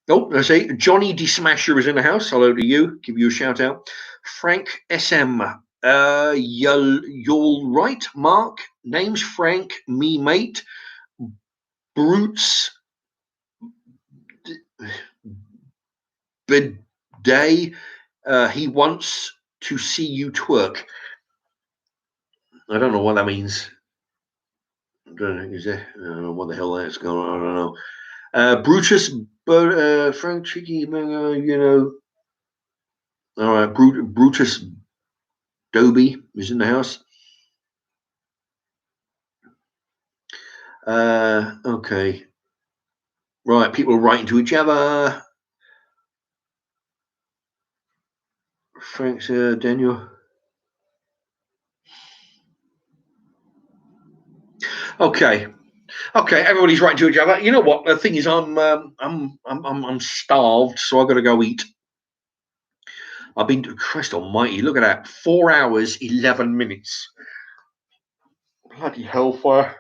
Oh, I say Johnny D Smasher is in the house. Hello to you. Give you a shout out. Frank SM. You're right, Mark. Name's Frank. Me mate. Brutes. Bidet. He wants to see you twerk. I don't know what that means. I don't know what the hell that's going on. I don't know. Brutus, Frank Cheeky, All right, Brutus Doby is in the house. Okay. Right, people are writing to each other. Frank's Daniel. Okay, everybody's writing to each other. You know what? The thing is, I'm starved, so I've got to go eat. I've been, Christ Almighty, look at that, 4 hours 11 minutes. Bloody hellfire!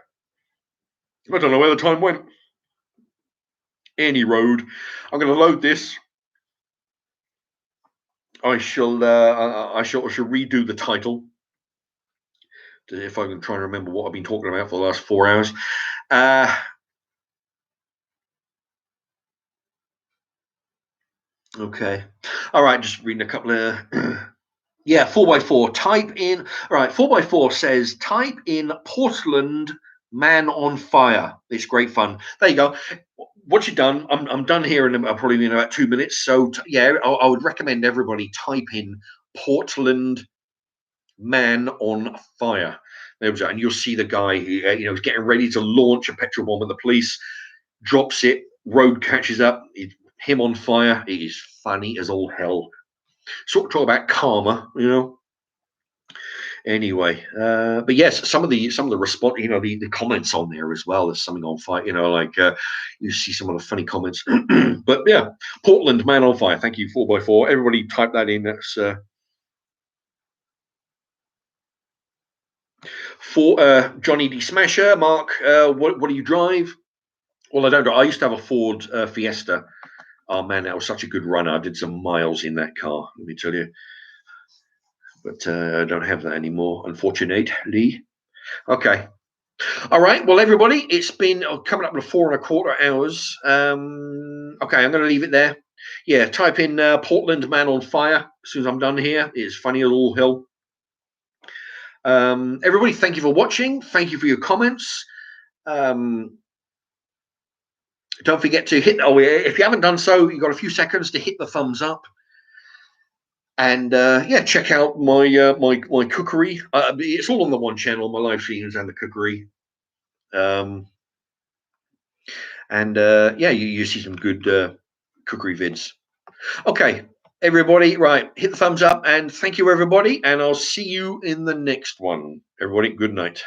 I don't know where the time went. Any road. I'm going to load this. I shall redo the title if I can try and remember what I've been talking about for the last 4 hours. Okay. All right, just reading a couple of yeah, 4x4. Type in, all right, 4x4 says type in Portland man on fire. It's great fun. There you go. What you've done, I'm done here in probably in about 2 minutes. So yeah, I would recommend everybody type in Portland man on fire. There we go. And you'll see the guy who, is getting ready to launch a petrol bomb at the police, drops it, road catches up, him on fire. It is funny as all hell. Sort of talk about karma, Anyway, but yes, some of the response, the comments on there as well. There's something on fire, you see some of the funny comments. But yeah, Portland man on fire. Thank you, 4x4. Everybody type that in. That's for Johnny D Smasher. Mark, what do you drive? Well, I don't drive. I used to have a Ford Fiesta. Oh man, that was such a good runner. I did some miles in that car, let me tell you. But I don't have that anymore, unfortunately. Okay. All right. Well, everybody, it's been coming up to 4.25 hours. Okay, I'm going to leave it there. Yeah, type in Portland man on fire as soon as I'm done here. It's funny as all hell. Everybody, thank you for watching. Thank you for your comments. Don't forget to hit. Oh, if you haven't done so, you've got a few seconds to hit the thumbs up. And yeah, check out my my cookery. It's all on the one channel, my live streams and the cookery. And yeah, you see some good cookery vids. Okay, everybody, right, hit the thumbs up and thank you, everybody. And I'll see you in the next one. Everybody, good night.